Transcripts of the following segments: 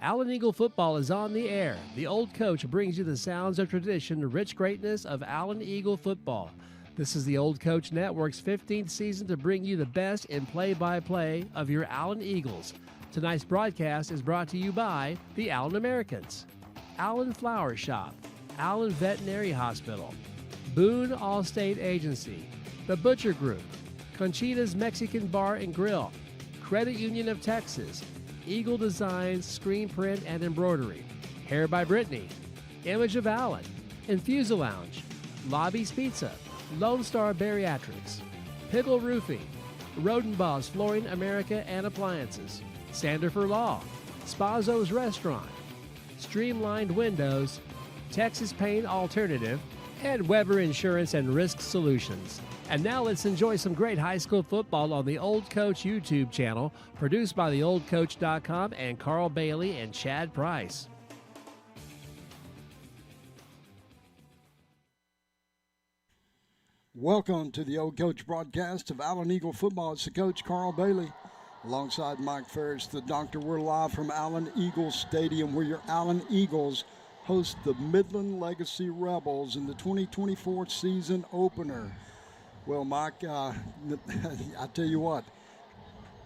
Allen Eagle football is on the air. The Old Coach brings you the sounds of tradition, the rich greatness of Allen Eagle football. This is the Old Coach Network's 15th season to bring you the best in play-by-play of your Allen Eagles. Tonight's broadcast is brought to you by the Allen Americans, Allen Flower Shop, Allen Veterinary Hospital, Boone Allstate Agency, The Butcher Group, Conchita's Mexican Bar and Grill, Credit Union of Texas, Eagle Designs Screen Print and Embroidery, Hair by Brittany, Image of Allen, Infusa Lounge, Lobby's Pizza, Lone Star Bariatrics, Pickle Roofing, Rodenbaugh's Flooring America and Appliances, Sandifer Law, Spazzo's Restaurant, Streamlined Windows, Texas Paint Alternative, and Weber Insurance and Risk Solutions. And now let's enjoy some great high school football on the Old Coach YouTube channel, produced by theoldcoach.com and Carl Bailey and Chad Price. Welcome to the Old Coach broadcast of Allen Eagle football. It's the coach, Carl Bailey, alongside Mike Ferris, the doctor. We're live from Allen Eagle Stadium, where your Allen Eagles host the Midland Legacy Rebels in the 2024 season opener. Well, Mike, I tell you what,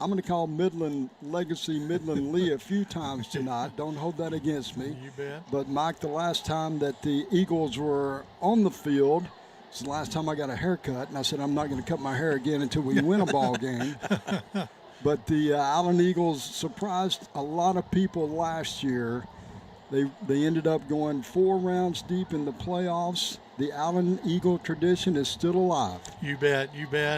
I'm going to call Midland Legacy Midland Lee a few times tonight. Don't hold that against me. You bet. But, Mike, the last time that the Eagles were on the field, it's the last time I got a haircut, and I said I'm not going to cut my hair again until we win a ball game. But the Allen Eagles surprised a lot of people last year. They ended up going 4 rounds deep in the playoffs. The Allen Eagle tradition is still alive. You bet.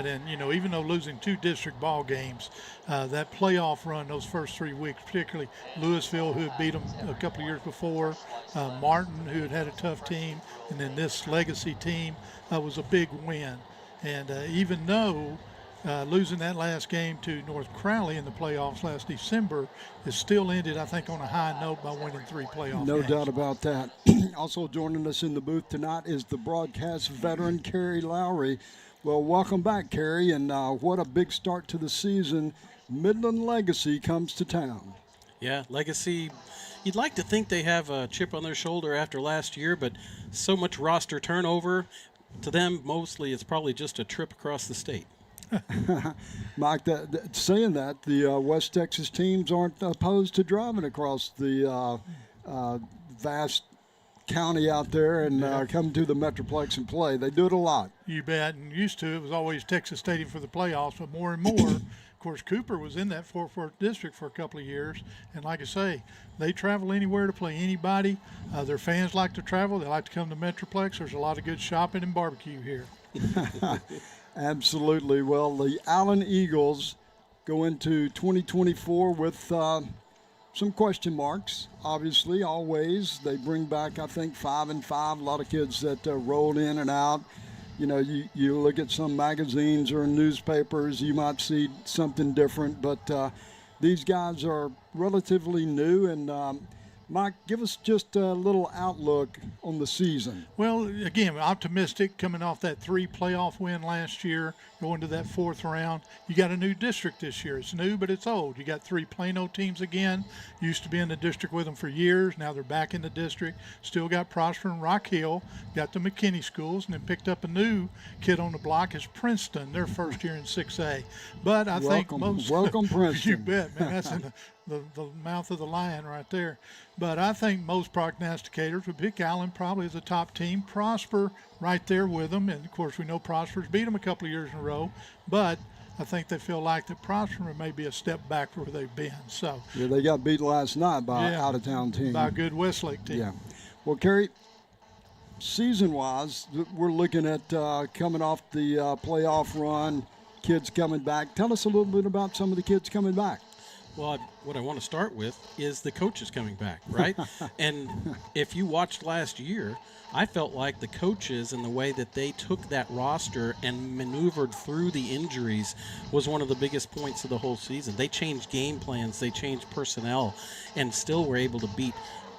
And, you know, even though losing 2 district ball games, that playoff run those first 3 weeks, particularly Louisville, who had beat them a couple of years before, Martin, who had a tough team, and then this Legacy team was a big win. And even though losing that last game to North Crowley in the playoffs last December, it still ended, I think, on a high note by winning 3 playoff No games. doubt about that. Also joining us in the booth tonight is the broadcast veteran, Kerry Lowry. Well, welcome back, Kerry, and what a big start to the season. Midland Legacy comes to town. Yeah, Legacy, you'd like to think they have a chip on their shoulder after last year, but so much roster turnover. To them, mostly, it's probably just a trip across the state. Mike, saying that, the West Texas teams aren't opposed to driving across the vast county out there and come to the Metroplex and play. They do it a lot. You bet. And used to, it was always Texas Stadium for the playoffs, but more and more, of course, Cooper was in that 4-4 district for a couple of years. And like I say, they travel anywhere to play anybody. Their fans like to travel. They like to come to Metroplex. There's a lot of good shopping and barbecue here. Absolutely. Well, the Allen Eagles go into 2024 with some question marks, obviously, always. They bring back, I think, 5-5. A lot of kids that rolled in and out. You know, you look at some magazines or newspapers, you might see something different. But these guys are relatively new. And, Mike, give us just a little outlook on the season. Well, again, optimistic coming off that 3 playoff win last year, going to that 4th round. You got a new district this year. It's new, but it's old. You got 3 Plano teams again. Used to be in the district with them for years. Now they're back in the district. Still got Prosper and Rock Hill. Got the McKinney schools, and then picked up a new kid on the block is Princeton, their first year in 6A. But I think most – Welcome, Princeton. You bet, man. That's in the mouth of the lion right there. But I think most prognosticators would pick Allen probably as a top team. Prosper right there with them. And, of course, we know Prosper's beat them a couple of years in a row. But I think they feel like that Prosper may be a step back where they've been. So yeah, they got beat last night by an out-of-town team. By a good Westlake team. Yeah. Well, Kerry, season-wise, we're looking at coming off the playoff run, kids coming back. Tell us a little bit about some of the kids coming back. Well, what I want to start with is the coaches coming back, right? And if you watched last year, I felt like the coaches and the way that they took that roster and maneuvered through the injuries was one of the biggest points of the whole season. They changed game plans, they changed personnel, and still were able to beat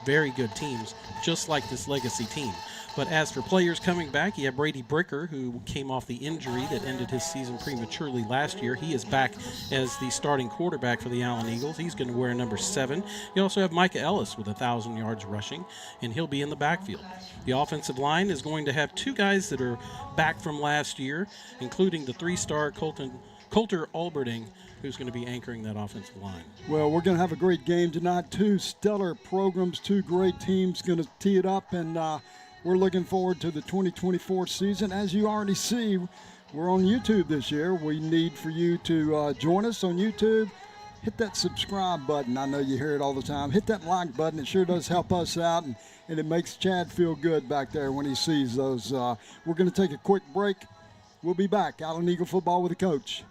very good teams, just like this Legacy team. But as for players coming back, you have Brady Bricker, who came off the injury that ended his season prematurely last year. He is back as the starting quarterback for the Allen Eagles. He's going to wear number 7. You also have Micah Ellis with 1,000 yards rushing, and he'll be in the backfield. The offensive line is going to have 2 guys that are back from last year, including the 3-star Coulter Alberding, who's going to be anchoring that offensive line. Well, we're going to have a great game tonight. 2 stellar programs, 2 great teams going to tee it up, and we're looking forward to the 2024 season. As you already see, we're on YouTube this year. We need for you to join us on YouTube. Hit that subscribe button. I know you hear it all the time. Hit that like button. It sure does help us out, and it makes Chad feel good back there when he sees those. We're going to take a quick break. We'll be back. Allen Eagle football with the coach.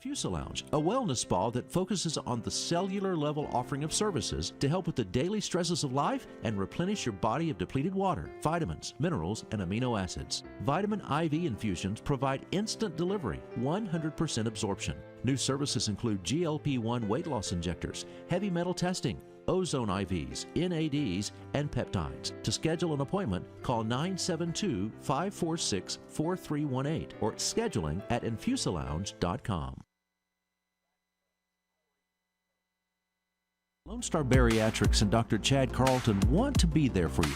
Infusa Lounge, a wellness spa that focuses on the cellular level offering of services to help with the daily stresses of life and replenish your body of depleted water, vitamins, minerals, and amino acids. Vitamin IV infusions provide instant delivery, 100% absorption. New services include GLP-1 weight loss injectors, heavy metal testing, ozone IVs, NADs, and peptides. To schedule an appointment, call 972-546-4318 or scheduling at infusalounge.com. Lone Star Bariatrics and Dr. Chad Carlton want to be there for you.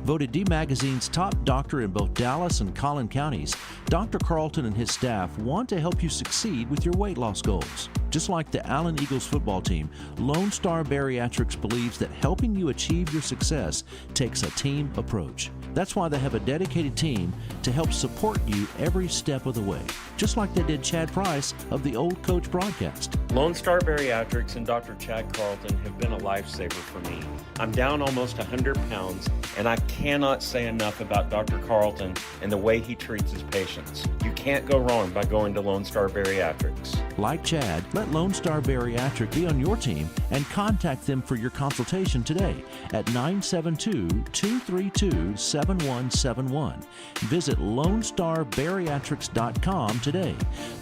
Voted D Magazine's top doctor in both Dallas and Collin counties, Dr. Carlton and his staff want to help you succeed with your weight loss goals. Just like the Allen Eagles football team, Lone Star Bariatrics believes that helping you achieve your success takes a team approach. That's why they have a dedicated team to help support you every step of the way, just like they did Chad Price of the Old Coach broadcast. Lone Star Bariatrics and Dr. Chad Carlton have been a lifesaver for me. I'm down almost 100 pounds, and I cannot say enough about Dr. Carlton and the way he treats his patients. You can't go wrong by going to Lone Star Bariatrics. Like Chad, let Lone Star Bariatric be on your team and contact them for your consultation today at 972-232-7171. Visit LoneStarBariatrics.com today.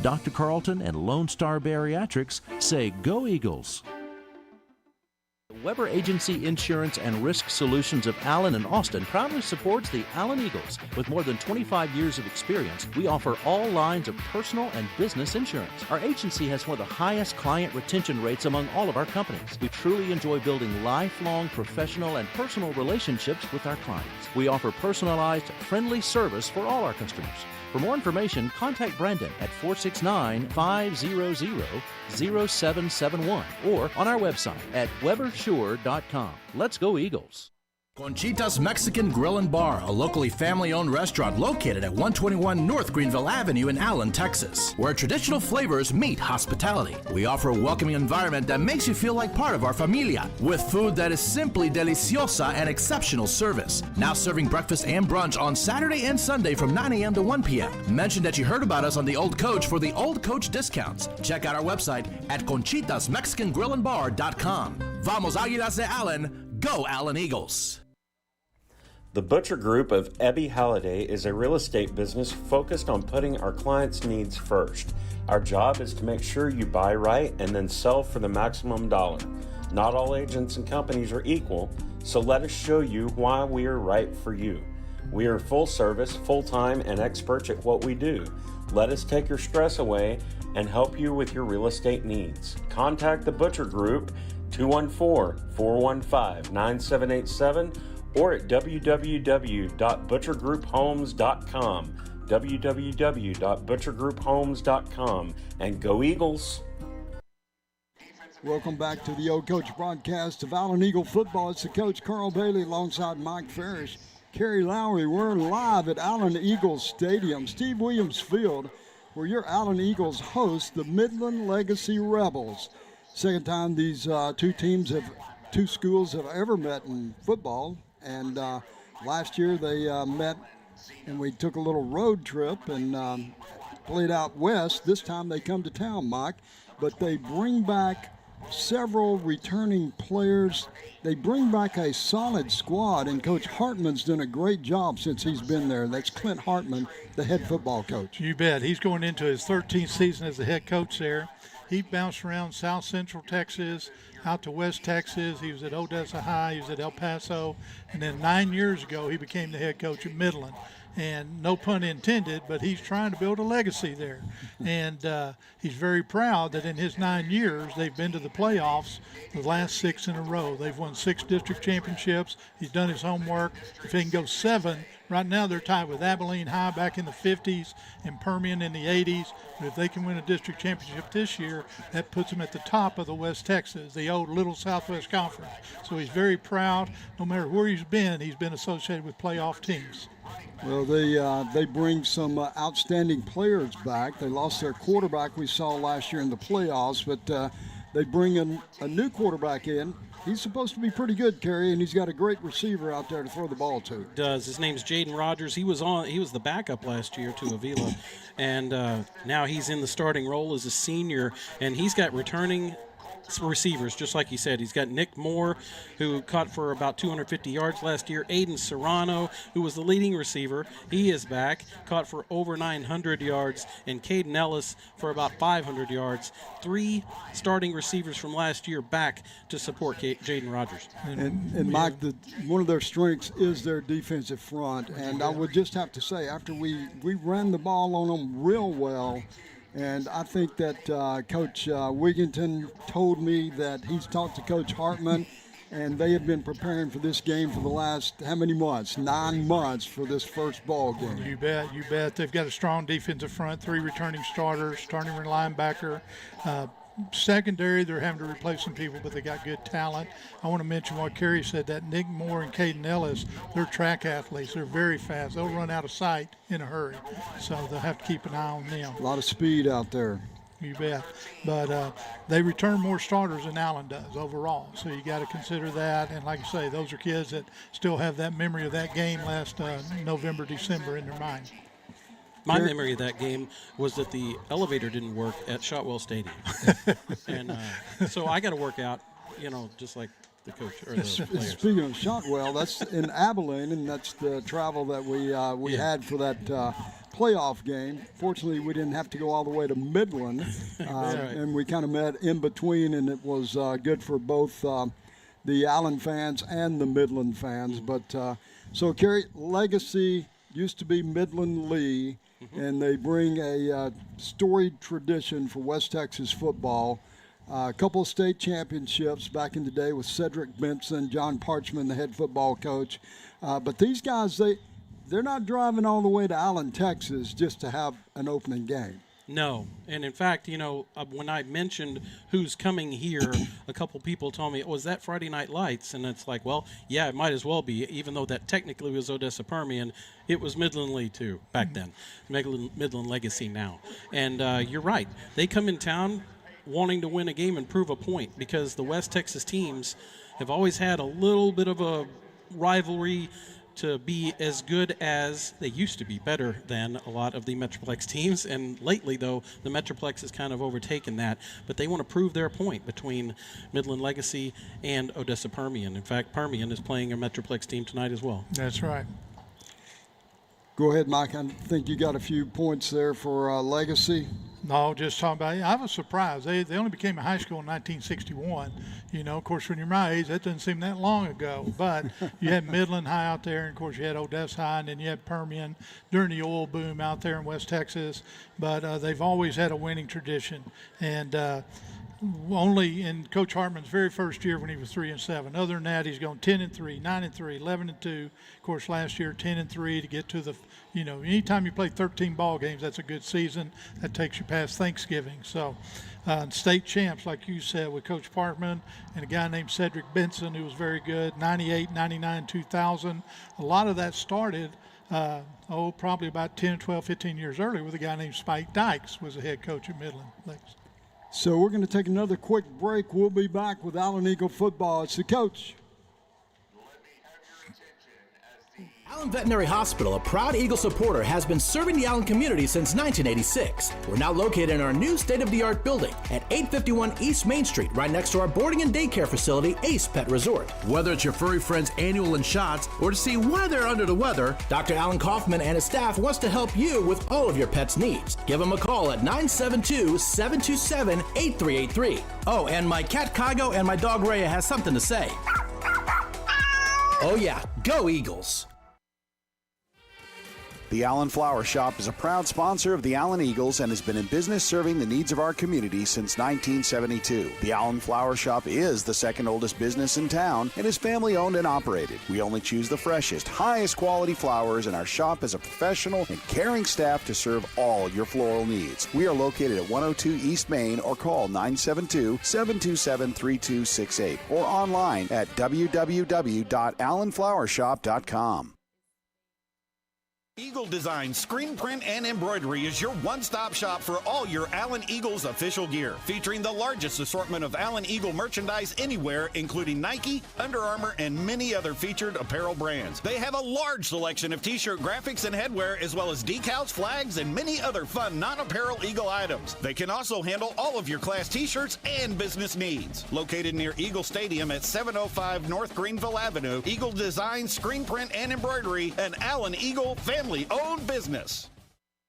Dr. Carlton and Lone Star Bariatrics say go Eagles. Weber Agency Insurance and Risk Solutions of Allen and Austin proudly supports the Allen Eagles. With more than 25 years of experience, we offer all lines of personal and business insurance. Our agency has one of the highest client retention rates among all of our companies. We truly enjoy building lifelong professional and personal relationships with our clients. We offer personalized, friendly service for all our customers. For more information, contact Brendan at 469-500-0771 or on our website at webersure.com. Let's go Eagles. Conchita's Mexican Grill and Bar, a locally family-owned restaurant located at 121 North Greenville Avenue in Allen, Texas, where traditional flavors meet hospitality. We offer a welcoming environment that makes you feel like part of our familia, with food that is simply deliciosa and exceptional service. Now serving breakfast and brunch on Saturday and Sunday from 9 a.m. to 1 p.m. Mention that you heard about us on The Old Coach for the Old Coach discounts. Check out our website at conchitasmexicangrillandbar.com. Vamos Águilas de Allen, go Allen Eagles! The Butcher Group of Ebby Halliday is a real estate business focused on putting our clients' needs first. Our job is to make sure you buy right and then sell for the maximum dollar. Not all agents and companies are equal, so let us show you why we are right for you. We are full service, full-time, and experts at what we do. Let us take your stress away and help you with your real estate needs. Contact the Butcher Group 214-415-9787 or at www.butchergrouphomes.com, www.butchergrouphomes.com, and go Eagles! Welcome back to the Old Coach broadcast of Allen Eagle football. It's the coach, Carl Bailey, alongside Mike Ferris, Kerry Lowry. We're live at Allen Eagles Stadium, Steve Williams Field. where your Allen Eagles host the Midland Legacy Rebels. Second time these two schools have ever met in football, and last year they met, and we took a little road trip and played out west. This time they come to town, Mike, but they bring back several returning players. They bring back a solid squad, and Coach Hartman's done a great job since he's been there. That's Clint Hartman, the head football coach. You bet. He's going into his 13th season as the head coach there. He bounced around South Central Texas, out to West Texas. He was at Odessa High. He was at El Paso. And then 9 years ago, he became the head coach at Midland. And no pun intended, but he's trying to build a legacy there. And he's very proud that in his 9 years, they've been to the playoffs the last 6 in a row. They've won 6 district championships. He's done his homework. If he can go 7, right now they're tied with Abilene High back in the 50s and Permian in the 80s. But if they can win a district championship this year, that puts them at the top of the West Texas, the old Little Southwest Conference. So he's very proud. No matter where he's been associated with playoff teams. Well, they bring some outstanding players back. They lost their quarterback we saw last year in the playoffs, but they bring a new quarterback in. He's supposed to be pretty good, Kerry, and he's got a great receiver out there to throw the ball to. Does. His name's Jaden Rogers. He was the backup last year to Avila, and now he's in the starting role as a senior, and he's got returning receivers, just like you said. He's got Nick Moore, who caught for about 250 yards last year. Aiden Serrano, who was the leading receiver, he is back, caught for over 900 yards, and Caden Ellis for about 500 yards. 3 starting receivers from last year back to support Jaden Rogers. And Mike, one of their strengths is their defensive front, and I would just have to say, after we ran the ball on them real well. And I think that Coach Wigginton told me that he's talked to Coach Hartman, and they have been preparing for this game for the last, how many months? 9 months for this first ball game. You bet. They've got a strong defensive front, 3 returning starters, starting linebacker. Secondary, they're having to replace some people, but they got good talent. I want to mention what Kerry said, that Nick Moore and Caden Ellis, they're track athletes. They're very fast. They'll run out of sight in a hurry, so they'll have to keep an eye on them. A lot of speed out there. You bet. But they return more starters than Allen does overall, so you got to consider that. And like I say, those are kids that still have that memory of that game last November, December in their mind. My memory of that game was that the elevator didn't work at Shotwell Stadium. And so I got to work out, just like the coach or the players. Speaking of Shotwell, that's in Abilene, and that's the travel that we had for that playoff game. Fortunately, we didn't have to go all the way to Midland, and we kind of met in between, and it was good for both the Allen fans and the Midland fans. But so, Kerry, Legacy used to be Midland Lee. And they bring a storied tradition for West Texas football. A couple of state championships back in the day with Cedric Benson, John Parchman, the head football coach. But these guys, they're not driving all the way to Allen, Texas just to have an opening game. No. And in fact, when I mentioned who's coming here, a couple people told me, was that Friday Night Lights? And it's like, well, yeah, it might as well be, even though that technically was Odessa Permian. It was Midland Lee, too, back then. Midland Legacy now. And you're right. They come in town wanting to win a game and prove a point, because the West Texas teams have always had a little bit of a rivalry to be as good as they used to be, better than a lot of the Metroplex teams. And lately, though, the Metroplex has kind of overtaken that. But they want to prove their point between Midland Legacy and Odessa Permian. In fact, Permian is playing a Metroplex team tonight as well. That's right. Go ahead, Mike. I think you got a few points there for Legacy. No, just talking about, I was surprised. They only became a high school in 1961. Of course, when you're my age, that doesn't seem that long ago. But you had Midland High out there, and, of course, you had Odessa High, and then you had Permian during the oil boom out there in West Texas. But they've always had a winning tradition. And only in Coach Hartman's very first year when he was 3-7. Other than that, he's gone 10-3, 9-3, 11-2. Of course, last year 10-3 to get to the. Anytime you play 13 ball games, that's a good season. That takes you past Thanksgiving. So, state champs, like you said, with Coach Parkman and a guy named Cedric Benson, who was very good. 98, 99, 2000. A lot of that started probably about 10, 12, 15 years earlier with a guy named Spike Dykes was the head coach at Midland Legacy. So we're going to take another quick break. We'll be back with Allen Eagle football. It's the coach. Allen Veterinary Hospital, a proud Eagle supporter, has been serving the Allen community since 1986. We're now located in our new state-of-the-art building at 851 East Main Street, right next to our boarding and daycare facility, Ace Pet Resort. Whether it's your furry friend's annual and shots or to see why they're under the weather, Dr. Alan Kaufman and his staff wants to help you with all of your pet's needs. Give them a call at 972-727-8383. Oh, and my cat Kygo and my dog Rhea has something to say. Oh yeah, go Eagles! The Allen Flower Shop is a proud sponsor of the Allen Eagles and has been in business serving the needs of our community since 1972. The Allen Flower Shop is the second oldest business in town and is family owned and operated. We only choose the freshest, highest quality flowers, and our shop has a professional and caring staff to serve all your floral needs. We are located at 102 East Main, or call 972-727-3268 or online at www.allenflowershop.com. Eagle Design Screen Print and Embroidery is your one-stop shop for all your Allen Eagles official gear, featuring the largest assortment of Allen Eagle merchandise anywhere, including Nike, Under Armour, and many other featured apparel brands. They have a large selection of t-shirt graphics and headwear, as well as decals, flags, and many other fun non-apparel Eagle items. They can also handle all of your class t-shirts and business needs. Located near Eagle Stadium at 705 North Greenville Avenue, Eagle Design Screen Print and Embroidery, an Allen Eagle family-owned business.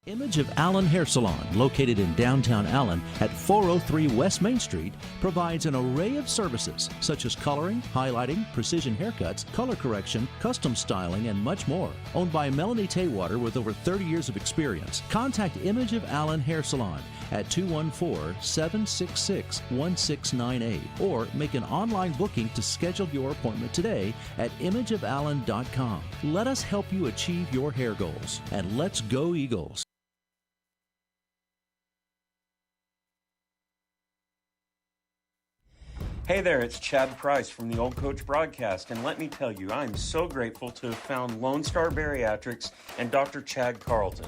Image of Allen Hair Salon, located in downtown Allen at 403 West Main Street, provides an array of services such as coloring, highlighting, precision haircuts, color correction, custom styling, and much more. Owned by Melanie Taywater with over 30 years of experience. Contact Image of Allen Hair Salon at 214-766-1698 or make an online booking to schedule your appointment today at imageofallen.com. Let us help you achieve your hair goals, and let's go Eagles. Hey there, it's Chad Price from the Old Coach Broadcast, and let me tell you, I'm so grateful to have found Lone Star Bariatrics and Dr. Chad Carlton.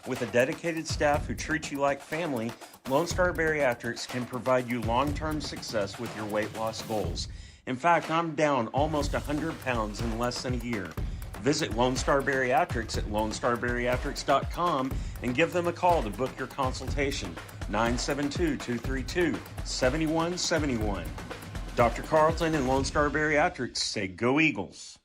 With a dedicated staff who treat you like family, Lone Star Bariatrics can provide you long-term success with your weight loss goals. In fact, I'm down almost 100 pounds in less than a year. Visit Lone Star Bariatrics at LoneStarBariatrics.com and give them a call to book your consultation, 972-232-7171. Dr. Carlton and Lone Star Bariatrics say go Eagles.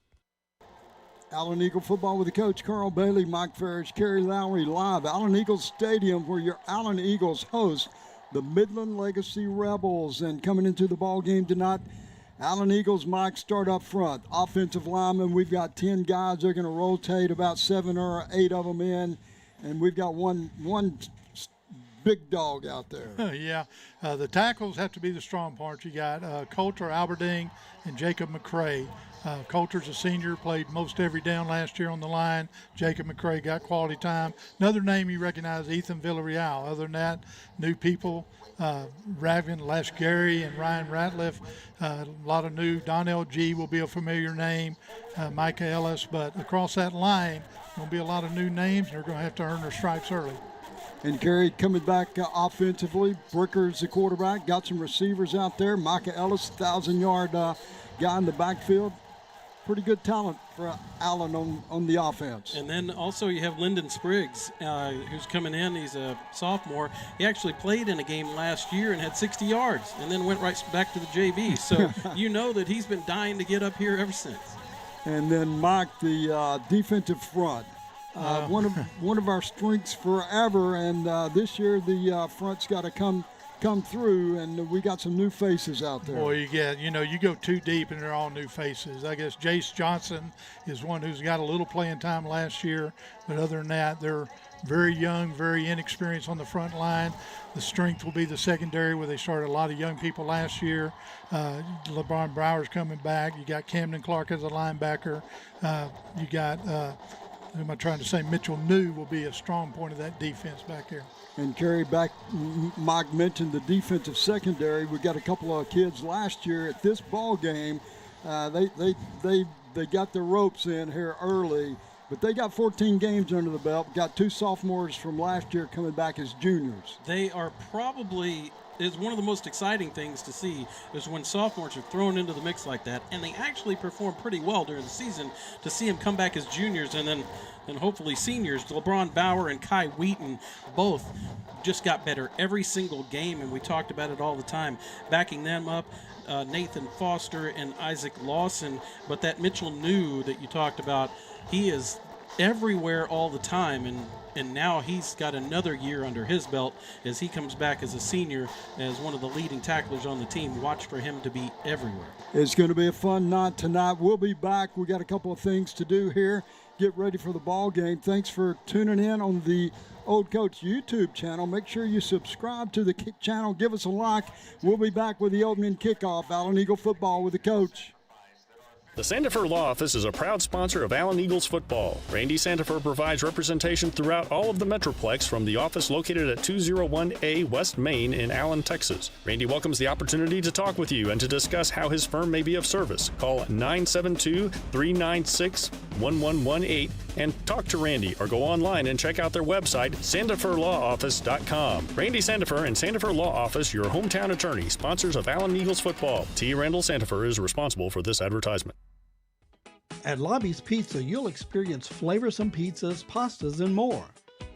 Allen Eagle football with the coach Carl Bailey, Mike Ferris, Kerry Lowry live. Allen Eagles Stadium, where your Allen Eagles host the Midland Legacy Rebels. And coming into the ball game tonight, Allen Eagles, Mike, start up front. Offensive linemen, we've got 10 guys. They're going to rotate about 7 or 8 of them in. And we've got one big dog out there. Yeah, the tackles have to be the strong part. You got Coulter, Alberding, and Jacob McCray. Coulter's a senior, played most every down last year on the line. Jacob McCray got quality time. Another name you recognize, Ethan Villarreal. Other than that, new people, Raven Lashgary and Ryan Ratliff. A lot of new. Donnell G will be a familiar name, Micah Ellis. But across that line, going to be a lot of new names, and they're going to have to earn their stripes early. And Kerry coming back offensively. Bricker's the quarterback. Got some receivers out there. Micah Ellis, 1,000-yard guy in the backfield. Pretty good talent for Allen on the offense. And then also you have Lyndon Spriggs, who's coming in. He's a sophomore. He actually played in a game last year and had 60 yards and then went right back to the JV. So you know that he's been dying to get up here ever since. And then Mike, the defensive front. One of our strengths forever, and this year the front's got to come through, and we got some new faces out there. Boy, you go too deep and they're all new faces. I guess Jace Johnson is one who's got a little playing time last year, but other than that, they're very young, very inexperienced on the front line. The strength will be the secondary, where they started a lot of young people last year. LeBron Brower's coming back. You got Camden Clark as a linebacker. You got who am I trying to say? Mitchell New will be a strong point of that defense back there. And Kerry, back, Mike mentioned the defensive secondary. We got a couple of kids last year at this ball game. They got the ropes in here early. But they got 14 games under the belt, got 2 sophomores from last year coming back as juniors. They are probably, is one of the most exciting things to see is when sophomores are thrown into the mix like that, and they actually perform pretty well during the season, to see them come back as juniors and then hopefully seniors. LeBron Bauer and Kai Wheaton both just got better every single game, and we talked about it all the time, backing them up. Nathan Foster and Isaac Lawson, but that Mitchell New that you talked about, he is everywhere all the time, and now he's got another year under his belt as he comes back as a senior as one of the leading tacklers on the team. Watch for him to be everywhere. It's going to be a fun night tonight. We'll be back. We got a couple of things to do here. Get ready for the ball game. Thanks for tuning in on the Old Coach YouTube channel. Make sure you subscribe to the channel. Give us a like. We'll be back with the opening kickoff. Allen Eagle football with the coach. The Sandifer Law Office is a proud sponsor of Allen Eagles football. Randy Sandifer provides representation throughout all of the Metroplex from the office located at 201A West Main in Allen, Texas. Randy welcomes the opportunity to talk with you and to discuss how his firm may be of service. Call 972-396-1118 and talk to Randy, or go online and check out their website, sandiferlawoffice.com. Randy Sandifer and Sandifer Law Office, your hometown attorney, sponsors of Allen Eagles football. T. Randall Sandifer is responsible for this advertisement. At Lobby's Pizza, you'll experience flavorsome pizzas, pastas, and more.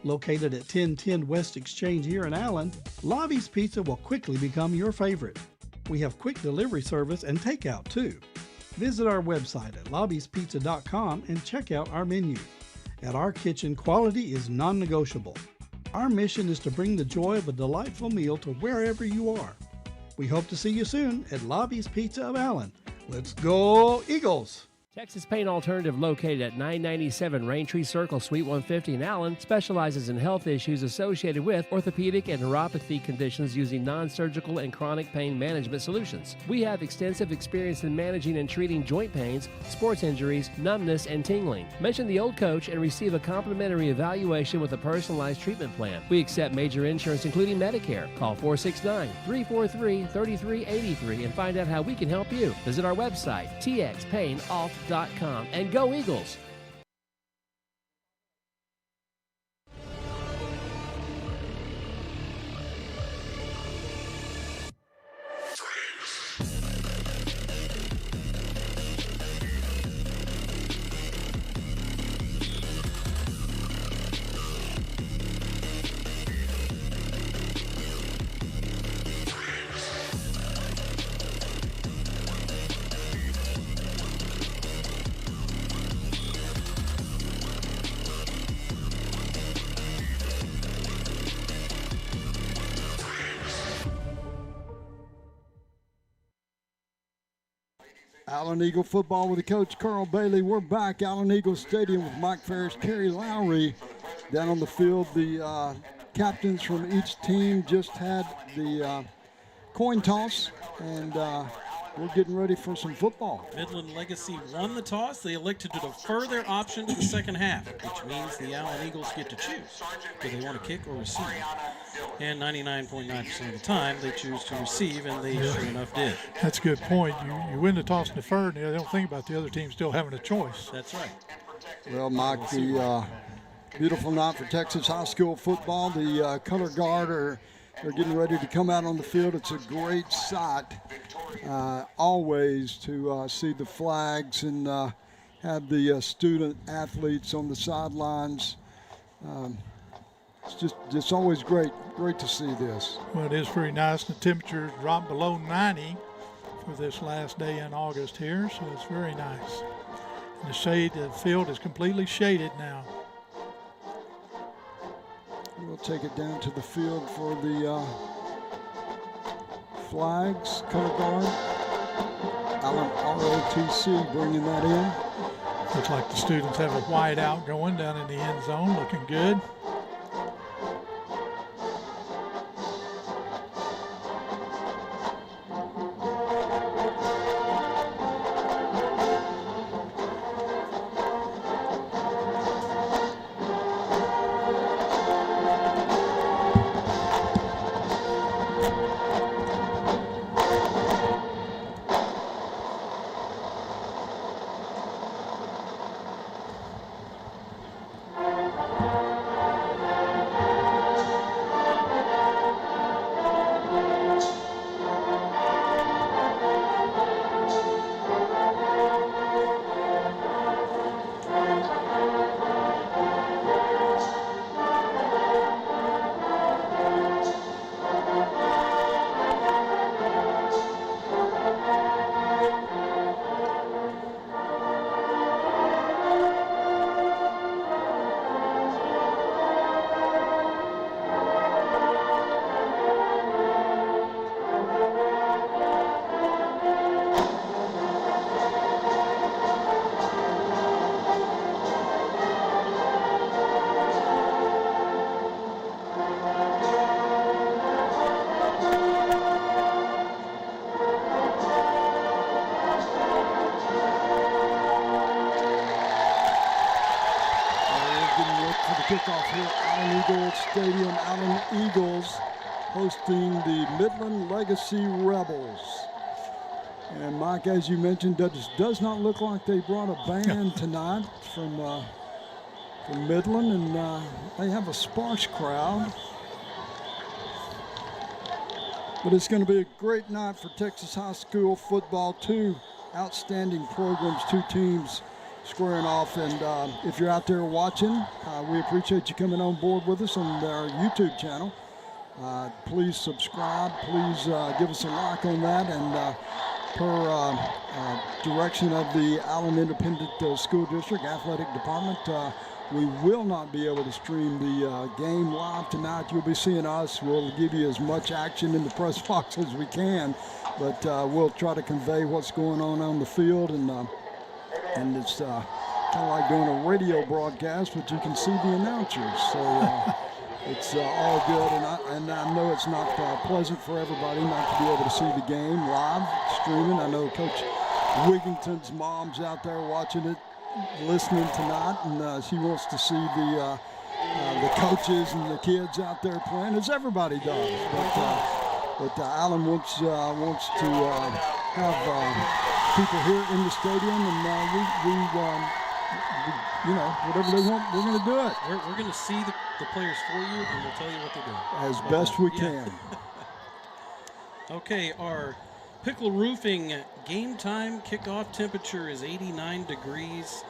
Located at 1010 West Exchange here in Allen, Lobby's Pizza will quickly become your favorite. We have quick delivery service and takeout too. Visit our website at lobbyspizza.com and check out our menu. At our kitchen, quality is non-negotiable. Our mission is to bring the joy of a delightful meal to wherever you are. We hope to see you soon at Lobby's Pizza of Allen. Let's go Eagles! Texas Pain Alternative, located at 997 Raintree Circle, Suite 150 in Allen, specializes in health issues associated with orthopedic and neuropathy conditions using non-surgical and chronic pain management solutions. We have extensive experience in managing and treating joint pains, sports injuries, numbness, and tingling. Mention the Old Coach and receive a complimentary evaluation with a personalized treatment plan. We accept major insurance, including Medicare. Call 469-343-3383 and find out how we can help you. Visit our website, txpainalt.com, and go Eagles! Allen Eagle football with the coach, Carl Bailey. We're back, Allen Eagle Stadium with Mike Ferris, Kerry Lowry down on the field. The captains from each team just had the coin toss, and we're getting ready for some football. Midland Legacy won the toss. They elected to defer their option to the second half, which means the Allen Eagles get to choose. Do they want to kick or receive? And 99.9% of the time, they choose to receive, and they sure enough did. That's a good point. You win the toss and defer, and they don't think about the other team still having a choice. That's right. Well, Mike, the beautiful night for Texas high school football. The color guard they're getting ready to come out on the field. It's a great sight always to see the flags and have the student athletes on the sidelines. It's just always great to see this. Well, it is pretty nice. The temperature dropped below 90 for this last day in August here, so it's very nice. And the field is completely shaded now. We'll take it down to the field for the flags, color guard. Allen ROTC bringing that in. Looks like the students have a white out going down in the end zone, looking good. Eagle Stadium. Allen Eagles hosting the Midland Legacy Rebels. And Mike, as you mentioned, does not look like they brought a band tonight from Midland, and they have a sparse crowd. But it's going to be a great night for Texas high school football. Two outstanding programs, two teams squaring off. And if you're out there watching, we appreciate you coming on board with us on our YouTube channel. Please subscribe. Please give us a like on that. And per direction of the Allen Independent School District Athletic Department, we will not be able to stream the game live tonight. You'll be seeing us. We'll give you as much action in the press box as we can, but we'll try to convey what's going on the field, and it's kind of like doing a radio broadcast, but you can see the announcers. So it's all good, and I know it's not pleasant for everybody not to be able to see the game live streaming. I know Coach Wigginton's mom's out there watching it, listening tonight, and she wants to see the coaches and the kids out there playing, as everybody does. But Allen wants to have people here in the stadium, and we whatever they want, we're going to do it. We're going to see the players for you, and we'll tell you what they're doing as best we can. Okay, our Pickle Roofing game time kickoff temperature is 89 degrees.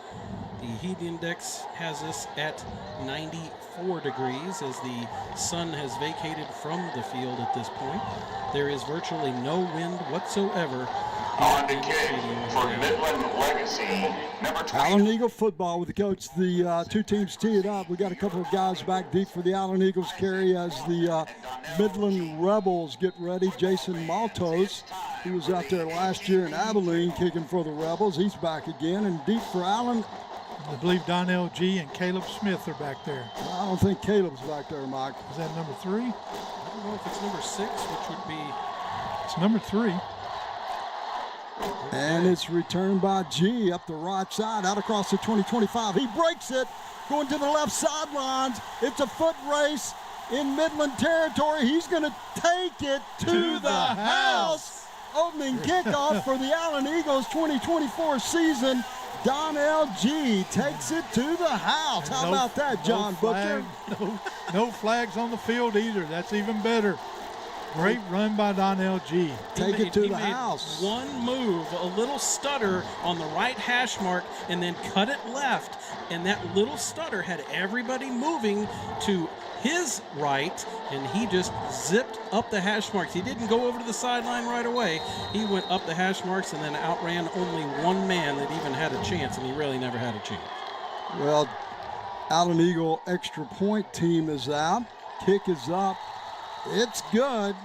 The heat index has us at 94 degrees as the sun has vacated from the field at this point. There is virtually no wind whatsoever. On the kick for Midland Legacy, number 20. Allen Eagle football with the coach. The two teams tee it up. We got a couple of guys back deep for the Allen Eagles carry as the Midland Rebels get ready. Jason Maltos, he was out there last year in Abilene kicking for the Rebels. He's back again, and deep for Allen. I believe Donnell G. and Caleb Smith are back there. I don't think Caleb's back there, Mike. Is that number 3? I don't know if it's number 6, which would be... It's number 3. And it's returned by G up the right side, out across the 20-25. He breaks it, going to the left sidelines. It's a foot race in Midland territory. He's going to take it to the house. Opening kickoff for the Allen Eagles 2024 season. Donnell G takes it to the house. How about that, John Butcher? No flags on the field either. That's even better. Great run by Donnell G. Take it to the house. One move, a little stutter on the right hash mark, and then cut it left. And that little stutter had everybody moving to his right, and he just zipped up the hash marks. He didn't go over to the sideline right away. He went up the hash marks and then outran only one man that even had a chance, and he really never had a chance. Well, Allen Eagle extra point team is out. Kick is up. It's good,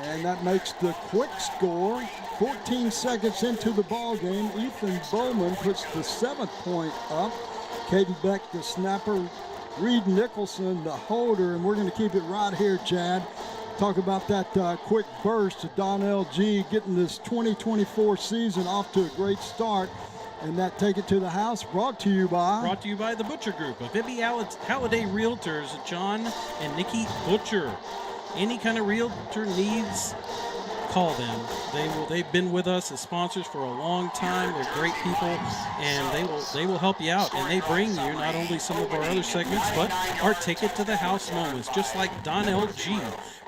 and that makes the quick score. 14 seconds into the ball game, Ethan Bowman puts the 7th point up. Caden Beck, the snapper. Reed Nicholson, the holder, and we're going to keep it right here, Chad. Talk about that quick burst to Donnell G getting this 2024 season off to a great start. And that Take It to the House brought to you by the Butcher Group of Ibby Halliday Realtors, John and Nikki Butcher. Any kind of realtor needs, call them. They've been with us as sponsors for a long time. They're great people, and they will help you out. And they bring you not only some of our other segments, but our Take It to the House moments, just like Donnell G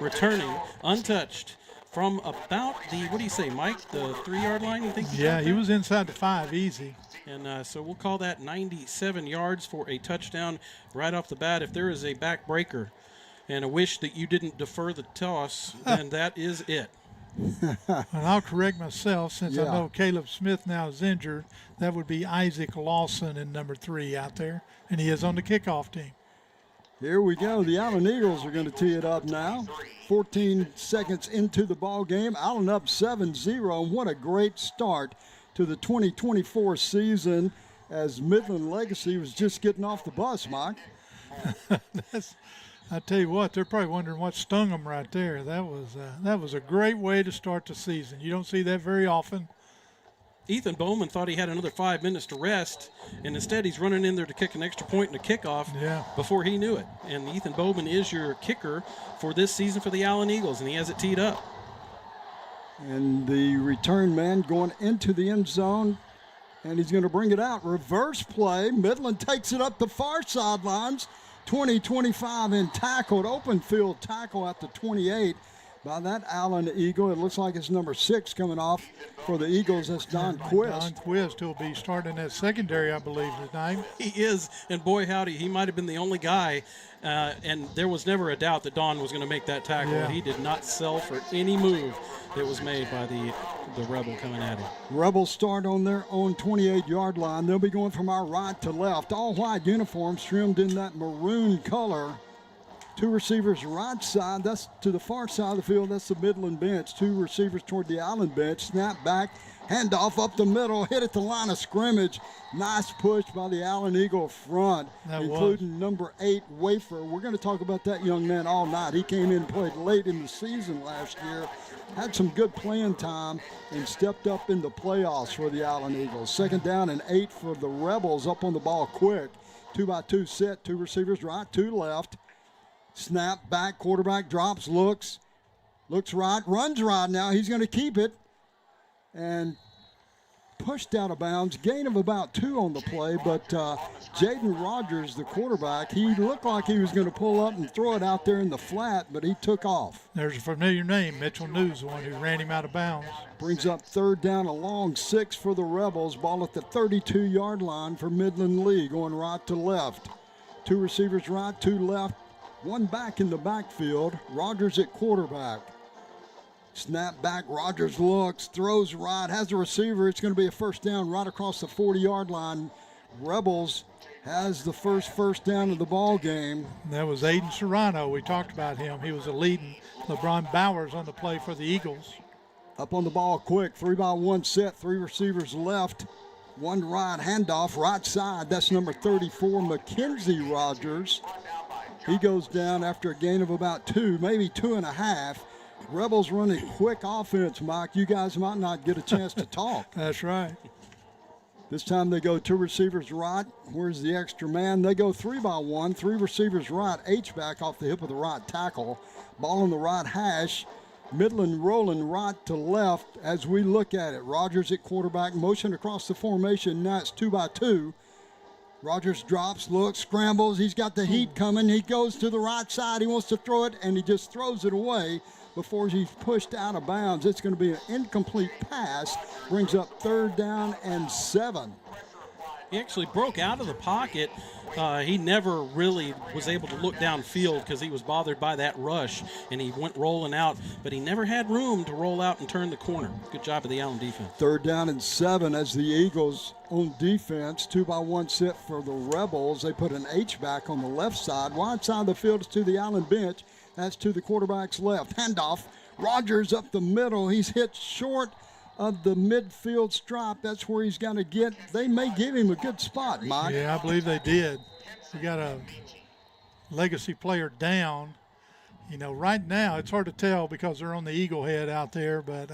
returning untouched from about the, what do you say, Mike, the 3-yard line, you think? Yeah, he was inside the 5 easy. And so we'll call that 97 yards for a touchdown right off the bat. If there is a backbreaker and a wish that you didn't defer the toss, then that is it. And I'll correct myself, since I know Caleb Smith now is injured. That would be Isaac Lawson in number 3 out there, and he is on the kickoff team. Here we go. The Allen Eagles are going to tee it up now. 14 seconds into the ball game. Allen up 7-0. What a great start to the 2024 season, as Midland Legacy was just getting off the bus, Mike. I tell you what, they're probably wondering what stung them right there. That was a great way to start the season. You don't see that very often. Ethan Bowman thought he had another 5 minutes to rest, and instead he's running in there to kick an extra point and a kickoff before he knew it. And Ethan Bowman is your kicker for this season for the Allen Eagles, and he has it teed up. And the return man going into the end zone, and he's going to bring it out. Reverse play. Midland takes it up the far sidelines. 20-25 and tackled. Open field tackle at the 28 by that Allen Eagle. It looks like it's number 6 coming off for the Eagles. That's Don Quist. Don Quist will be starting at secondary, I believe, tonight. He is, and boy howdy, he might have been the only guy, and there was never a doubt that Don was going to make that tackle. Yeah. He did not sell for any move that was made by the Rebel coming at him. Rebels start on their own 28-yard line. They'll be going from our right to left. All white uniforms trimmed in that maroon color. 2 receivers right side. That's to the far side of the field. That's the Midland bench. 2 receivers toward the Allen bench. Snap back. Handoff up the middle. Hit at the line of scrimmage. Nice push by the Allen Eagle front, including number 8, Wafer. We're going to talk about that young man all night. He came in and played late in the season last year. Had some good playing time and stepped up in the playoffs for the Allen Eagles. 2nd down and 8 for the Rebels, up on the ball quick. 2-by-2 set, 2 receivers right, 2 left. Snap back, quarterback drops, looks right, runs right now. He's going to keep it and pushed out of bounds. Gain of about 2 on the play, but Jaden Rogers, the quarterback, he looked like he was going to pull up and throw it out there in the flat, but he took off. There's a familiar name, Mitchell News, the one who ran him out of bounds. Brings up 3rd down, a long 6 for the Rebels. Ball at the 32-yard line for Midland Lee, going right to left. 2 receivers right, 2 left. 1 back in the backfield. Rogers at quarterback. Snap back. Rogers looks, throws right, has a receiver. It's going to be a 1st down right across the 40-yard line. Rebels has the first down of the ball game. That was Aiden Serrano. We talked about him. He was a leading LeBron Bowers on the play for the Eagles. Up on the ball quick. 3-by-1 set. 3 receivers left. 1 right handoff right side. That's number 34, Mackenzie Rogers. He goes down after a gain of about 2, maybe 2.5. Rebels running quick offense, Mike. You guys might not get a chance to talk. That's right. This time they go 2 receivers right. Where's the extra man? They go 3-by-1, 3 receivers right. H-back off the hip of the right tackle. Ball on the right hash. Midland rolling right to left as we look at it. Rogers at quarterback, motion across the formation. Now it's 2-by-2. Rogers drops, looks, scrambles. He's got the heat coming. He goes to the right side. He wants to throw it, and he just throws it away before he's pushed out of bounds. It's going to be an incomplete pass. Brings up 3rd down and 7. He actually broke out of the pocket. He never really was able to look downfield because he was bothered by that rush, and he went rolling out, but he never had room to roll out and turn the corner. Good job of the Allen defense. 3rd down and 7 as the Eagles on defense. 2-by-1 set for the Rebels. They put an H-back on the left side. Wide side of the field is to the Allen bench. That's to the quarterback's left. Handoff. Rogers up the middle. He's hit short of the midfield stripe. That's where he's got to get. They may give him a good spot, Mike. Yeah, I believe they did. We got a legacy player down. You know, right now it's hard to tell because they're on the Eagle head out there, but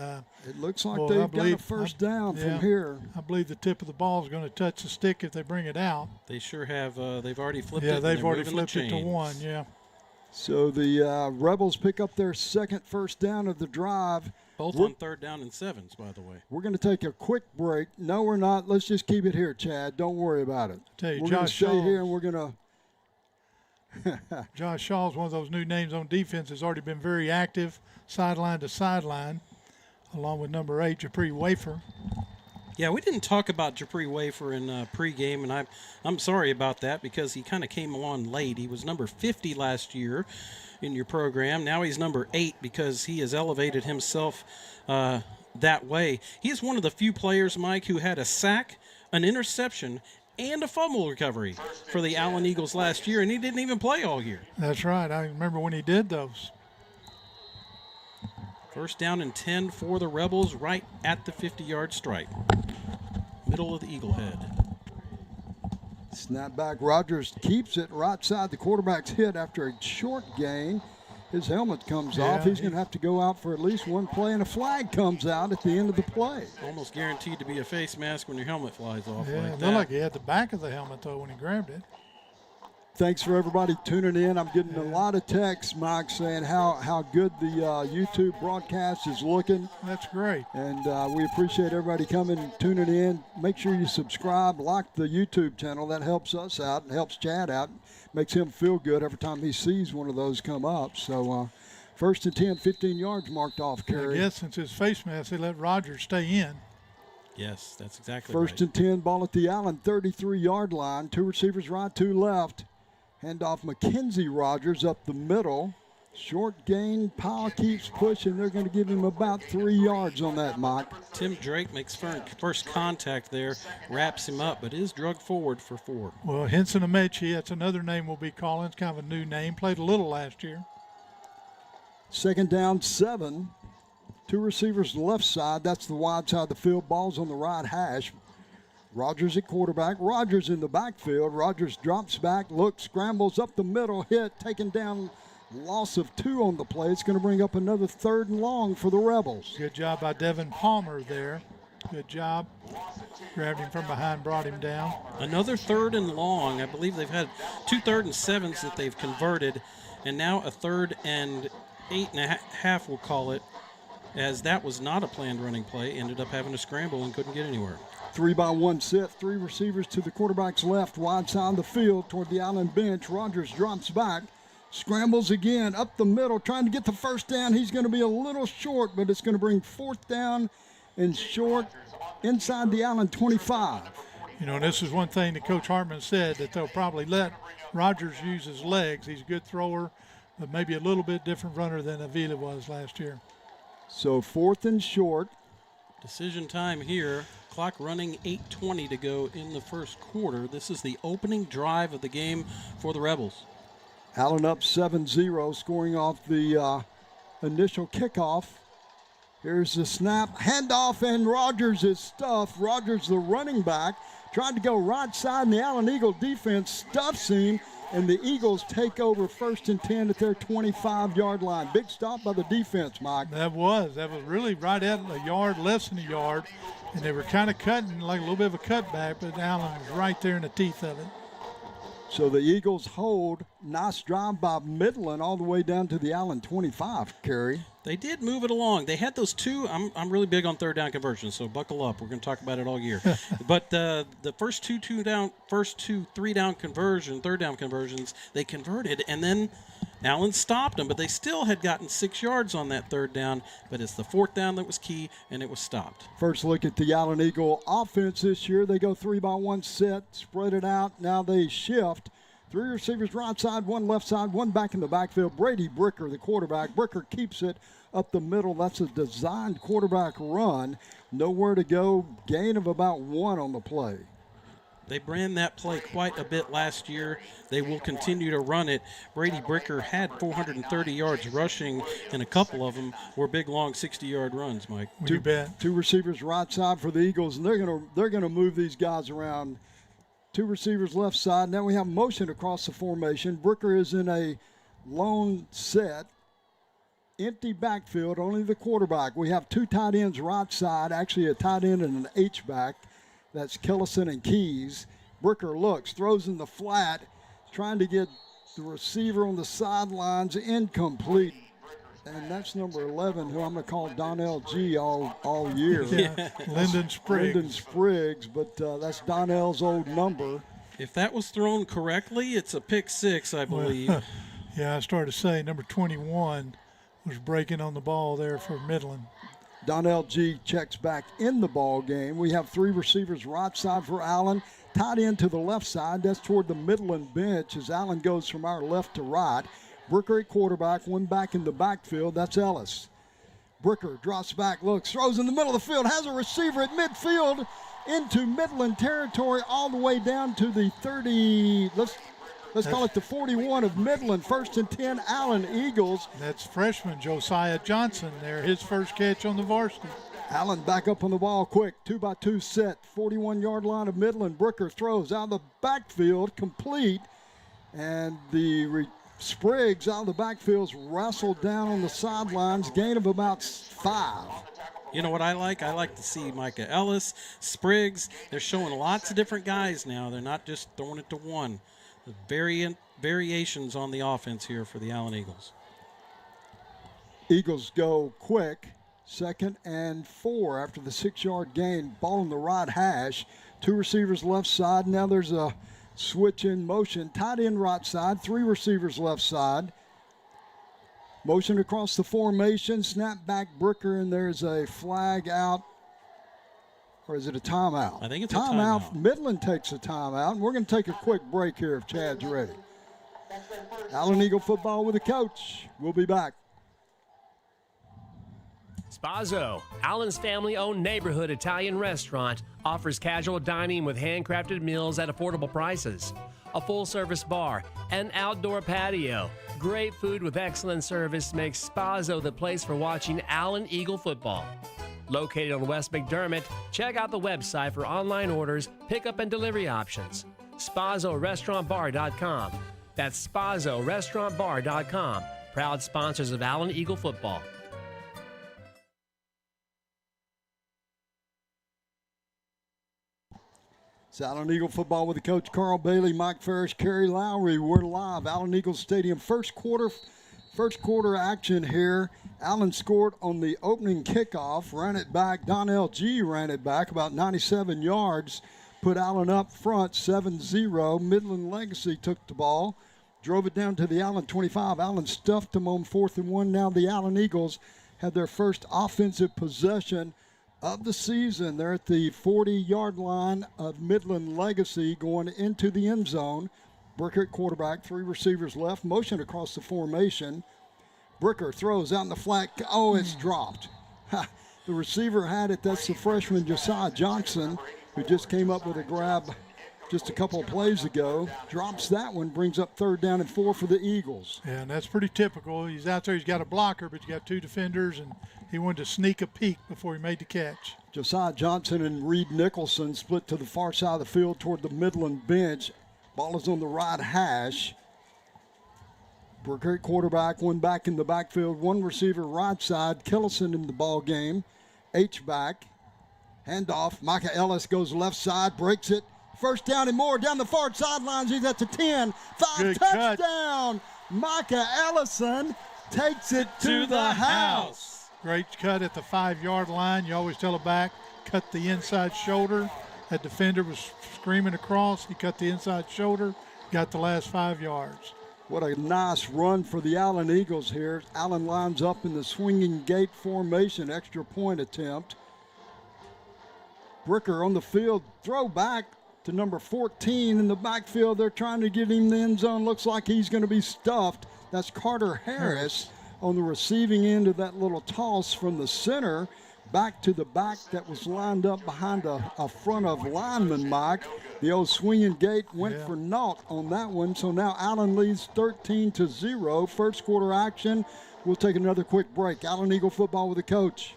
it looks like they've got a 1st down from here. I believe the tip of the ball is going to touch the stick if they bring it out. They sure have. They've already flipped it. Yeah, they've already flipped it to 1, yeah. So the Rebels pick up their 2nd 1st down of the drive. Both on 3rd down and 7s, by the way. We're going to take a quick break. No, we're not. Let's just keep it here, Chad. Don't worry about it. Tell you, we're going to stay here, and we're going to Josh Shaw's one of those new names on defense. Has already been very active, sideline to sideline, along with number 8, Japri Wafer. Yeah, we didn't talk about Japri Wafer in pregame, and I'm sorry about that because he kind of came along late. He was number 50 last year in your program. Now he's number 8 because he has elevated himself that way. He is one of the few players, Mike, who had a sack, an interception, and a fumble recovery for the Allen Eagles last year, and he didn't even play all year. That's right. I remember when he did those. 1st down and 10 for the Rebels right at the 50-yard stripe. Middle of the Eagle head. Snap back. Rogers keeps it right side. The quarterback's hit after a short gain. his helmet comes Yeah, off. He's going to have to go out for at least one play, and a flag comes out at the end of the play. Almost guaranteed to be a face mask when your helmet flies off Yeah, like it looked that. like he had the back of the helmet, though, when he grabbed it. Thanks for everybody tuning in. I'm getting a lot of texts, Mike, saying how good the YouTube broadcast is looking. That's great. And we appreciate everybody coming and tuning in. Make sure you subscribe, like the YouTube channel. That helps us out and helps Chad out. Makes him feel good every time he sees one of those come up. So first and 10, 15 yards marked off, Kerry. I guess since his face mask, they let Rogers stay in. Yes, that's exactly First right. and 10, ball at the Allen 33-yard line. 2 receivers right, 2 left. Handoff Mackenzie Rogers up the middle. Short gain. Powell keeps pushing. They're going to give him about 3 yards on that, Mike. Tim Drake makes first contact there, wraps him up, but is drugged forward for 4. Well, Henson Amechi, that's another name we'll be calling. It's kind of a new name. Played a little last year. Second down, 7. 2 receivers left side. That's the wide side of the field. Ball's on the right hash. Rogers at quarterback. Rogers in the backfield. Rogers drops back, looks, scrambles up the middle, hit, taken down, loss of 2 on the play. It's going to bring up another 3rd and long for the Rebels. Good job by Devin Palmer there. Good job. Grabbed him from behind, brought him down. Another 3rd and long. I believe they've had 2 3rd and 7s that they've converted, and now a 3rd and 8.5, we'll call it, as that was not a planned running play. Ended up having to scramble and couldn't get anywhere. 3-by-1 set, 3 receivers to the quarterback's left, wide side of the field toward the Allen bench. Rogers drops back, scrambles again up the middle, trying to get the first down. He's going to be a little short, but it's going to bring 4th down and short inside the Allen 25. You know, and this is one thing that Coach Hartman said, that they'll probably let Rogers use his legs. He's a good thrower, but maybe a little bit different runner than Avila was last year. So 4th and short. Decision time here. Clock running, 8:20 to go in the first quarter. This is the opening drive of the game for the Rebels. Allen up 7-0, scoring off the initial kickoff. Here's the snap, handoff, and Rogers is stuffed. Rogers, the running back, tried to go right side, and the Allen Eagle defense stuffs him, and the Eagles take over 1st and 10 at their 25-yard line. Big stop by the defense, Mike. That was really right at a yard, less than a yard, and they were kind of cutting like a little bit of a cutback, but Allen was right there in the teeth of it. So the Eagles hold. Nice drive by Midland all the way down to the Allen 25, Kerry. They did move it along. They had those 2. I'm really big on 3rd down conversions, so buckle up. We're going to talk about it all year. But the first 2 3rd down conversions, they converted, and then Allen stopped them. But they still had gotten 6 yards on that 3rd down. But it's the 4th down that was key, and it was stopped. First look at the Allen Eagle offense this year. They go 3-by-1 set, spread it out. Now they shift. 3 receivers right side, 1 left side, 1 back in the backfield. Brady Bricker, the quarterback. Bricker keeps it up the middle. That's a designed quarterback run. Nowhere to go. Gain of about 1 on the play. They ran that play quite a bit last year. They will continue to run it. Brady Bricker had 430 yards rushing, and a couple of them were big, long 60-yard runs, Mike. You bet. 2 receivers right side for the Eagles, and they're gonna move these guys around. 2 receivers left side. Now we have motion across the formation. Bricker is in a lone set. Empty backfield, only the quarterback. We have 2 tight ends right side, actually a tight end and an H-back. That's Kellison and Keys. Bricker looks, throws in the flat, trying to get the receiver on the sidelines, incomplete. And that's number 11, who I'm going to call Donnell G all year. Yeah, Lyndon Spriggs. Lyndon Spriggs, but that's Donnell's old number. If that was thrown correctly, it's a pick 6, I believe. Well, yeah, I started to say number 21 was breaking on the ball there for Midland. Donnell G checks back in the ball game. We have 3 receivers right side for Allen. Tight end to the left side. That's toward the Midland bench as Allen goes from our left to right. Bricker at quarterback, 1 back in the backfield. That's Ellis. Bricker drops back, looks, throws in the middle of the field, has a receiver at midfield into Midland territory all the way down to the 30. Let's call it the 41 of Midland. 1st and 10, Allen Eagles. That's freshman Josiah Johnson there, his first catch on the varsity. Allen back up on the ball quick, 2-by-2 set, 41-yard line of Midland. Bricker throws out of the backfield, complete, and the Spriggs out of the backfield's wrestled down on the sidelines, gain of about 5. You know what I like? I like to see Micah Ellis, Spriggs. They're showing lots of different guys now. They're not just throwing it to one. The variations on the offense here for the Allen Eagles. Eagles go quick. 2nd and 4 after the 6-yard gain. Ball on the right hash. 2 receivers left side. Now there's a switch in motion. Tight end right side. 3 receivers left side. Motion across the formation. Snap back Brooker, and there's a flag out. Or is it a timeout? I think it's a timeout. Midland takes a timeout, and we're going to take a quick break here if Chad's ready. Allen Eagle football with the coach. We'll be back. Spazzo, Allen's family-owned neighborhood Italian restaurant, offers casual dining with handcrafted meals at affordable prices, a full-service bar, an outdoor patio. Great food with excellent service makes Spazzo the place for watching Allen Eagle football. Located on West McDermott, check out the website for online orders, pickup, and delivery options. SpazzoRestaurantBar.com. That's SpazzoRestaurantBar.com. Proud sponsors of Allen Eagle football. It's Allen Eagle football with the coach Carl Bailey, Mike Ferris, Kerry Lowry. We're live, Allen Eagle Stadium. First quarter action here. Allen scored on the opening kickoff, ran it back. Donnell G ran it back about 97 yards, put Allen up front 7-0. Midland Legacy took the ball, drove it down to the Allen 25. Allen stuffed them on 4th and 1. Now the Allen Eagles had their first offensive possession of the season. They're at the 40-yard line of Midland Legacy going into the end zone. Bricker at quarterback, 3 receivers left, motion across the formation. Bricker throws out in the flat. Oh, it's dropped. The receiver had it. That's the freshman Josiah Johnson, who just came up with a grab just a couple of plays ago. Drops that one, brings up 3rd down and 4 for the Eagles. Yeah, and that's pretty typical. He's out there, he's got a blocker, but you got 2 defenders, and he wanted to sneak a peek before he made the catch. Josiah Johnson and Reed Nicholson split to the far side of the field toward the Midland bench. Ball is on the right hash. Brooker at quarterback, one back in the backfield, 1 receiver right side. Killison in the ball game. H-back. Handoff. Micah Ellis goes left side, breaks it. 1st down and more down the far sidelines. He's at the 10. 5 Good touchdown. Cut. Micah Ellison takes it to the house. Great cut at the 5-yard line. You always tell a back, cut the inside shoulder. That defender was screaming across. He cut the inside shoulder, got the last 5 yards. What a nice run for the Allen Eagles here. Allen lines up in the swinging gate formation, extra point attempt. Bricker on the field, throw back to number 14 in the backfield. They're trying to get him in the end zone. Looks like he's going to be stuffed. That's Carter Harris on the receiving end of that little toss from the center back to the back that was lined up behind a front of lineman, Mike. The old swinging gate went for naught on that one. So now Allen leads 13-0. First quarter action. We'll take another quick break. Allen Eagle football with the coach.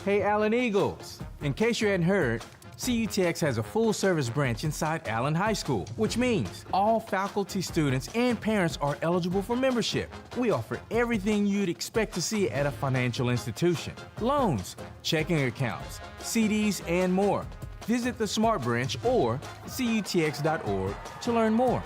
Hey, Allen Eagles. In case you hadn't heard, CUTX has a full-service branch inside Allen High School, which means all faculty, students, and parents are eligible for membership. We offer everything you'd expect to see at a financial institution: loans, checking accounts, CDs, and more. Visit the Smart Branch or cutx.org to learn more.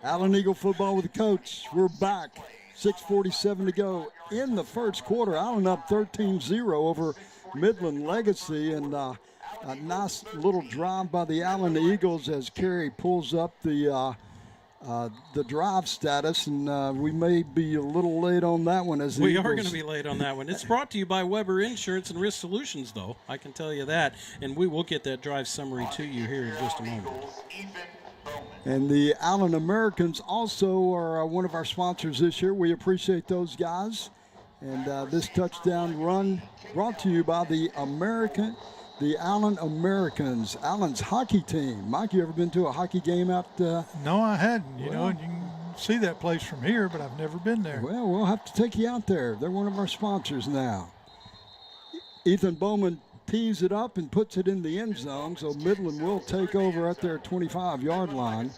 Allen Eagle football with the coach. We're back. 6:47 to go in the first quarter. Allen up 13-0 over Midland Legacy, and a nice little drive by the Allen Eagles as Kerry pulls up the drive status, and we may be a little late on that one. As we are going to be late on that one. It's brought to you by Weber Insurance and Risk Solutions, though. I can tell you that, and we will get that drive summary to you here in just a moment. And the Allen Americans also are one of our sponsors this year. We appreciate those guys. And this touchdown run brought to you by the Allen Americans, Allen's hockey team. Mike, you ever been to a hockey game out? No, I hadn't. You know, and you can see that place from here, but I've never been there. Well, we'll have to take you out there. They're one of our sponsors now. Ethan Bowman tees it up and puts it in the end zone, so Midland will take over at their 25-yard line.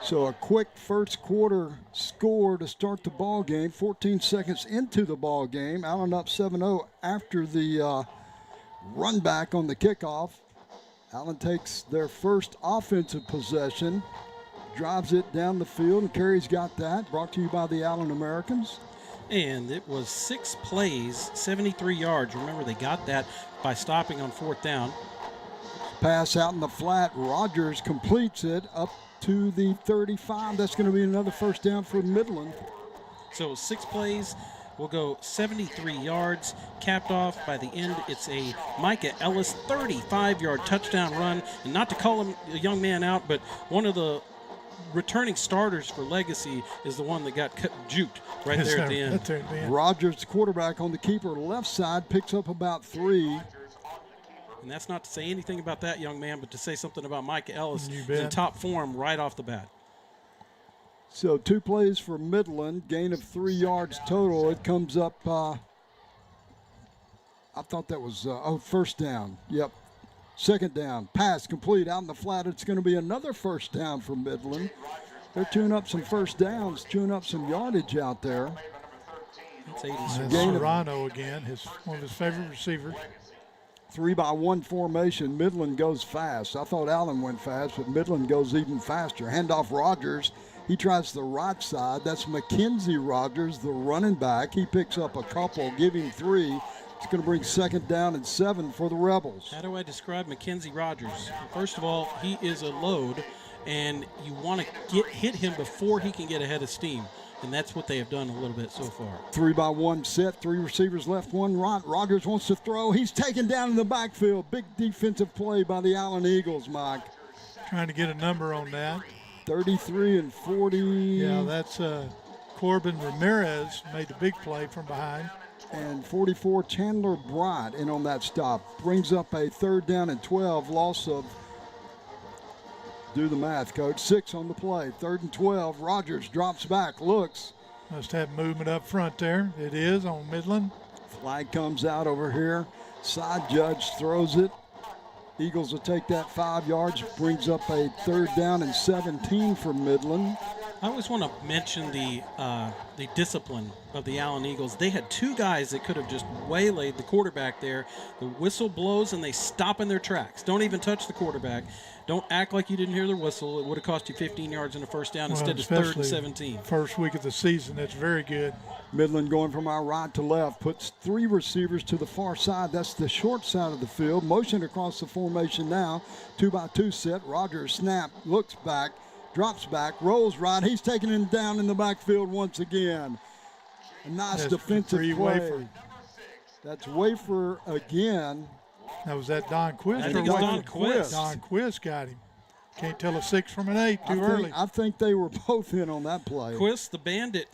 So a quick first quarter score to start the ball game. 14 seconds into the ball game. Allen up 7-0 after the run back on the kickoff. Allen takes their first offensive possession, drives it down the field, and Carey's got that. Brought to you by the Allen Americans. And it was 6 plays, 73 yards. Remember, they got that by stopping on 4th down. Pass out in the flat. Rogers completes it up to the 35. That's going to be another first down for Midland. So 6 plays will go 73 yards, capped off by the end. It's a Micah Ellis 35-yard touchdown run. And not to call him a young man out, but one of the returning starters for Legacy is the one that got juked right there at the end. Rogers, quarterback on the keeper left side, picks up about 3. And that's not to say anything about that young man, but to say something about Micah Ellis in top form right off the bat. So 2 plays for Midland, gain of 3 yards total. It comes up, I thought that was, first down. Yep. Second down, pass complete out in the flat. It's going to be another first down for Midland. They're chewing up some first downs, chewing up some yardage out there. That's Serrano again, one of his favorite receivers. 3-by-1 formation. Midland goes fast. I thought Allen went fast, but Midland goes even faster. Handoff Rogers. He tries the right side. That's Mackenzie Rogers, the running back. He picks up a couple, give him 3. It's going to bring 2nd down and 7 for the Rebels. How do I describe Mackenzie Rogers? First of all, he is a load, and you want to hit him before he can get ahead of steam. And that's what they have done a little bit so far. 3-by-1 set, 3 receivers left, 1 right. Rogers wants to throw. He's taken down in the backfield. Big defensive play by the Allen Eagles, Mike. Trying to get a number on that. 33 and 40. Yeah, that's Corbin Ramirez made the big play from behind. And 44, Chandler Bright in on that stop. Brings up a 3rd down and 12, loss of, do the math, Coach, 6 on the play. 3rd and 12, Rogers drops back, looks. Must have movement up front there. It is on Midland. Flag comes out over here. Side judge throws it. Eagles will take that 5 yards, brings up a 3rd down and 17 for Midland. I always want to mention the discipline of the Allen Eagles. They had 2 guys that could have just waylaid the quarterback there. The whistle blows and they stop in their tracks. Don't even touch the quarterback. Don't act like you didn't hear the whistle. It would have cost you 15 yards and a first down instead of 3rd and 17. First week of the season, that's very good. Midland going from our right to left, puts 3 receivers to the far side. That's the short side of the field. Motion across the formation now. 2-by-2 set. Rogers snap, looks back, drops back, rolls right. He's taking him down in the backfield once again. A nice defensive play. Wafer. That's Wafer again. Now, was that Don Quist? I think it's Don Quist. Don Quist got him. Can't tell a 6 from an 8 too early. I think they were both in on that play. Quist, the bandit,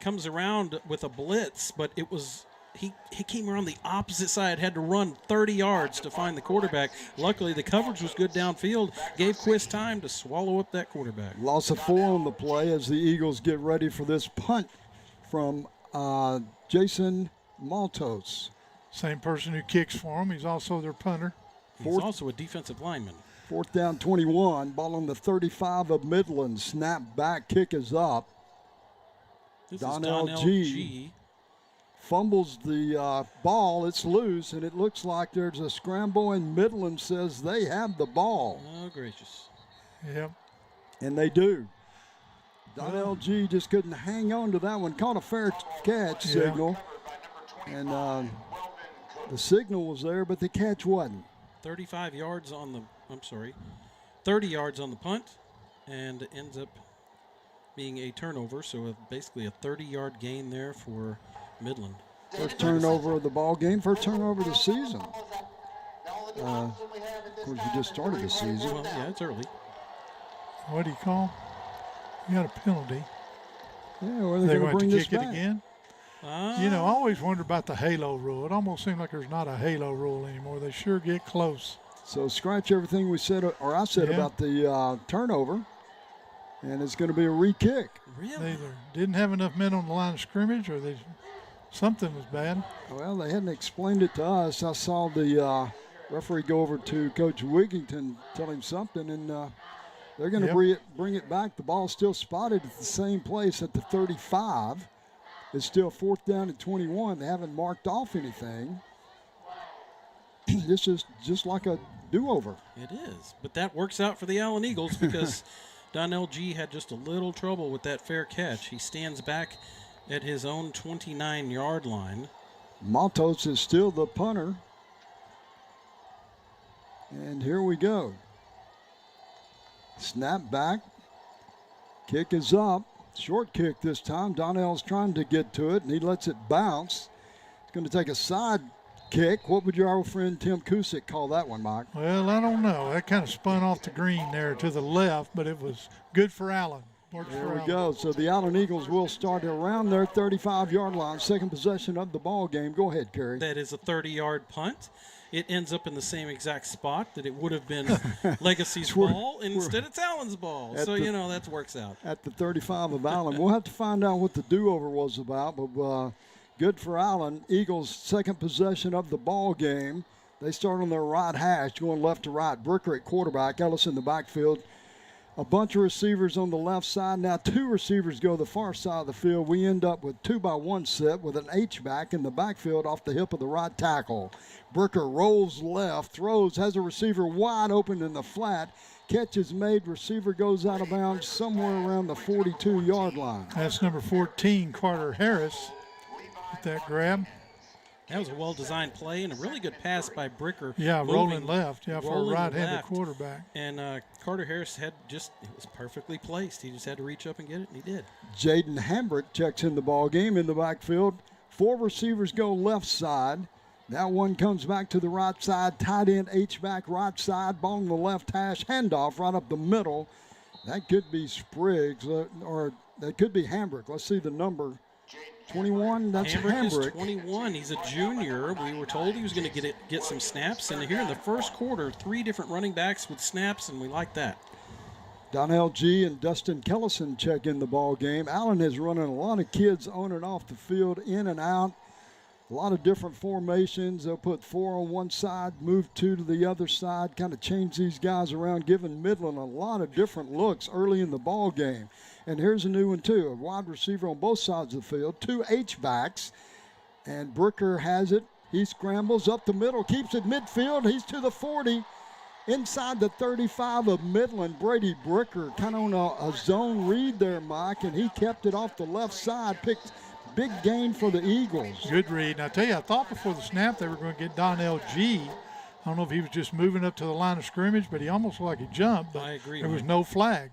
comes around with a blitz, but it was he came around the opposite side, had to run 30 yards to find the quarterback. Luckily, the coverage was good downfield, gave Quist time to swallow up that quarterback. Loss of 4 on the play as the Eagles get ready for this punt from Jason Maltos. Same person who kicks for him. He's also their punter. He's also a defensive lineman. 4th down, 21. Ball on the 35 of Midland. Snap back, kick is up. This Donnell is Donnell G. Fumbles the ball. It's loose, and it looks like there's a scramble, and Midland says they have the ball. Oh, gracious. Yep. And they do. Donnell G just couldn't hang on to that one. Caught a fair catch signal. And the signal was there, but the catch wasn't. 30 yards on the punt, and it ends up being a turnover, so basically a 30-yard gain there for Midland. First turnover of the ball game, first turnover of the season. Of course, we just started the season. Well, yeah, it's early. What do you call? You got a penalty. Yeah, where they going to bring this kick back? It again? I always wonder about the halo rule. It almost seems like there's not a halo rule anymore. They sure get close. So scratch everything we said, or I said about the turnover, and it's going to be a re-kick. Really? They either didn't have enough men on the line of scrimmage, or they something was bad. Well, they hadn't explained it to us. I saw the referee go over to Coach Wigington, tell him something, and they're going to bring it back. The ball's still spotted at the same place at the 35. It's still 4th down and 21. They haven't marked off anything. This is just like a do-over. It is, but that works out for the Allen Eagles because Donnell G had just a little trouble with that fair catch. He stands back at his own 29-yard line. Matos is still the punter. And here we go. Snap back. Kick is up. Short kick this time. Donnell's trying to get to it, and he lets it bounce. He's going to take a side kick. What would your old friend Tim Kusick call that one, Mike? Well, I don't know. That kind of spun off the green there to the left, but it was good for Allen. There we go. So the Allen Eagles will start around their 35-yard line, second possession of the ball game. Go ahead, Kerry. That is a 30-yard punt. It ends up in the same exact spot that it would have been Legacy's ball. Instead, it's Allen's ball. So, that works out. At the 35 of Allen. We'll have to find out what the do-over was about, but good for Allen. Eagles' second possession of the ball game. They start on their right hash, going left to right. Bricker at quarterback, Ellis in the backfield. A bunch of receivers on the left side. Now 2 receivers go the far side of the field. We end up with 2-by-1 set with an H-back in the backfield off the hip of the right tackle. Bricker rolls left, throws, has a receiver wide open in the flat. Catch is made, receiver goes out of bounds somewhere around the 42-yard line. That's number 14, Carter Harris, with that grab. That was a well-designed play and a really good pass by Bricker. Yeah, rolling left, for a right-handed quarterback. And Carter Harris it was perfectly placed. He just had to reach up and get it, and he did. Jaden Hambrick checks in the ball game in the backfield. 4 receivers go left side. Now one comes back to the right side. Tight end H-back right side. Ball on the left hash. Handoff right up the middle. That could be Spriggs or that could be Hambrick. Let's see the number. 21, that's Hambrick. Is 21. He's a junior. We were told he was going to get some snaps. And here in the first quarter, 3 different running backs with snaps, and we like that. Donnell G. and Dustin Kellison check in the ball game. Allen is running a lot of kids on and off the field, in and out. A lot of different formations. They'll put 4 on one side, move 2 to the other side, kind of change these guys around, giving Midland a lot of different looks early in the ball game. And here's a new one, too. A wide receiver on both sides of the field, 2 H-backs. And Bricker has it. He scrambles up the middle, keeps it midfield. He's to the 40. Inside the 35 of Midland, Brady Bricker kind of on a zone read there, Mike, and he kept it off the left side, picked big gain for the Eagles. Good read. And I tell you, I thought before the snap they were going to get Donnell G. I don't know if he was just moving up to the line of scrimmage, but he almost looked like he jumped. But I agree. There was no flag.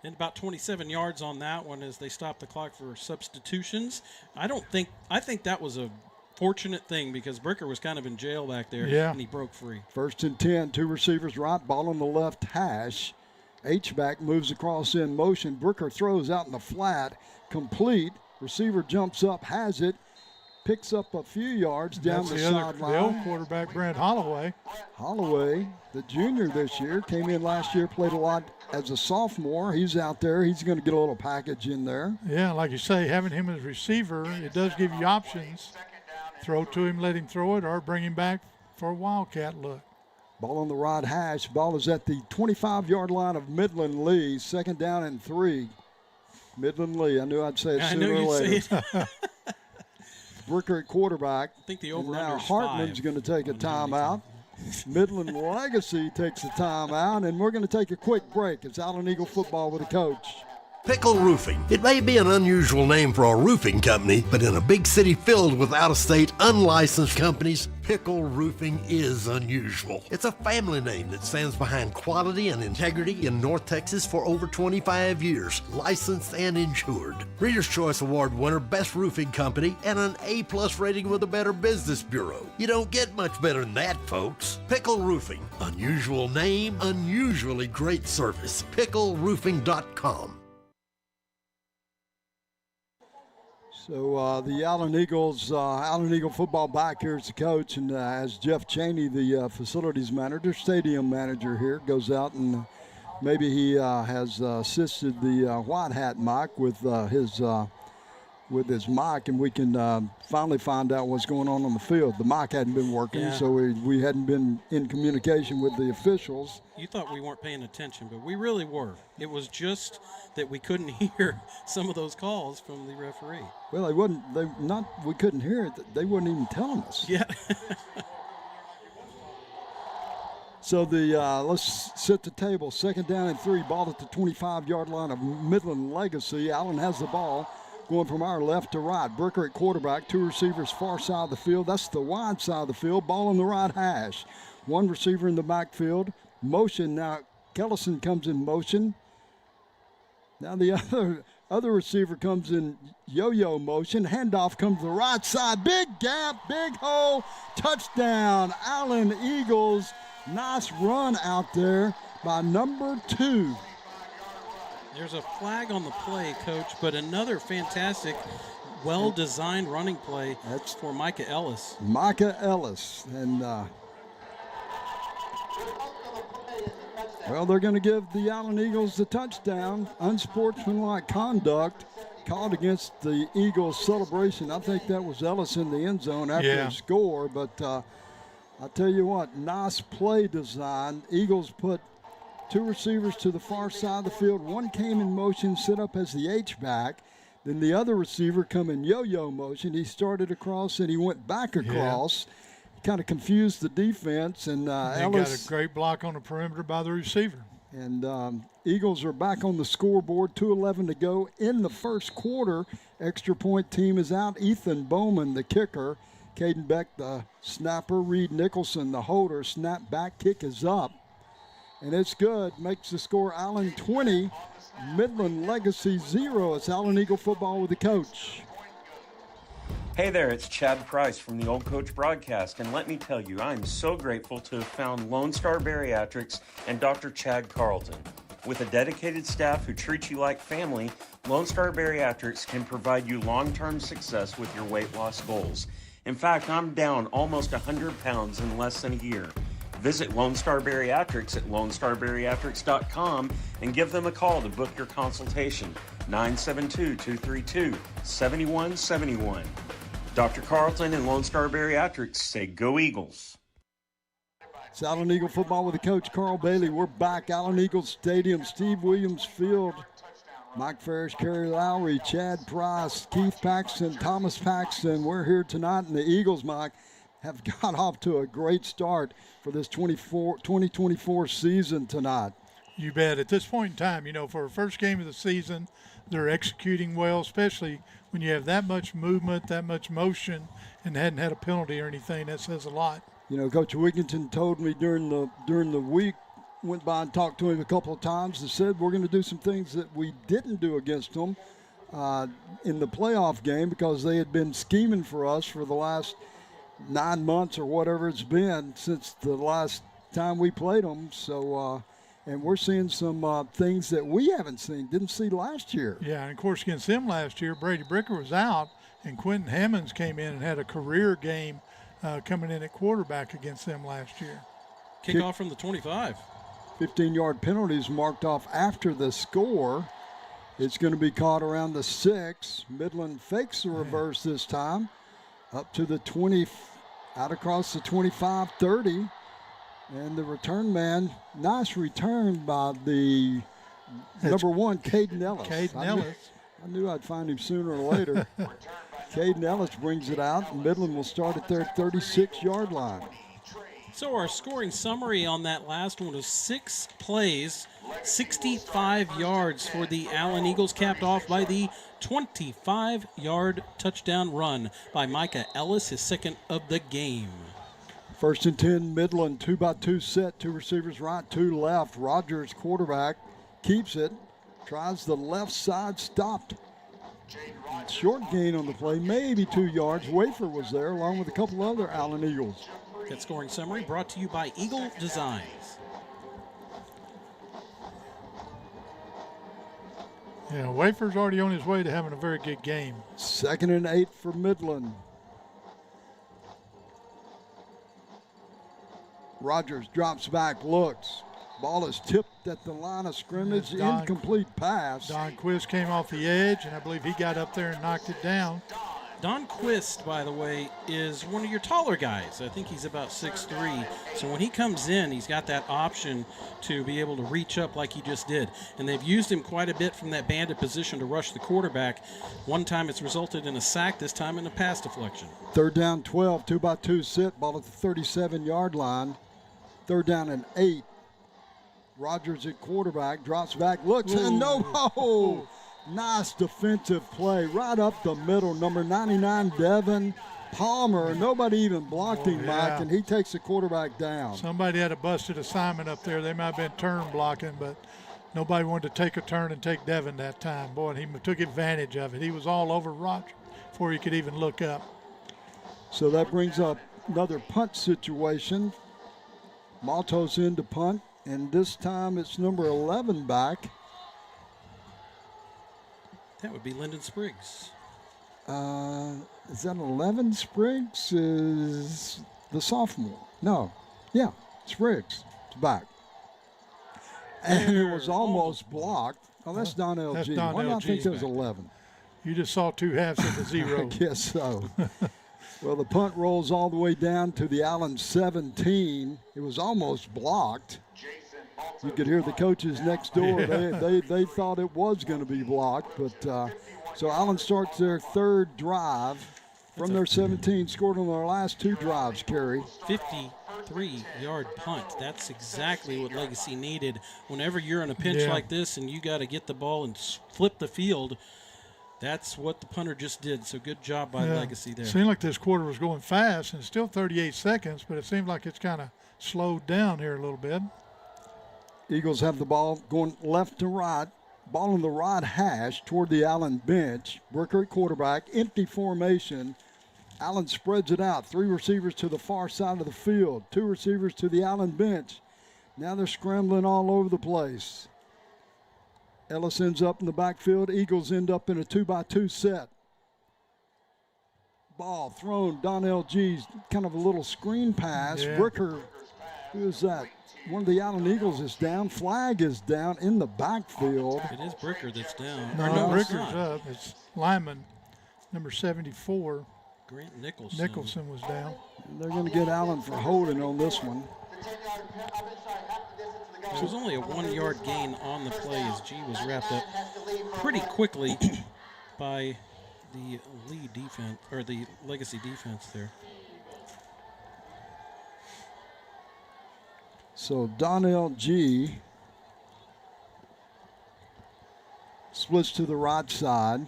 And about 27 yards on that one as they stopped the clock for substitutions. I think that was a fortunate thing because Bricker was kind of in jail back there, and he broke free. 1st and 10, 2 receivers right, ball on the left hash. H-back moves across in motion. Bricker throws out in the flat, complete. Receiver jumps up, has it, picks up a few yards down the sideline. The old quarterback, Brent Holloway. Holloway, the junior this year, came in last year, played a lot as a sophomore. He's out there. He's going to get a little package in there. Yeah, like you say, having him as receiver, it does give you options. Throw to him, let him throw it, or bring him back for a wildcat look. Ball on the right hash. Ball is at the 25-yard line of Midland Lee. 2nd down and 3. Midland Lee. I knew I'd say it sooner or later. Bricker at quarterback. I think the over now Hartman's going to take a timeout. Midland Legacy takes a timeout, and we're going to take a quick break. It's Allen Eagle football with a coach. Pickle Roofing. It may be an unusual name for a roofing company, but in a big city filled with out-of-state, unlicensed companies, Pickle Roofing is unusual. It's a family name that stands behind quality and integrity in North Texas for over 25 years, licensed and insured. Reader's Choice Award winner, Best Roofing Company, and an A+ rating with the Better Business Bureau. You don't get much better than that, folks. Pickle Roofing. Unusual name, unusually great service. PickleRoofing.com. So the Allen Eagle football back here is the coach, and as Jeff Cheney, the facilities manager, stadium manager here, goes out and maybe he has assisted the White Hat Mike with his with his mic, and we can finally find out what's going on the field. The mic hadn't been working, so we hadn't been in communication with the officials. You thought we weren't paying attention, but we really were. It was just that we couldn't hear some of those calls from the referee. Well, we couldn't hear it. They weren't even telling us. Yeah. So let's set the table. 2nd down and 3, ball at the 25-yard line of Midland Legacy. Allen has the ball going from our left to right. Bricker at quarterback, 2 receivers far side of the field. That's the wide side of the field. Ball on the right hash. 1 receiver in the backfield. Motion now. Kellison comes in motion. Now the other receiver comes in yo-yo motion. Handoff comes to the right side. Big gap, big hole. Touchdown, Allen Eagles. Nice run out there by number 2. There's a flag on the play, Coach, but another fantastic, well-designed running play. That's for Micah Ellis. Micah Ellis. And, they're going to give the Allen Eagles the touchdown. Unsportsmanlike conduct called against the Eagles celebration. I think that was Ellis in the end zone after the score, but I tell you what, nice play design. Eagles put 2 receivers to the far side of the field. 1 came in motion, set up as the H-back. Then the other receiver come in yo-yo motion. He started across and he went back across. Kind of confused the defense. And Ellis got a great block on the perimeter by the receiver. And Eagles are back on the scoreboard. 2:11 to go in the first quarter. Extra point team is out. Ethan Bowman, the kicker. Caden Beck, the snapper. Reed Nicholson, the holder. Snap back kick is up. And it's good. Makes the score Allen 20, Midland Legacy 0. It's Allen Eagle football with the coach. Hey there, it's Chad Price from the Old Coach broadcast, and let me tell you, I'm so grateful to have found Lone Star Bariatrics and Dr. Chad Carlton. With a dedicated staff who treats you like family, Lone Star Bariatrics can provide you long-term success with your weight loss goals. In fact, I'm down almost 100 pounds in less than a year. Visit Lone Star Bariatrics at LoneStarBariatrics.com and give them a call to book your consultation, 972-232-7171. Dr. Carlton and Lone Star Bariatrics say go Eagles. It's Allen Eagle football with the coach, Carl Bailey. We're back. Allen Eagles Stadium, Steve Williams Field. Mike Ferris, Kerry Lowry, Chad Price, Keith Paxton, Thomas Paxton. We're here tonight, and the Eagles, Mike, have got off to a great start for this 2024 season tonight. You bet. At this point in time, for a first game of the season, they're executing well, especially when you have that much movement, that much motion, and hadn't had a penalty or anything. That says a lot. Coach Wigginton told me during the week, went by and talked to him a couple of times and said we're going to do some things that we didn't do against them in the playoff game because they had been scheming for us for the last 9 months or whatever it's been since the last time we played them. So, and we're seeing some things that we didn't see last year. Yeah, and of course against them last year, Brady Bricker was out, and Quentin Hammonds came in and had a career game coming in at quarterback against them last year. Kickoff from the 25. 15-yard penalties marked off after the score. It's going to be caught around the 6. Midland fakes the reverse this time. Up to the 20, out across the 25-30. And the return man, nice return by the number 1, Caden Ellis. I knew I'd find him sooner or later. Caden Ellis brings it out, and Midland will start at their 36-yard line. So our scoring summary on that last one was 6 plays, 65 yards for the Allen Eagles, capped off by the 25-yard touchdown run by Micah Ellis, his second of the game. 1st and 10, Midland, 2-by-2 set, 2 receivers right, 2 left. Rogers, quarterback, keeps it, tries the left side, stopped. Short gain on the play, maybe 2 yards. Wafer was there along with a couple other Allen Eagles. That scoring summary brought to you by Eagle Designs. Yeah, Wafer's already on his way to having a very good game. 2nd and 8 for Midland. Rogers drops back, looks, Ball is tipped at the line of scrimmage. Incomplete pass. Don Quist came off the edge, and I believe he got up there and knocked it down. Don Quist, by the way, is one of your taller guys. I think he's about 6'3". So when he comes in, he's got that option to be able to reach up like he just did. And they've used him quite a bit from that banded position to rush the quarterback. One time it's resulted in a sack, this time in a pass deflection. 3rd down 12, 2-by-2 sit, ball at the 37-yard line. 3rd down and 8. Rogers at quarterback, drops back, looks, and no! Nice defensive play right up the middle. Number 99, Devin Palmer. Nobody even blocked him, Mike, and he takes the quarterback down. Somebody had a busted assignment up there. They might have been turn blocking, but nobody wanted to take a turn and take Devin that time. Boy, and he took advantage of it. He was all over Roger before he could even look up. So that brings up another punt situation. Maltos in to punt, and this time it's number 11 back. That would be Lyndon Spriggs. Is that 11? Spriggs is the sophomore. No. Yeah, Spriggs is back. And it was almost blocked. Oh, that's Don LG. That's Don Why did I think LG it was 11? You just saw two halves of the zero. I guess so. Well, the punt rolls all the way down to the Allen 17. It was almost blocked. You could hear the coaches next door. Yeah. They thought it was going to be blocked. But so Allen starts their 3rd drive from their 17, scored on their last 2 drives, Kerry. 53-yard punt. That's exactly what Legacy needed. Whenever you're in a pinch like this and you got to get the ball and flip the field, that's what the punter just did. So good job by Legacy there. It seemed like this quarter was going fast, and it's still 38 seconds, but it seems like it's kind of slowed down here a little bit. Eagles have the ball going left to right. Ball on the right hash toward the Allen bench. Bricker at quarterback. Empty formation. Allen spreads it out. 3 receivers to the far side of the field. 2 receivers to the Allen bench. Now they're scrambling all over the place. Ellis ends up in the backfield. Eagles end up in a 2-by-2 set. Ball thrown. Don LG's kind of a little screen pass. Bricker, who is that? One of the Allen Eagles is down. Flag is down in the backfield. It is Bricker that's down. No, Bricker's up. It's lineman, number 74. Grant Nicholson. Nicholson was down. And they're going to get Allen for holding on this one. It was only a 1-yard gain on the play as G was wrapped up pretty quickly by the lead defense, or the Legacy defense there. So Donnell G splits to the right side.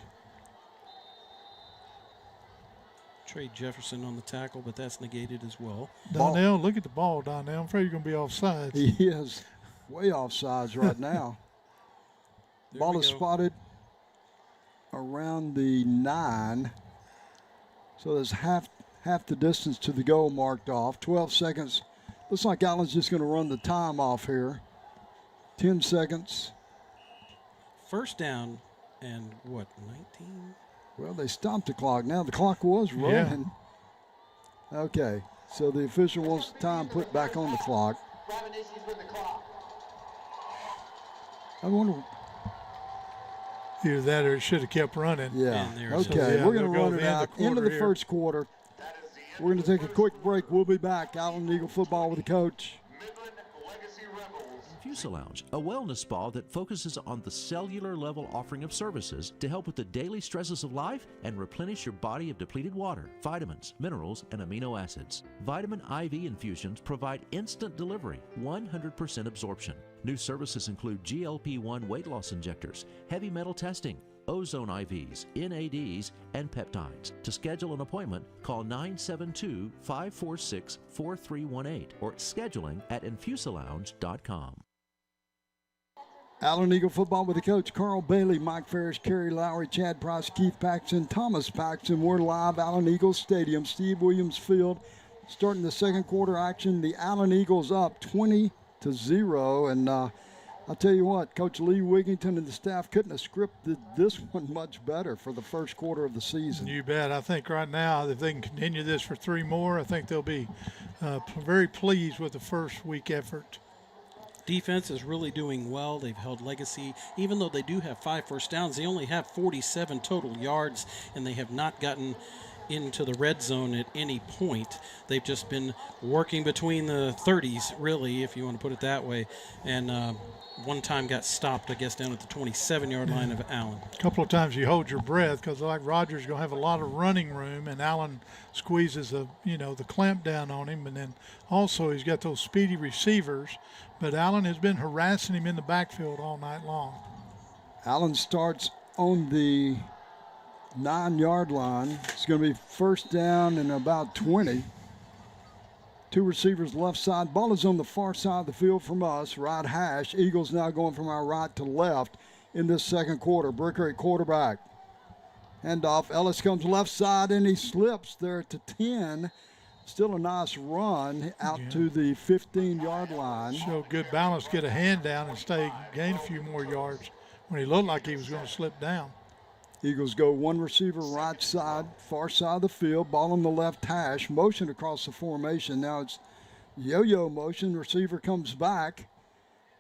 Trey Jefferson on the tackle, but that's negated as well. Donnell, look at the ball, Donnell. I'm afraid you're going to be offsides. He is way offsides right now. Ball is spotted around the 9. So there's half the distance to the goal marked off. 12 seconds. Looks like Allen's just going to run the time off here. 10 seconds. 1st down and what, 19? Well, they stopped the clock. Now the clock was running. Yeah. Okay, so the official wants the time put back on the clock. I wonder. Either that or it should have kept running. Yeah. Okay, we're going to run it out. End of the first quarter. We're going to take a quick break. We'll be back. Allen Eagle football with the coach. Midland Legacy Rebels. Infusa-Lounge, a wellness spa that focuses on the cellular level offering of services to help with the daily stresses of life and replenish your body of depleted water, vitamins, minerals, and amino acids. Vitamin IV infusions provide instant delivery, 100% absorption. New services include GLP-1 weight loss injectors, heavy metal testing, ozone IVs, NADs, and peptides. To schedule an appointment, call 972-546-4318 or scheduling at infusalounge.com. Allen Eagle football with the coach Carl Bailey, Mike Ferris, Kerry Lowry, Chad Price, Keith Paxton, Thomas Paxton. We're live, Allen Eagles Stadium, Steve Williams Field. Starting the second quarter action, the Allen Eagles up 20-0. And I'll tell you what, Coach Lee Wigington and the staff couldn't have scripted this one much better for the first quarter of the season. You bet. I think right now, if they can continue this for 3 more, I think they'll be very pleased with the first week effort. defense is really doing well. They've held Legacy. Even though they do have 5 first downs, they only have 47 total yards, and they have not gotten into the red zone at any point. They've just been working between the 30s, really, if you want to put it that way. And one time got stopped, I guess, down at the 27-yard line of Allen. A couple of times you hold your breath because like Rogers going to have a lot of running room, and Allen squeezes the clamp down on him, and then also he's got those speedy receivers. But Allen has been harassing him in the backfield all night long. Allen starts on the 9-yard line. It's going to be first down and about 20. 2 receivers left side. Ball is on the far side of the field from us, right hash. Eagles now going from our right to left in this second quarter. Bricker at quarterback. Handoff. Ellis comes left side, and he slips there at the 10. Still a nice run out to the 15-yard line. Show good balance, get a hand down and gain a few more yards when he looked like he was going to slip down. Eagles go 1 receiver right side, far side of the field, ball on the left hash, motion across the formation. Now it's yo-yo motion, receiver comes back,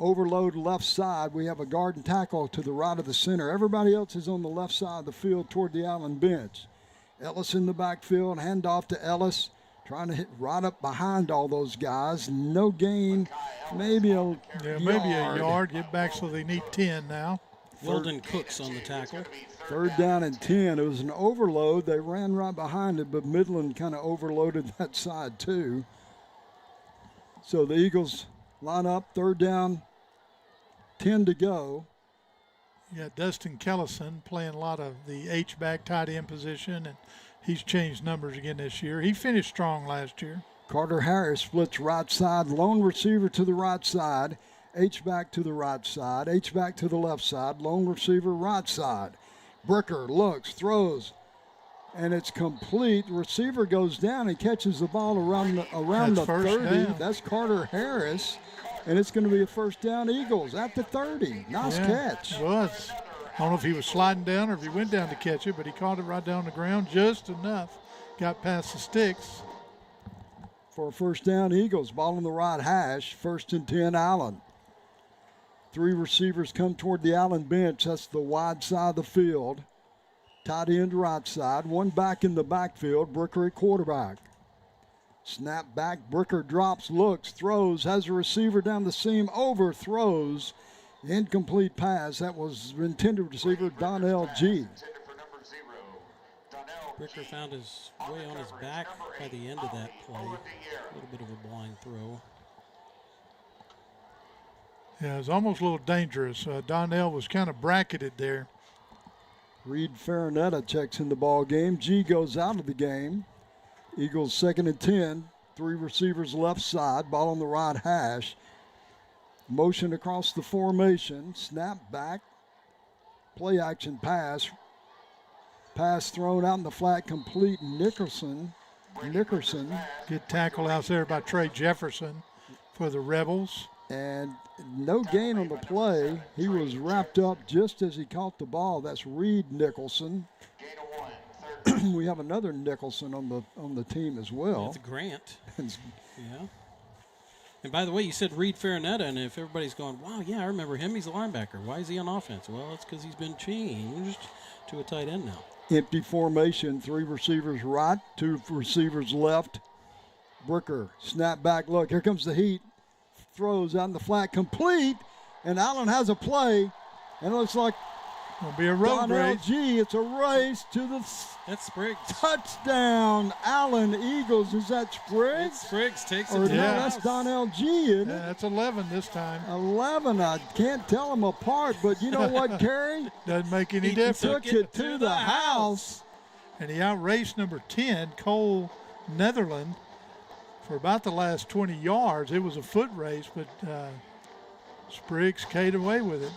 overload left side. We have a guard and tackle to the right of the center. Everybody else is on the left side of the field toward the Allen bench. Ellis in the backfield, handoff to Ellis, trying to hit right up behind all those guys. No gain, maybe a yard. Get back, so they need 10 now. Weldon Cooks on the tackle. Third down and 10. It was an overload. They ran right behind it, but Midland kind of overloaded that side too. So the Eagles line up, third down, 10 to go. You got Dustin Kellison playing a lot of the H-back tight end position, and he's changed numbers again this year. He finished strong last year. Carter Harris splits right side, lone receiver to the right side, H-back to the right side, H-back to the left side, lone receiver right side. Bricker looks, throws, and it's complete. Receiver goes down and catches the ball around the 30. Down. That's Carter Harris, and it's going to be a first down Eagles at the 30. Nice catch. It was. I don't know if he was sliding down or if he went down to catch it, but he caught it right down the ground just enough. Got past the sticks. For a first down Eagles, ball on the right hash, first and 10 Allen. 3 receivers come toward the Allen bench. That's the wide side of the field. Tight end right side. 1 back in the backfield. Bricker at quarterback. Snap back. Bricker drops, looks, throws, has a receiver down the seam, overthrows. Incomplete pass. That was intended receiver Donnell G. Bricker found his way on his back by the end of that play. A little bit of a blind throw. Yeah, it was almost a little dangerous. Donnell was kind of bracketed there. Reed Farinetta checks in the ball game. G goes out of the game. Eagles second and 10. 3 receivers left side. Ball on the right hash. Motion across the formation. Snap back. Play action pass. Pass thrown out in the flat, complete. Nickerson. Good tackle out there by Trey Jefferson for the Rebels. And no gain on the play. He was wrapped up just as he caught the ball. That's Reed Nicholson. We have another Nicholson on the team as well. It's Grant. Yeah. And by the way, you said Reed Farinetta, and if everybody's going, wow, yeah, I remember him. He's a linebacker. Why is he on offense? Well, it's because he's been changed to a tight end now. Empty formation, 3 receivers right, 2 receivers left. Bricker, snap back, look, here comes the heat. Throws out in the flat, complete, and Allen has a play, and it looks like it'll be a road race. It's a race to the touchdown. Allen Eagles. Is that Spriggs? Spriggs takes it. No, that's Donnell G, isn't it? That's 11 this time. 11. I can't tell them apart, but you know what, Kerry? Doesn't make any difference. He took it to the house. And he outraced number 10, Cole Netherland, for about the last 20 yards. It was a foot race, but Spriggs carried away with it.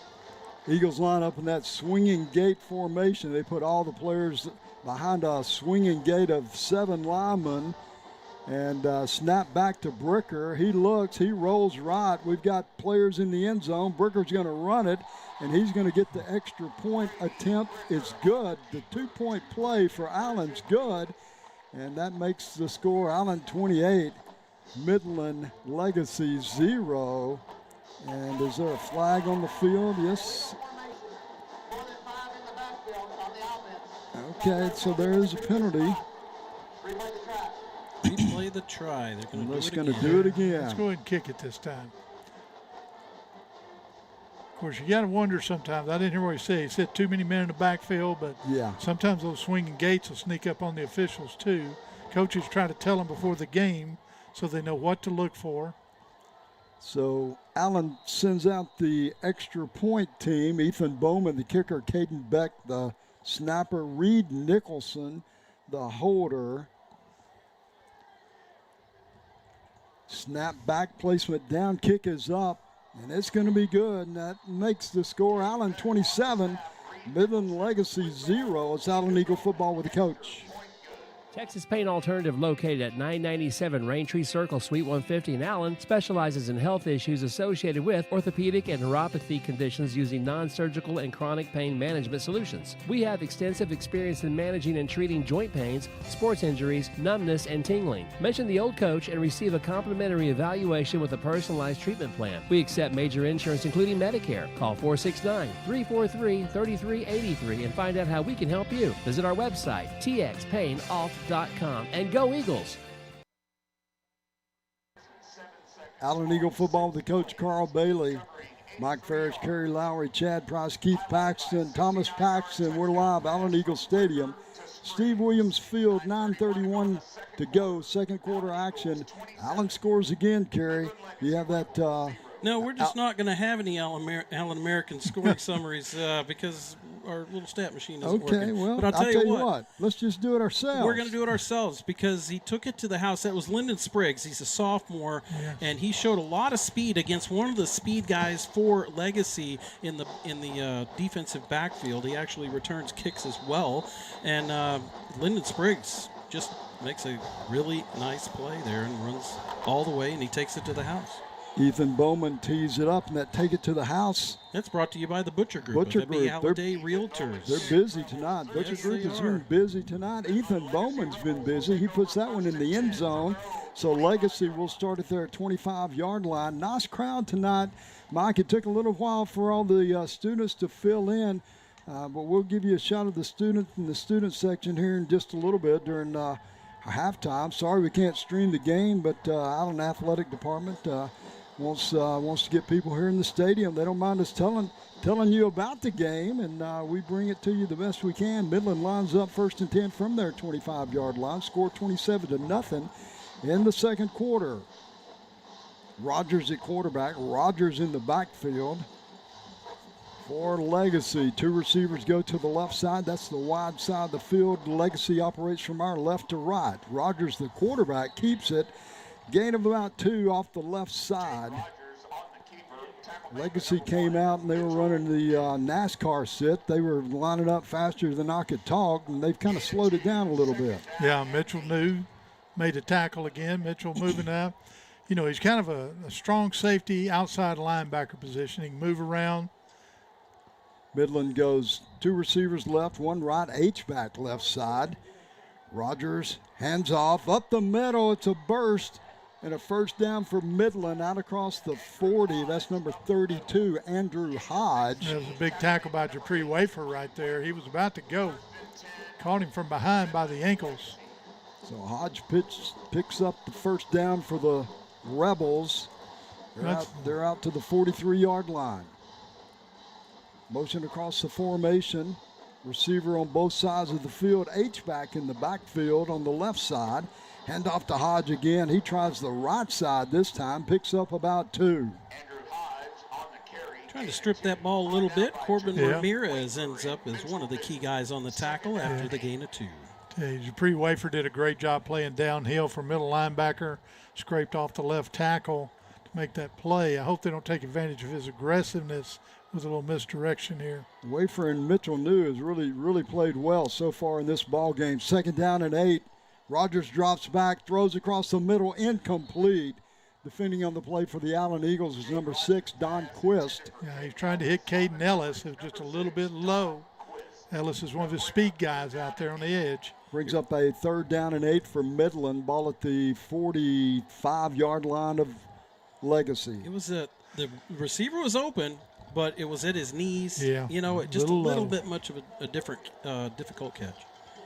Eagles line up in that swinging gate formation. They put all the players behind a swinging gate of 7 linemen and snap back to Bricker. He looks, he rolls right. We've got players in the end zone. Bricker's going to run it, and he's going to get the extra point attempt. It's good. The 2-point play for Allen's good, and that makes the score Allen 28, Midland Legacy 0. And is there a flag on the field? Yes. Okay, so there is a penalty. Replay the try. They're going to do it again. Let's go ahead and kick it this time. Of course, you got to wonder sometimes. I didn't hear what he said. He said too many men in the backfield, but sometimes those swinging gates will sneak up on the officials too. Coaches try to tell them before the game so they know what to look for. So Allen sends out the extra point team. Ethan Bowman, the kicker, Caden Beck, the snapper, Reed Nicholson, the holder. Snap back placement down, kick is up, and it's going to be good. And that makes the score Allen 27, Midland Legacy 0. It's Allen Eagle football with the coach. Texas Pain Alternative, located at 997 Raintree Circle, Suite 150 in Allen, specializes in health issues associated with orthopedic and neuropathy conditions using non-surgical and chronic pain management solutions. We have extensive experience in managing and treating joint pains, sports injuries, numbness, and tingling. Mention the old coach and receive a complimentary evaluation with a personalized treatment plan. We accept major insurance, including Medicare. Call 469-343-3383 and find out how we can help you. Visit our website, txpainalt.com. And go Eagles! Allen Eagle football with the coach Carl Bailey, Mike Ferris, Kerry Lowry, Chad Price, Keith Paxton, Thomas Paxton. We're live, Allen Eagle Stadium. Steve Williams Field, 9:31 to go, second quarter action. Allen scores again, Kerry. You have that... No, we're just not going to have any Allen American scoring summaries because our little stat machine isn't working. Okay, well, but I'll tell you what. Let's just do it ourselves. We're going to do it ourselves because he took it to the house. That was Lyndon Spriggs. He's a sophomore, and he showed a lot of speed against one of the speed guys for Legacy in the defensive backfield. He actually returns kicks as well, and Lyndon Spriggs just makes a really nice play there and runs all the way, and he takes it to the house. Ethan Bowman tees it up, and that take it to the house. That's brought to you by the Butcher Group. Butcher Group. Halliday Realtors. They're busy tonight. Butcher Group has been busy tonight. Ethan Bowman's been busy. He puts that one in the end zone. So Legacy will start at their 25-yard line. Nice crowd tonight. Mike, it took a little while for all the students to fill in, but we'll give you a shot of the student in the student section here in just a little bit during halftime. Sorry we can't stream the game, but Allen Athletic Department wants to get people here in the stadium. They don't mind us telling you about the game, and we bring it to you the best we can. Midland lines up 1st and 10 from their 25-yard line, score 27-0 in the second quarter. Rogers at quarterback, Rogers in the backfield for Legacy. Two receivers go to the left side. That's the wide side of the field. Legacy operates from our left to right. Rogers, the quarterback, keeps it. Gain of about 2 off the left side. Legacy came out and they were running the NASCAR sit. They were lining up faster than I could talk, and they've kind of slowed it down a little bit. Yeah, Mitchell made a tackle again. Mitchell moving out. You know, he's kind of a strong safety outside linebacker position. He can move around. Midland goes 2 receivers left, 1 right, H-back left side. Rogers hands off, up the middle. It's a burst. And a first down for Midland out across the 40. That's number 32, Andrew Hodge. That was a big tackle by Dupree Wafer right there. He was about to go. Caught him from behind by the ankles. So Hodge picks up the first down for the Rebels. They're out to the 43-yard line. Motion across the formation. Receiver on both sides of the field. H-back in the backfield on the left side. Hand off to Hodge again. He tries the right side this time. Picks up about 2. Trying to strip that ball a little bit. Corbin Ramirez ends up as one of the key guys on the tackle after the gain of 2. Dupree Wafer did a great job playing downhill for middle linebacker. Scraped off the left tackle to make that play. I hope they don't take advantage of his aggressiveness with a little misdirection here. Wafer and Mitchell New has really played well so far in this ball game. 2nd down and 8. Rogers drops back, throws across the middle, incomplete. Defending on the play for the Allen Eagles is number 6, Don Quist. Yeah, he's trying to hit Caden Ellis, who's just a little bit low. Ellis is one of his speed guys out there on the edge. Brings up a 3rd down and 8 for Midland. Ball at the 45-yard line of Legacy. It was a The receiver was open, but it was at his knees. Yeah. You know, just a little bit much of a difficult catch.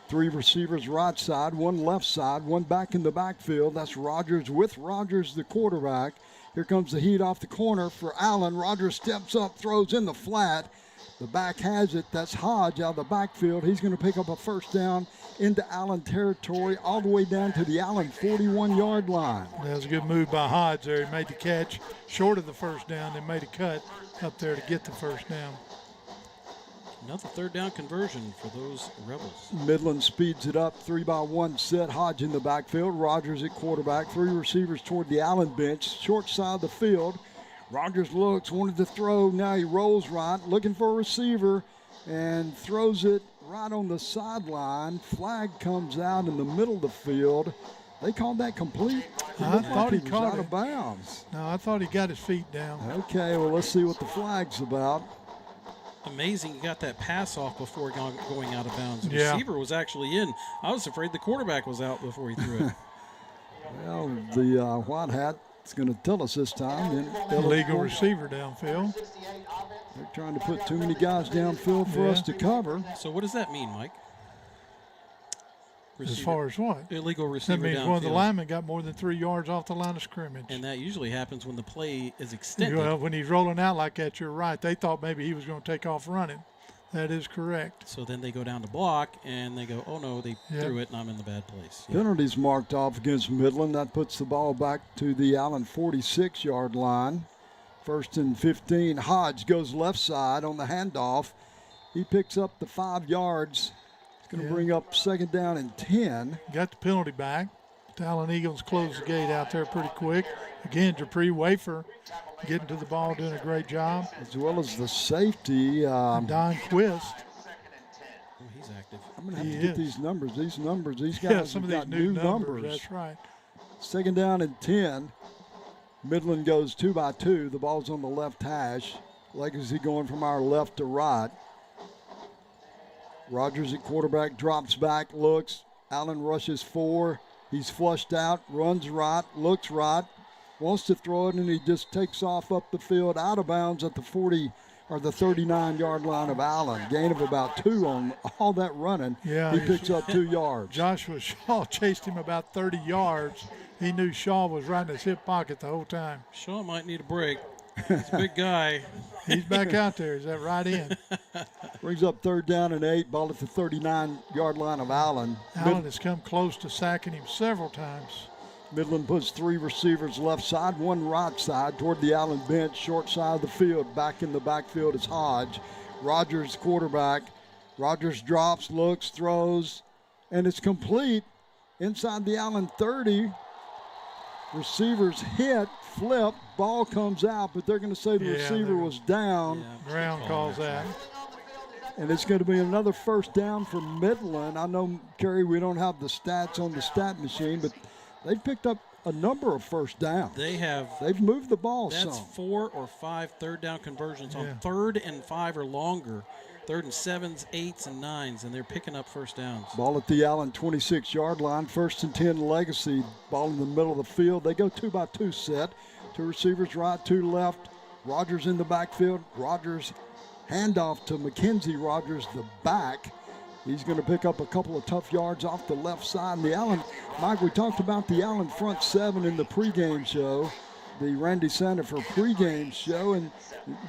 3 receivers right side, 1 left side, 1 back in the backfield. That's Rogers with Rogers, the quarterback. Here comes the heat off the corner for Allen. Rogers steps up, throws in the flat. The back has it. That's Hodge out of the backfield. He's going to pick up a first down into Allen territory all the way down to the Allen 41-yard line. That was a good move by Hodge there. He made the catch short of the first down, then made a cut up there to get the first down. Another third down conversion for those Rebels. Midland speeds it up, 3-by-1 set. Hodge in the backfield. Rogers at quarterback. 3 receivers toward the Allen bench. Short side of the field. Rogers looks, wanted to throw. Now he rolls right, looking for a receiver, and throws it right on the sideline. Flag comes out in the middle of the field. They called that complete. I thought he caught out it. of bounds. No, I thought he got his feet down. Okay, well, let's see what the flag's about. Amazing, he got that pass off before going out of bounds. The Yeah. receiver was actually in. I was afraid the quarterback was out before he threw it. Well, the white hat is going to tell us this time. Illegal receiver downfield. They're trying to put too many guys downfield for us to cover. So what does that mean, Mike? As far as what? Illegal receiver That means downfield. one of the linemen got more than 3 yards off the line of scrimmage. And that usually happens when the play is extended. Well, when he's rolling out like that, you're right. They thought maybe he was going to take off running. That is correct. So then they go down to block, and they go, oh, no, they threw it, and I'm in the bad place. Yeah. Penalties marked off against Midland. That puts the ball back to the Allen 46-yard line. 1st and 15. Hodge goes left side on the handoff. He picks up the 5 yards. It's going to bring up 2nd down and 10. Got the penalty back. The Allen Eagles closed the gate out there pretty quick. Again, Dupree Wafer getting to the ball, doing a great job. As well as the safety. Don Quist. Oh, he's active. I'm going to have to get these numbers. These guys some have of got these new new numbers. That's right. 2nd down and 10. Midland goes 2-by-2. The ball's on the left hash. Legacy going from our left to right. Rogers at quarterback drops back, looks. Allen rushes 4. He's flushed out, runs right, looks right, wants to throw it, and he just takes off up the field out of bounds at the 40 or the 39-yard line of Allen. Gain of about 2 on all that running. Yeah, he picks up 2 yards. Joshua Shaw chased him about 30 yards. He knew Shaw was right in his hip pocket the whole time. Shaw might need a break. He's a big guy. He's back out there. Is that right in? Brings up 3rd down and 8. Ball at the 39-yard line of Allen. Allen has come close to sacking him several times. Midland puts 3 receivers left side, 1 right side toward the Allen bench, short side of the field. Back in the backfield is Hodge. Rogers, quarterback. Rogers drops, looks, throws, and it's complete inside the Allen 30. Receivers hit, flip, ball comes out, but they're going to say the receiver was down. Brown calls that. And it's going to be another first down for Midland. I know, Kerry, we don't have the stats on the stat machine, but they've picked up a number of first downs. They've moved the ball some. That's 4 or 5 third down conversions on 3rd and 5 or longer. 3rd and 7s, 8s, and 9s, and they're picking up first downs. Ball at the Allen 26-yard line. 1st and 10 Legacy. Ball in the middle of the field. They go 2-by-2 set. 2 receivers right, 2 left. Rogers in the backfield. Rogers handoff to McKenzie. Rogers the back. He's going to pick up a couple of tough yards off the left side. And the Allen, Mike, we talked about the Allen front 7 in the pregame show, the Randy Sandifer pregame show, and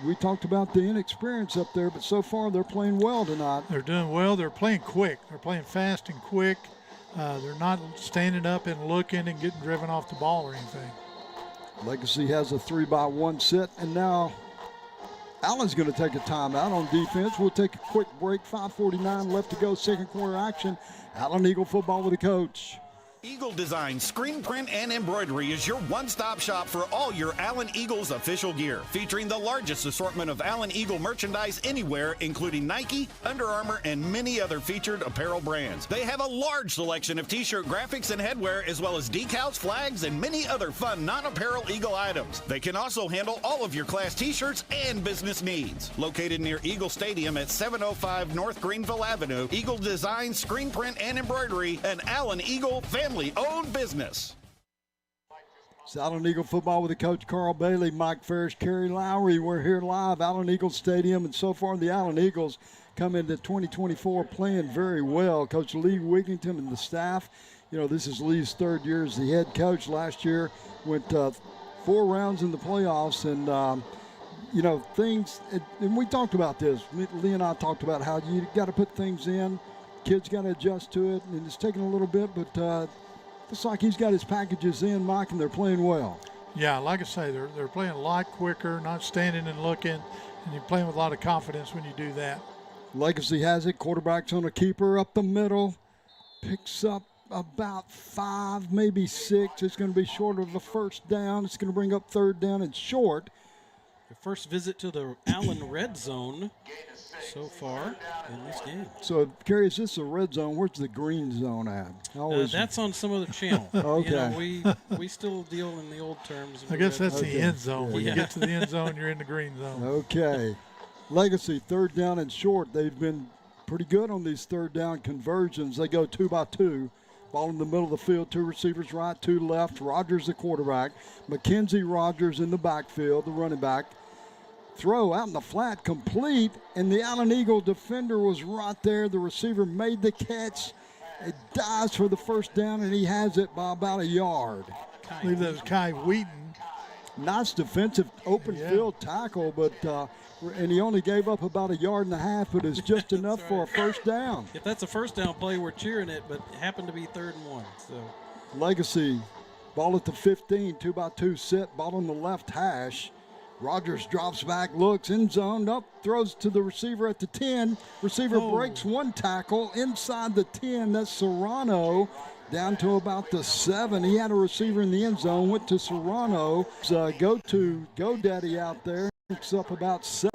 we talked about the inexperience up there, but so far they're playing well tonight. They're doing well. They're playing quick. They're playing fast and quick. They're not standing up and looking and getting driven off the ball or anything. Legacy has a 3-by-1 set, and now Allen's going to take a timeout on defense. We'll take a quick break. 5:49 left to go, 2nd quarter action. Allen Eagle football with the coach. Eagle Design Screen Print and Embroidery is your one-stop shop for all your Allen Eagles official gear, featuring the largest assortment of Allen Eagle merchandise anywhere, including Nike, Under Armour, and many other featured apparel brands. They have a large selection of t-shirt graphics and headwear, as well as decals, flags, and many other fun non-apparel Eagle items. They can also handle all of your class t-shirts and business needs. Located near Eagle Stadium at 705 North Greenville Avenue, Eagle Design Screen Print and Embroidery, an Allen Eagle family-owned business. It's Allen Eagle football with the coach Carl Bailey, Mike Ferris, Kerry Lowry. We're here live, Allen Eagle Stadium, and so far the Allen Eagles come into 2024 playing very well. Coach Lee Wigington and the staff, you know, this is Lee's third year as the head coach. Last year went 4 rounds in the playoffs, and you know, things, and we talked about this. Lee and I talked about how you got to put things in, kids got to adjust to it, and it's taking a little bit, but looks like he's got his packages in, Mike, and they're playing well. Yeah, like I say, they're playing a lot quicker, not standing and looking, and you're playing with a lot of confidence when you do that. Legacy has it. Quarterback's on a keeper up the middle. Picks up about 5, maybe 6. It's going to be short of the first down. It's going to bring up third down and short. The first visit to the Allen red zone so far in this game. So, Kerry, is this a red zone? Where's the green zone at? That's on some other channel. Okay. You know, we still deal in the old terms. I guess that's the end zone. When you get to the end zone, you're in the green zone. Okay. Legacy, third down and short. They've been pretty good on these third down conversions. They go 2 by 2. Ball in the middle of the field, 2 receivers right, 2 left. Rogers the quarterback. Mackenzie Rogers in the backfield, the running back. Throw out in the flat, complete, and the Allen Eagle defender was right there. The receiver made the catch. It dives for the first down, and he has it by about a yard. I believe that was Kai Wheaton. Nice defensive open field tackle, but and he only gave up about 1.5 yards, but it's just enough for a first down. If that's a first down play, we're cheering it, but it happened to be 3rd and 1. So Legacy, ball at the 15, 2 by 2 set, ball on the left hash. Rogers drops back, looks, end zone, up, throws to the receiver at the 10. Receiver breaks 1 tackle inside the 10. That's Serrano down to about the 7. He had a receiver in the end zone, went to Serrano. Go Daddy out there. Picks up about 7.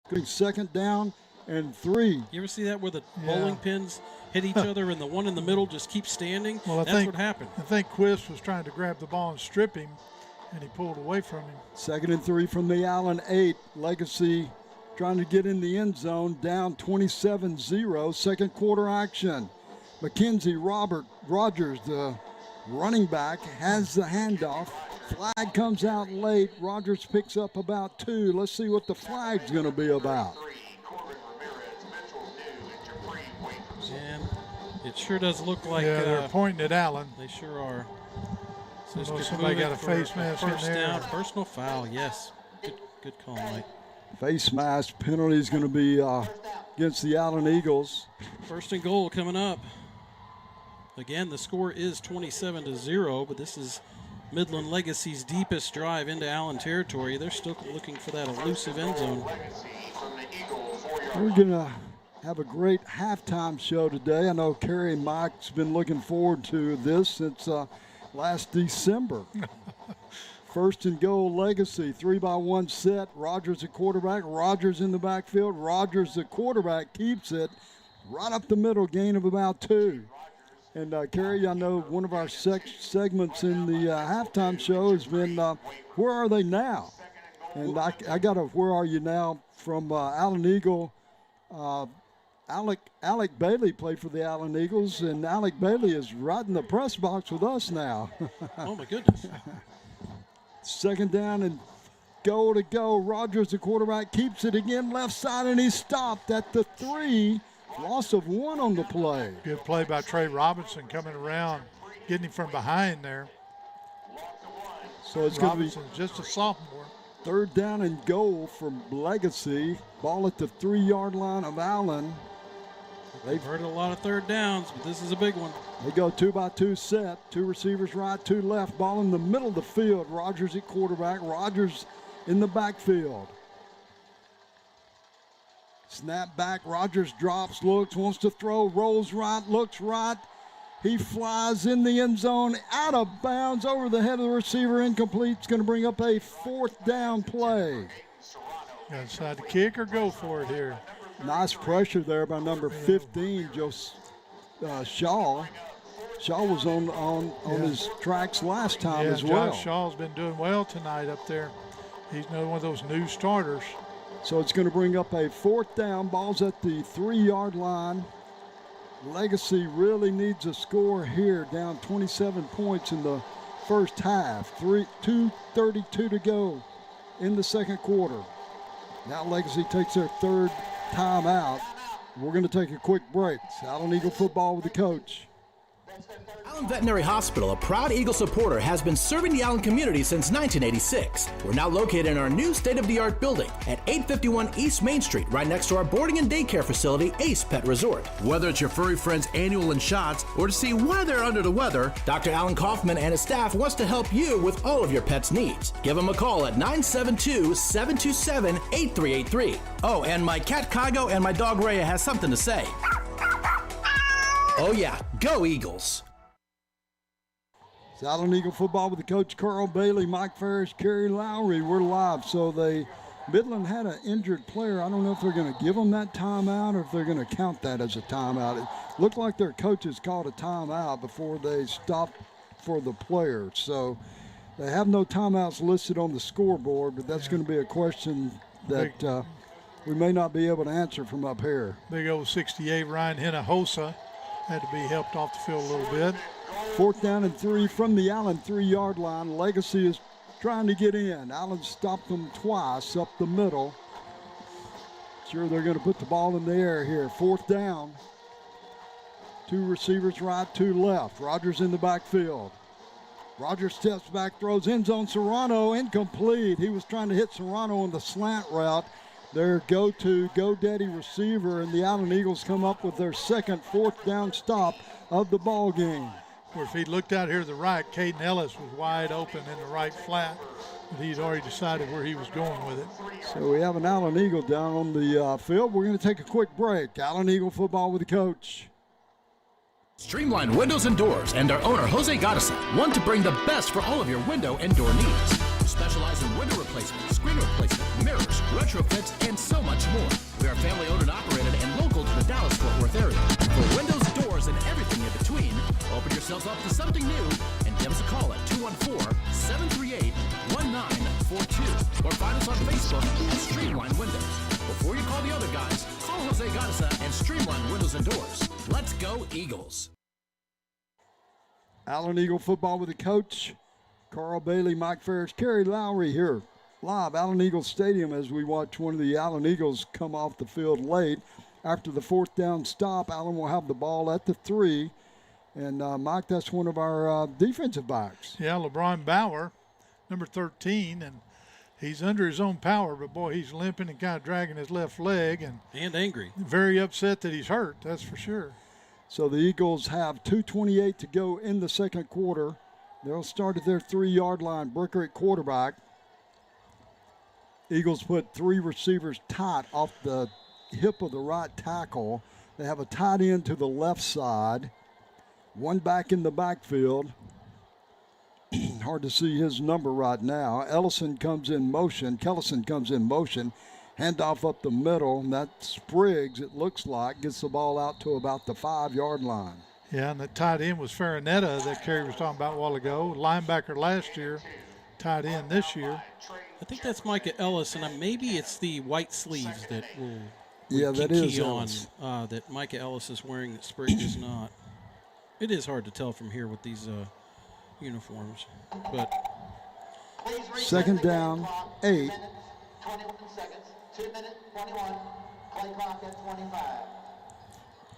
Getting second down and 3. You ever see that where the bowling pins hit each other and the one in the middle just keeps standing? Well, That's what happened. I think Quist was trying to grab the ball and strip him, and he pulled away from him. 2nd and 3 from the Allen 8. Legacy trying to get in the end zone, down 27-0. Second quarter action. Mackenzie Rogers, the running back, has the handoff. Flag comes out late. Rogers picks up about 2. Let's see what the flag's going to be about. And it sure does look like they're pointing at Allen. They sure are. So somebody got a face mask in first there. Down, personal foul, yes. Good call, Mike. Face mask penalty is going to be against the Allen Eagles. 1st and goal coming up. Again, the score is 27-0, but this is Midland Legacy's deepest drive into Allen territory. They're still looking for that elusive end zone. We're going to have a great halftime show today. I know Kerry and Mike's been looking forward to this since last December. 1st and goal, Legacy, 3 by 1 set. Rogers the quarterback. Rogers in the backfield. Rogers the quarterback keeps it right up the middle, gain of about 2. And Kerry, I know one of our segments in the halftime show has been Where Are They Now? And I got a Where Are You Now from Allen Eagle. Alec Bailey played for the Allen Eagles, and Alec Bailey is right in the press box with us now. Oh, my goodness. 2nd down and goal to go. Rogers, the quarterback, keeps it again left side, and he's stopped at the 3. Loss of 1 on the play. Good play by Trey Robinson coming around, getting him from behind there. So it's going to be just a sophomore. 3rd down and goal from Legacy. Ball at the 3-yard line of Allen. They've heard a lot of 3rd downs, but this is a big one. They go 2 by 2 set. 2 receivers right, 2 left. Ball in the middle of the field. Rogers at quarterback. Rogers in the backfield. Snap back. Rogers drops, looks, wants to throw, rolls right, looks right. He flies in the end zone, out of bounds, over the head of the receiver, incomplete. It's going to bring up a 4th down play. Got to decide to kick or go for it here. Nice pressure there by number 15, Shaw. Shaw was on his tracks last time as well. Josh Shaw's been doing well tonight up there. He's another one of those new starters. So it's going to bring up a 4th down. Ball's at the 3-yard line. Legacy really needs a score here, down 27 points in the first half. 2:32 to go in the second quarter. Now Legacy takes their third timeout. We're going to take a quick break. It's Allen Eagle football with the coach. Allen Veterinary Hospital, a proud Eagle supporter, has been serving the Allen community since 1986. We're now located in our new state-of-the-art building at 851 East Main Street, right next to our boarding and daycare facility, Ace Pet Resort. Whether it's your furry friend's annual and shots or to see why they're under the weather, Dr. Alan Kaufman and his staff wants to help you with all of your pet's needs. Give them a call at 972-727-8383. Oh, and my cat Kygo and my dog Rhea has something to say. Oh yeah, go Eagles! It's Allen Eagle football with the coach Carl Bailey, Mike Ferris, Kerry Lowry. We're live. So Midland had an injured player. I don't know if they're going to give them that timeout or if they're going to count that as a timeout. It looked like their coaches called a timeout before they stopped for the player. So they have no timeouts listed on the scoreboard, but that's going to be a question that we may not be able to answer from up here. Big old 68, Ryan Hinojosa had to be helped off the field a little bit. 4th down and 3 from the Allen 3-yard line. Legacy is trying to get in. Allen stopped them twice up the middle. Sure, they're going to put the ball in the air here. 4th down. 2 receivers right, 2 left. Rogers in the backfield. Rogers steps back, throws end zone. Serrano incomplete. He was trying to hit Serrano on the slant route. Their go-daddy receiver, and the Allen Eagles come up with their second 4th down stop of the ball game. Of course, if he looked out here to the right, Caden Ellis was wide open in the right flat, but he's already decided where he was going with it. So we have an Allen Eagle down on the field. We're going to take a quick break. Allen Eagle football with the coach. Streamline Windows and Doors and our owner, Jose Garza, want to bring the best for all of your window and door needs. Specialize in window replacement, screen replacement, mirrors, retrofits, and so much more. We are family owned and operated and local to the Dallas-Fort Worth area. For windows, doors, and everything in between, open yourselves up to something new and give us a call at 214-738-1942 or find us on Facebook at Streamline Windows. Before you call the other guys, call Jose Garza and Streamline Windows and Doors. Let's go Eagles! Allen Eagle football with the coach. Carl Bailey, Mike Ferris, Kerry Lowry here live, Allen Eagles Stadium, as we watch one of the Allen Eagles come off the field late. After the 4th down stop, Allen will have the ball at the 3. And, Mike, that's one of our defensive backs. Yeah, LeBron Bauer, number 13, and he's under his own power, but, boy, he's limping and kind of dragging his left leg. And angry. Very upset that he's hurt, that's for sure. So the Eagles have 2:28 to go in the second quarter. They'll start at their 3-yard line. Bricker at quarterback. Eagles put 3 receivers tight off the hip of the right tackle. They have a tight end to the left side. 1 back in the backfield. Hard to see his number right now. Kellison comes in motion. Handoff up the middle. And that Spriggs, it looks like, gets the ball out to about the 5-yard line. Yeah, and the tight end was Farinetta that Kerry was talking about a while ago. Linebacker last year, tight end this year. I think that's Micah Ellis, and maybe it's the white sleeves that will that is on that Micah Ellis is wearing that Spriggs is not. It is hard to tell from here with these uniforms, but 2nd down, 8. 21 seconds, 2 minutes, 21, play clock at 25.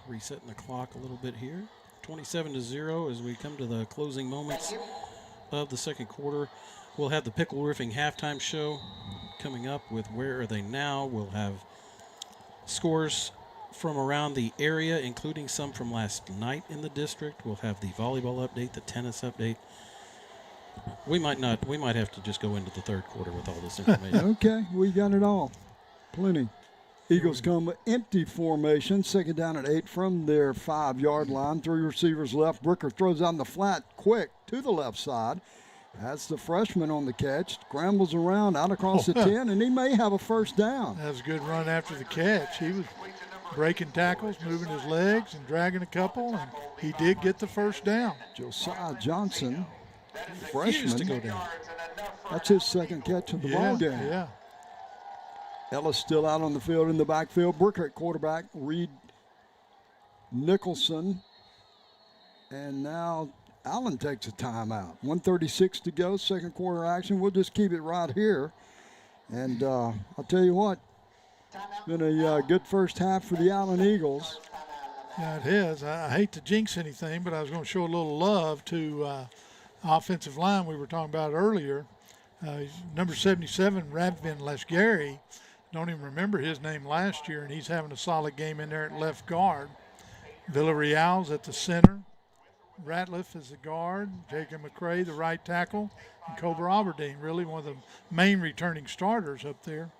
Resetting the clock a little bit here. 27-0 as we come to the closing moments of the second quarter. We'll have the Pickle Roofing halftime show coming up with Where Are They Now? We'll have scores from around the area, including some from last night in the district. We'll have the volleyball update, the tennis update. We might have to just go into the third quarter with all this information. Okay, we got it all. Plenty. Eagles come empty formation, 2nd down and 8 from their 5-yard line. 3 receivers left. Bricker throws on the flat quick to the left side. That's the freshman on the catch. Scrambles around out across the 10, and he may have a 1st down. That was a good run after the catch. He was breaking tackles, moving his legs, and dragging a couple, and he did get the 1st down. Josiah Johnson, freshman, to go down. That's his 2nd catch of the ball game. Yeah. Ellis still out on the field in the backfield. Bricker at quarterback. Reed Nicholson. And now Allen takes a timeout. 1:36 to go, second quarter action. We'll just keep it right here. And I'll tell you what, it's been a good first half for the Allen Eagles. Yeah, it has. I hate to jinx anything, but I was going to show a little love to offensive line we were talking about earlier. Number 77, Radvin Lesgary. Don't even remember his name last year, and he's having a solid game in there at left guard. Villarreal's at the center. Ratliff is the guard. Jacob McCray, the right tackle. And Cobra Aberdeen, really one of the main returning starters up there.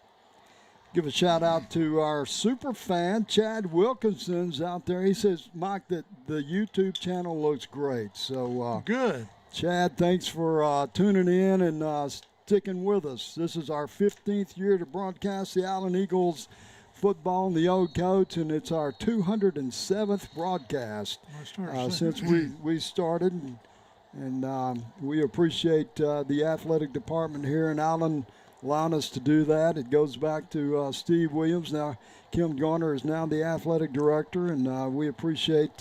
Give a shout out to our super fan, Chad Wilkinson's out there. He says, Mike, that the YouTube channel looks great. So good. Chad, thanks for tuning in and sticking with us. This is our 15th year to broadcast the Allen Eagles football and the old coach, and it's our 207th broadcast since we started. And we appreciate the athletic department here in Allen allowing us to do that. It goes back to Steve Williams. Now Kim Garner is now the athletic director, and we appreciate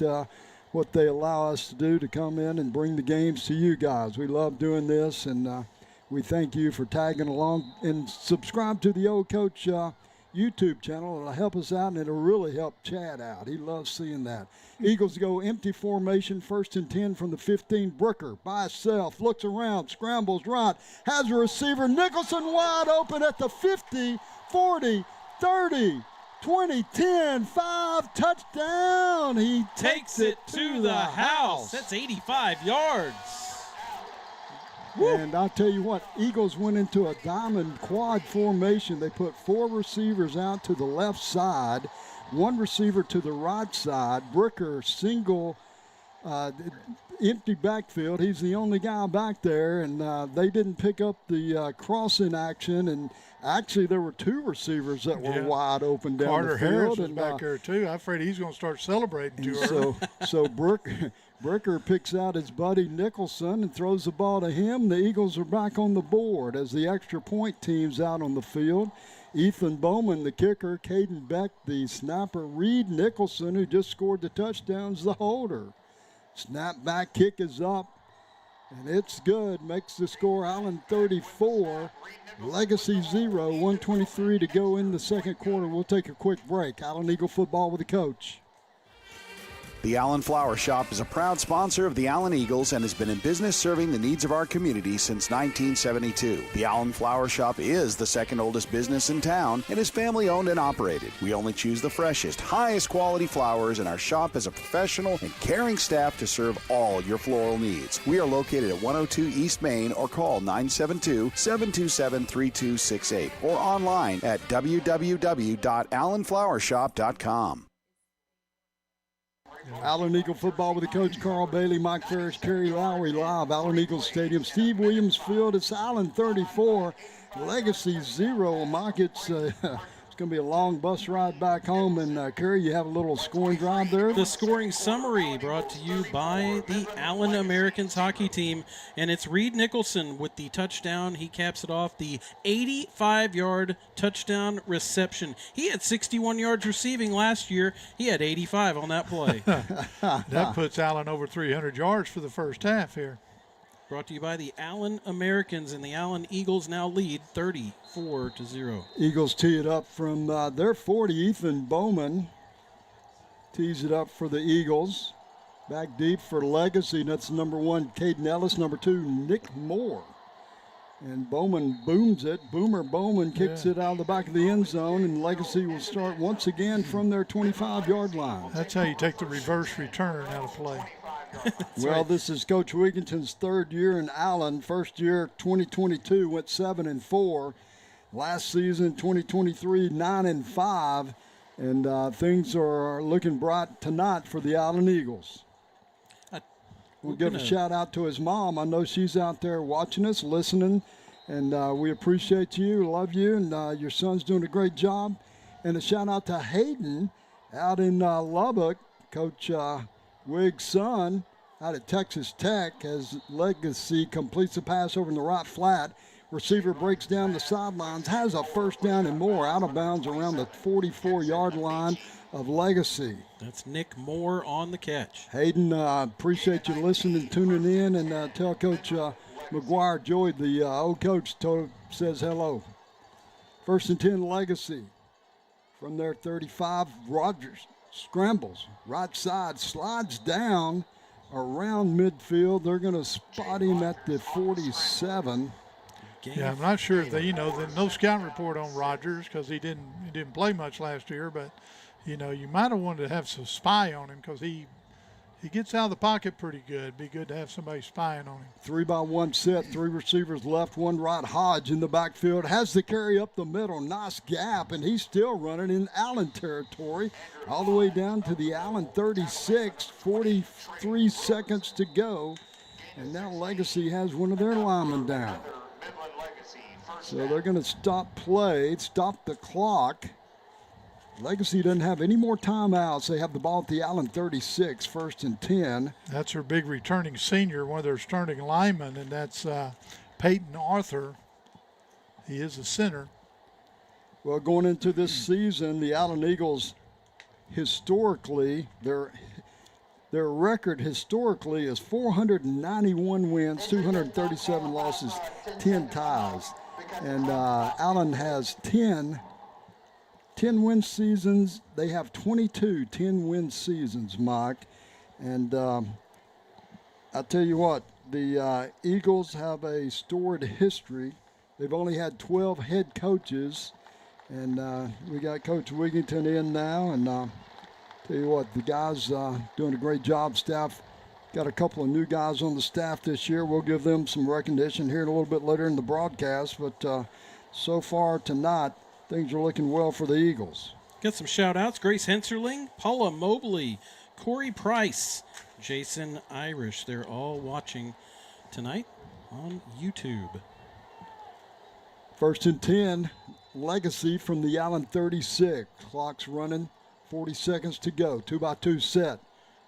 what they allow us to do to come in and bring the games to you guys. We love doing this, and we thank you for tagging along. And subscribe to the Old Coach YouTube channel. It'll help us out, and it'll really help Chad out. He loves seeing that. Eagles go empty formation, 1st and 10 from the 15. Brooker by himself, looks around, scrambles right, has a receiver. Nicholson wide open at the 50, 40, 30, 20, 10, 5, touchdown. He Takes it to the house. That's 85 yards. And I'll tell you what, Eagles went into a diamond quad formation. They put 4 receivers out to the left side, 1 receiver to the right side. Brooker single empty backfield. He's the only guy back there, and they didn't pick up the crossing action. And actually, there were 2 receivers that were wide open down Carter the field. Harris was back there too. I'm afraid he's going to start celebrating too early. So Brooker picks out his buddy Nicholson and throws the ball to him. The Eagles are back on the board as the extra point team's out on the field. Ethan Bowman, the kicker. Caden Beck, the snapper. Reed Nicholson, who just scored the touchdowns, the holder. Snap back kick is up, and it's good. Makes the score Allen 34, Legacy 0, 1:23 to go in the second quarter. We'll take a quick break. Allen Eagle football with the coach. The Allen Flower Shop is a proud sponsor of the Allen Eagles and has been in business serving the needs of our community since 1972. The Allen Flower Shop is the second oldest business in town and is family owned and operated. We only choose the freshest, highest quality flowers, and our shop has a professional and caring staff to serve all your floral needs. We are located at 102 East Main, or call 972-727-3268 or online at www.allenflowershop.com. Allen Eagle football with the coach, Carl Bailey, Mike Ferris, Kerry Lowry live. Allen Eagles Stadium, Steve Williams Field. It's Allen 34, Legacy 0. Mike, it's going to be a long bus ride back home. And Kerry, you have a little scoring drive there. The scoring summary brought to you by the Allen Americans hockey team. And it's Reed Nicholson with the touchdown. He caps it off, the 85-yard touchdown reception. He had 61 yards receiving last year. He had 85 on that play. That puts Allen over 300 yards for the first half here. Brought to you by the Allen Americans, and the Allen Eagles now lead 34-0. Eagles tee it up from their 40. Ethan Bowman tees it up for the Eagles. Back deep for Legacy. That's number 1, Caden Ellis. Number 2, Nick Moore. And Bowman booms it. Boomer Bowman kicks it out of the back of the end zone, and Legacy will start once again from their 25-yard line. That's how you take the reverse return out of play. Well, this is Coach Wigginton's 3rd year in Allen. First year, 2022, went 7-4. Last season, 2023, 9-5. And things are looking bright tonight for the Allen Eagles. We'll give a shout out to his mom. I know she's out there watching us, listening, and we appreciate you, love you, and your son's doing a great job. And a shout out to Hayden out in Lubbock, Coach Wig's son out at Texas Tech, as Legacy completes a pass over in the right flat. Receiver breaks down the sidelines, has a first down and more, out of bounds around the 44-yard line. of Legacy. That's Nick Moore on the catch. Hayden, appreciate you listening and tuning in, and tell Coach McGuire, Joey, the old coach, says hello. 1st and 10 Legacy. From their 35, Rogers scrambles, right side, slides down around midfield. They're going to spot him at the 47. Yeah, I'm not sure if they, no scout report on Rogers because he didn't play much last year, but, you might have wanted to have some spy on him because he gets out of the pocket pretty good. Be good to have somebody spying on him. 3-by-1 set, 3 receivers left, 1 right. Hodge in the backfield has the carry up the middle. Nice gap, and he's still running in Allen territory all the way down to the Allen 36, 43 seconds to go. And now Legacy has one of their linemen down. So they're going to stop play, stop the clock. Legacy doesn't have any more timeouts. They have the ball at the Allen 36, 1st and 10. That's their big returning senior, one of their starting linemen, and that's Peyton Arthur. He is a center. Well, going into this season, the Allen Eagles, historically, their record historically is 491 wins, 237 losses, 10 ties. And Allen has 10 win seasons. They have 22 10-win seasons, Mike. And I tell you what, the Eagles have a storied history. They've only had 12 head coaches. And we got Coach Wigington in now. And tell you what, the guys doing a great job. Staff got a couple of new guys on the staff this year. We'll give them some recognition here a little bit later in the broadcast. But so far tonight, things are looking well for the Eagles. Got some shout-outs. Grace Henserling, Paula Mobley, Corey Price, Jason Irish. They're all watching tonight on YouTube. 1st and 10, Legacy from the Allen 36. Clock's running, 40 seconds to go. 2-by-2 set.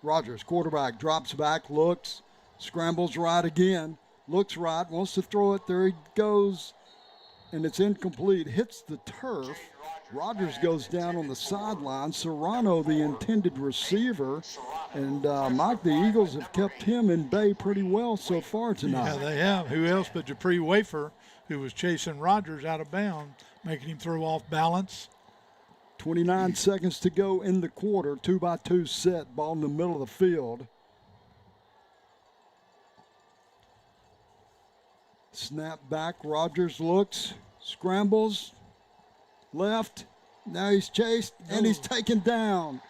Rogers, quarterback, drops back, looks, scrambles right again, looks right, wants to throw it. There he goes. And it's incomplete, hits the turf. Rogers goes down on the sideline. Serrano, the intended receiver. And, Mike, the Eagles have kept him in bay pretty well so far tonight. Yeah, they have. Who else but Dupree Wafer, who was chasing Rogers out of bounds, making him throw off balance. 29 seconds to go in the quarter. 2-by-2 set, ball in the middle of the field. Snap back, Rogers looks, scrambles, left. Now he's chased, and he's taken down.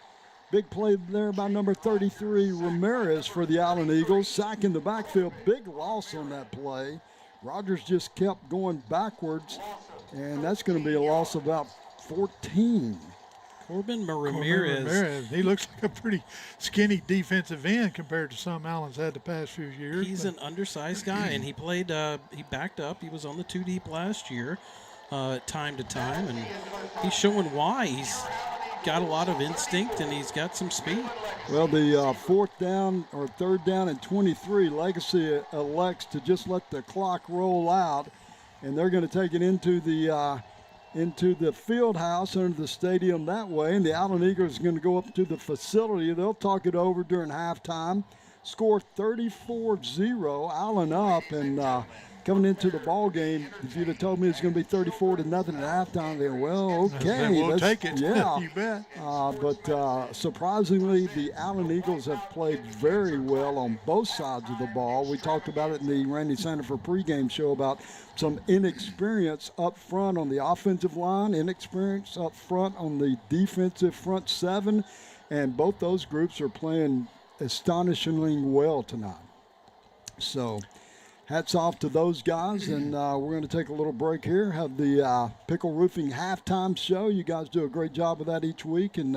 Big play there by number 33, Ramirez, for the Allen Eagles. Sack in the backfield, big loss on that play. Rogers just kept going backwards, and that's going to be a loss of about 14. Corbin Ramirez. He looks like a pretty skinny defensive end compared to some Allen's had the past few years. He's an undersized guy, and he played, he backed up. He was on the 2 deep last year, time to time, and he's showing why. He's got a lot of instinct, and he's got some speed. Well, the 4th down or 3rd down and 23, Legacy elects to just let the clock roll out, and they're going to take it into the field house under the stadium that way, and the Allen Eagles are going to go up to the facility. They'll talk it over during halftime. Score 34-0, Allen up, and coming into the ball game, if you'd have told me it's going to be 34-0 at halftime, they're okay. We'll take it. Yeah, you bet. But surprisingly, the Allen Eagles have played very well on both sides of the ball. We talked about it in the Randy Sandifer pregame show about some inexperience up front on the offensive line, inexperience up front on the defensive front seven, and both those groups are playing astonishingly well tonight. So hats off to those guys, and we're going to take a little break here, have the Pickle Roofing halftime show. You guys do a great job of that each week, and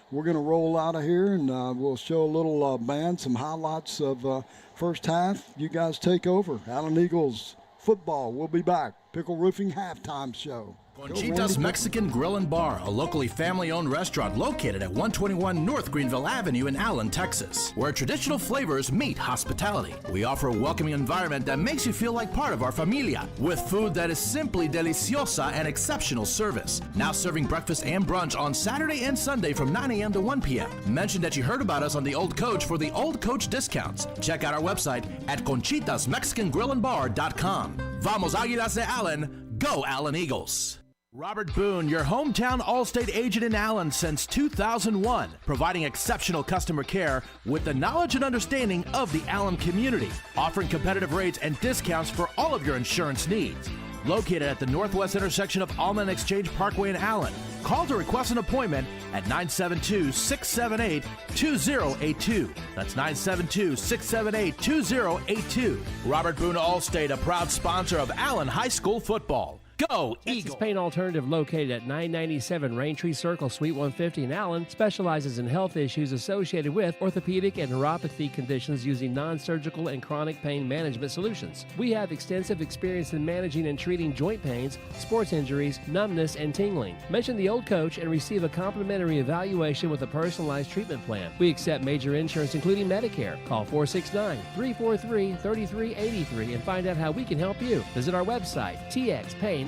we're going to roll out of here, and we'll show a little band, some highlights of first half. You guys take over. Allen Eagles football. We'll be back. Pickle Roofing halftime show. Conchita's Mexican Grill and Bar, a locally family-owned restaurant located at 121 North Greenville Avenue in Allen, Texas, where traditional flavors meet hospitality. We offer a welcoming environment that makes you feel like part of our familia, with food that is simply deliciosa and exceptional service. Now serving breakfast and brunch on Saturday and Sunday from 9 a.m. to 1 p.m. Mention that you heard about us on The Old Coach for the Old Coach discounts. Check out our website at conchitasmexicangrillandbar.com. Vamos Águilas de Allen, go Allen Eagles! Robert Boone, your hometown Allstate agent in Allen since 2001, providing exceptional customer care with the knowledge and understanding of the Allen community, offering competitive rates and discounts for all of your insurance needs. Located at the northwest intersection of Allen Exchange Parkway in Allen, call to request an appointment at 972-678-2082. That's 972-678-2082. Robert Boone Allstate, a proud sponsor of Allen High School football. Go Texas Eagles! Pain Alternative, located at 997 Raintree Circle, Suite 150 in Allen, specializes in health issues associated with orthopedic and neuropathy conditions using non-surgical and chronic pain management solutions. We have extensive experience in managing and treating joint pains, sports injuries, numbness, and tingling. Mention the Old Coach and receive a complimentary evaluation with a personalized treatment plan. We accept major insurance, including Medicare. Call 469-343-3383 and find out how we can help you. Visit our website, txpain.com,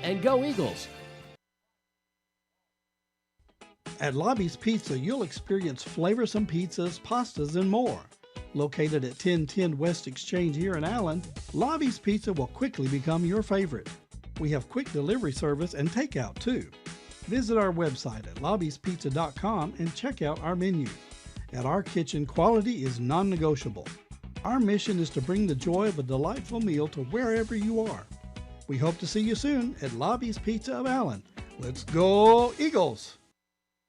and go Eagles! At Lobby's Pizza, you'll experience flavorsome pizzas, pastas, and more. Located at 1010 West Exchange here in Allen, Lobby's Pizza will quickly become your favorite. We have quick delivery service and takeout too. Visit our website at lobbyspizza.com and check out our menu. At our kitchen, quality is non-negotiable. Our mission is to bring the joy of a delightful meal to wherever you are. We hope to see you soon at Lobby's Pizza of Allen. Let's go Eagles!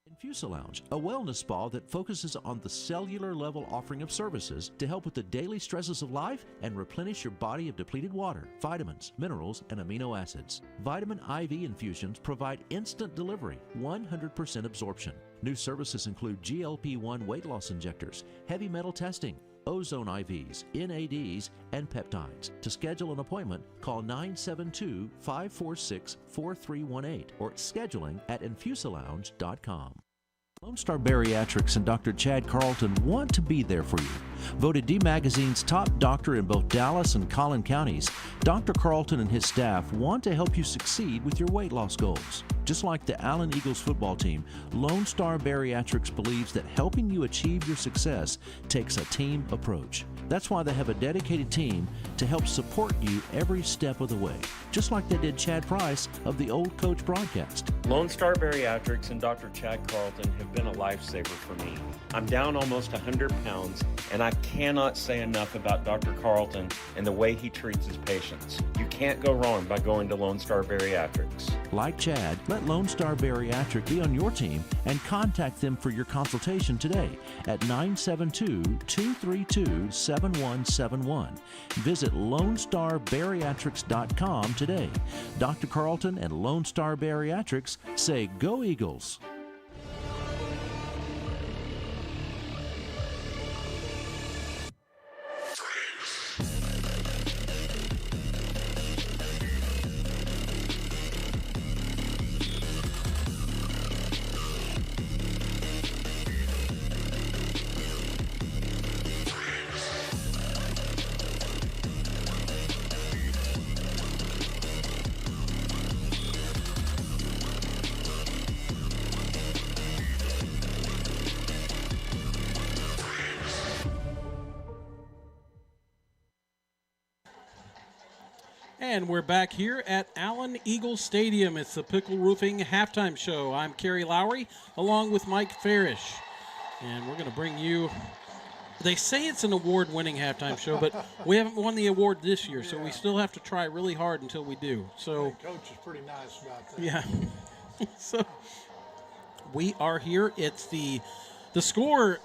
Infusa Lounge, a wellness spa that focuses on the cellular level offering of services to help with the daily stresses of life and replenish your body of depleted water, vitamins, minerals, and amino acids. Vitamin IV infusions provide instant delivery, 100% absorption. New services include GLP-1 weight loss injectors, heavy metal testing, ozone IVs, NADs, and peptides. To schedule an appointment, call 972-546-4318 or scheduling at infusalounge.com. Lone Star Bariatrics and Dr. Chad Carlton want to be there for you. Voted D Magazine's top doctor in both Dallas and Collin counties, Dr. Carlton and his staff want to help you succeed with your weight loss goals. Just like the Allen Eagles football team, Lone Star Bariatrics believes that helping you achieve your success takes a team approach. That's why they have a dedicated team to help support you every step of the way, just like they did Chad Price of the Old Coach broadcast. Lone Star Bariatrics and Dr. Chad Carlton have been a lifesaver for me. I'm down almost 100 pounds, and I cannot say enough about Dr. Carlton and the way he treats his patients. You can't go wrong by going to Lone Star Bariatrics. Like Chad, let Lone Star Bariatric be on your team and contact them for your consultation today at 972-232-7171. Visit LoneStarBariatrics.com today. Dr. Carlton and Lone Star Bariatrics say go Eagles. And we're back here at Allen Eagles Stadium. It's the Pickle Roofing halftime show. I'm Kerry Lowry along with Mike Farish. And we're going to bring you, they say it's an award-winning halftime show, but we haven't won the award this year, so we still have to try really hard until we do. So, the coach is pretty nice about that. Yeah. So we are here. It's the score.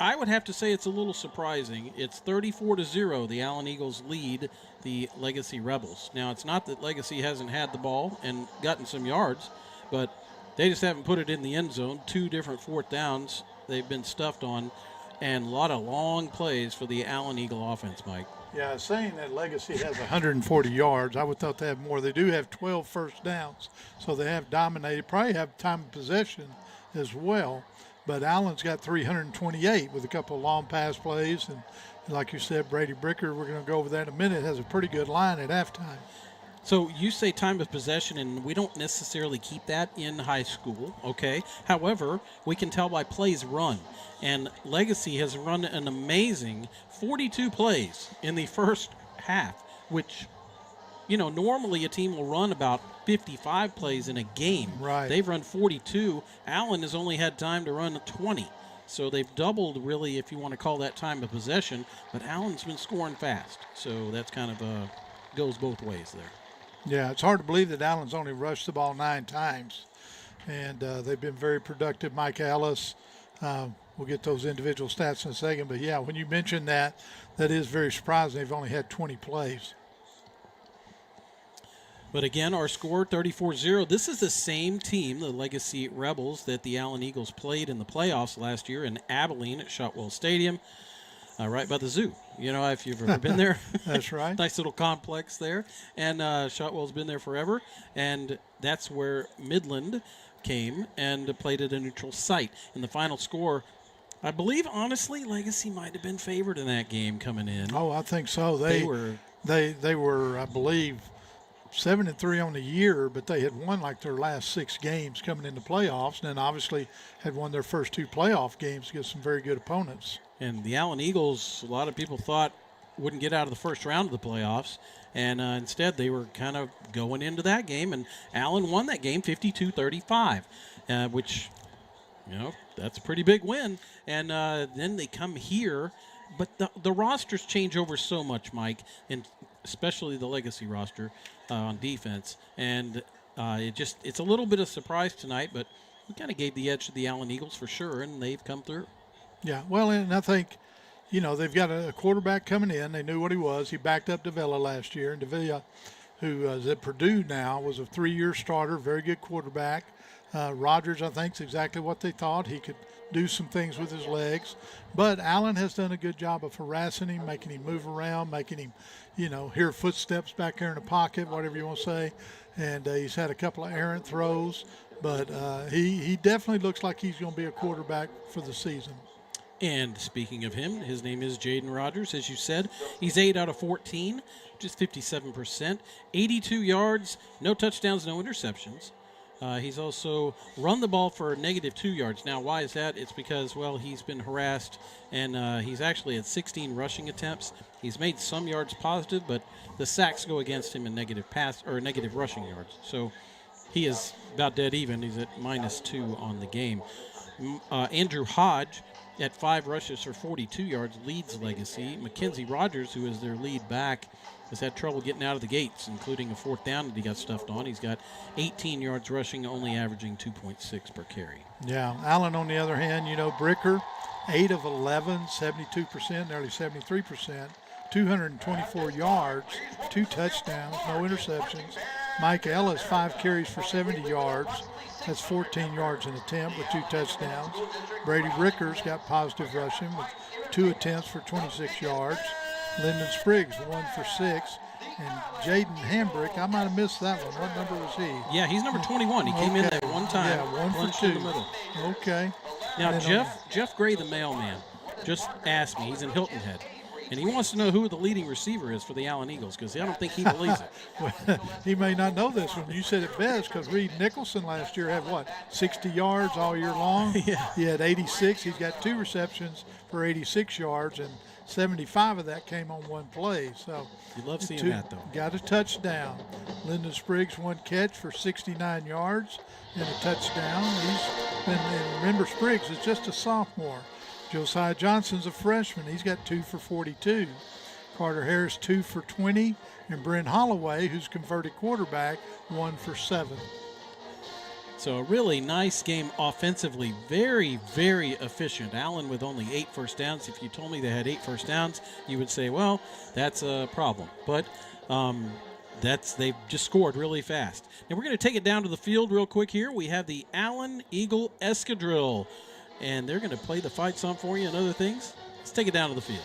I would have to say it's a little surprising. It's 34-0. The Allen Eagles lead the Legacy Rebels. Now, it's not that Legacy hasn't had the ball and gotten some yards, but they just haven't put it in the end zone. 2 different fourth downs they've been stuffed on, and a lot of long plays for the Allen Eagle offense, Mike. Yeah, saying that Legacy has 140 yards, I would thought they have more. They do have 12 first downs, so they have dominated. Probably have time of possession as well. But Allen's got 328 with a couple of long pass plays. And like you said, Brady Bricker, we're going to go over that in a minute, has a pretty good line at halftime. So you say time of possession, and we don't necessarily keep that in high school, okay? However, we can tell by plays run. And Legacy has run an amazing 42 plays in the first half, which, you know, normally a team will run about 55 plays in a game. Right. They've run 42. Allen has only had time to run 20. So they've doubled, really, if you want to call that time of possession. But Allen's been scoring fast. So that's kind of goes both ways there. Yeah, it's hard to believe that Allen's only rushed the ball 9 times. And they've been very productive. Mike Ellis, we'll get those individual stats in a second. But, yeah, when you mention that, that is very surprising. They've only had 20 plays. But again, our score, 34-0. This is the same team, the Legacy Rebels, that the Allen Eagles played in the playoffs last year in Abilene at Shotwell Stadium, right by the zoo. You know, if you've ever been there. That's right. Nice little complex there. And Shotwell's been there forever. And that's where Midland came and played at a neutral site. And the final score, I believe, honestly, Legacy might have been favored in that game coming in. Oh, I think so. They were, I believe, 7-3 on the year, but they had won like their last 6 games coming into playoffs, and then obviously had won their first 2 playoff games against some very good opponents. And the Allen Eagles, a lot of people thought wouldn't get out of the first round of the playoffs, and instead they were kind of going into that game, and Allen won that game 52-35, which, you know, that's a pretty big win. And then they come here, but the rosters change over so much, Mike, and especially the Legacy roster on defense. And it's a little bit of surprise tonight, but we kind of gave the edge to the Allen Eagles for sure, and they've come through. Yeah, well, and I think, you know, they've got a quarterback coming in. They knew what he was. He backed up Davila last year. And Davila, who is at Purdue now, was a 3-year starter, very good quarterback. Rogers, I think, is exactly what they thought. He could do some things with his legs. But Allen has done a good job of harassing him, making him move around, making him, you know, hear footsteps back there in the pocket, whatever you want to say. And he's had a couple of errant throws. But he definitely looks like he's going to be a quarterback for the season. And speaking of him, his name is Jaden Rogers, as you said. He's 8 out of 14, just 57%, 82 yards, no touchdowns, no interceptions. He's also run the ball for -2 yards. Now, why is that? It's because, well, he's been harassed, and he's actually at 16 rushing attempts. He's made some yards positive, but the sacks go against him in negative rushing yards. So he is about dead even. He's at -2 on the game. Andrew Hodge, at 5 rushes for 42 yards, leads Legacy. Mackenzie Rogers, who is their lead back, has had trouble getting out of the gates, including a 4th down that he got stuffed on. He's got 18 yards rushing, only averaging 2.6 per carry. Yeah, Allen, on the other hand, you know, Bricker, 8 of 11, 72%, nearly 73%, 224 yards, 2 touchdowns, no interceptions. Mike Ellis, 5 carries for 70 yards. That's 14 yards an attempt with 2 touchdowns. Brady Ricker's got positive rushing with 2 attempts for 26 yards. Lyndon Spriggs, 1 for 6. And Jaden Hambrick, I might have missed that one. What number was he? Yeah, he's number 21. He came in there one time. Yeah, 1 for 2. In the middle. Okay. Now, Jeff Gray, the mailman, just asked me. He's in Hilton Head. And he wants to know who the leading receiver is for the Allen Eagles, because I don't think he believes it. Well, he may not know this one. You said it best, because Reed Nicholson last year had, 60 yards all year long? Yeah. He had 86. He's got 2 receptions for 86 yards, and 75 of that came on 1 play. So you love seeing that, though. Got a touchdown. Lyndon Spriggs, 1 catch for 69 yards and a touchdown. And remember, Spriggs is just a sophomore. Josiah Johnson's a freshman. He's got 2 for 42. Carter Harris, 2 for 20. And Brent Holloway, who's converted quarterback, 1 for 7. So a really nice game offensively. Very, very efficient. Allen with only 8 first downs. If you told me they had 8 first downs, you would say, well, that's a problem. But they've just scored really fast. Now we're going to take it down to the field real quick here. We have the Allen Eagle Escadrille. And they're going to play the fight song for you and other things. Let's take it down to the field.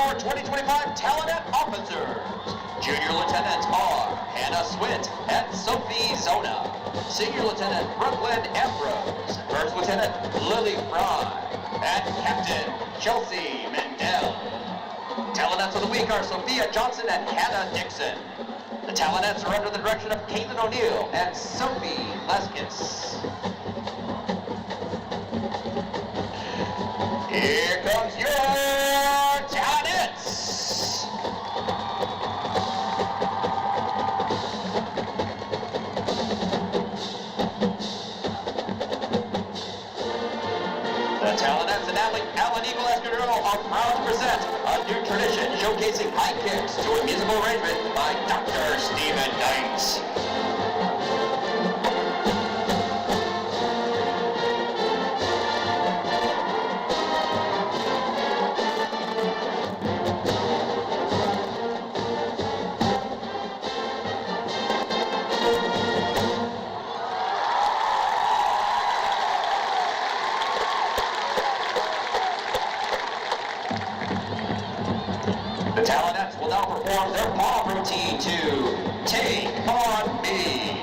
your 2025 Talent Officers. Junior Lieutenants are Hannah Swint and Sophie Zona. Senior Lieutenant Brooklyn Ambrose. First Lieutenant Lily Fry. And Captain Chelsea Mendel. Talentettes of the week are Sophia Johnson and Hannah Dixon. The Talentettes are under the direction of Caitlin O'Neill and Sophie Leskis. Here comes your Talentettes. The Talentettes and Allen Eagle Escadrille are proud to present a new tradition showcasing high kicks to a musical arrangement by Dr. Stephen Knight. The Talentettes will now perform their palm routine to Take On Me.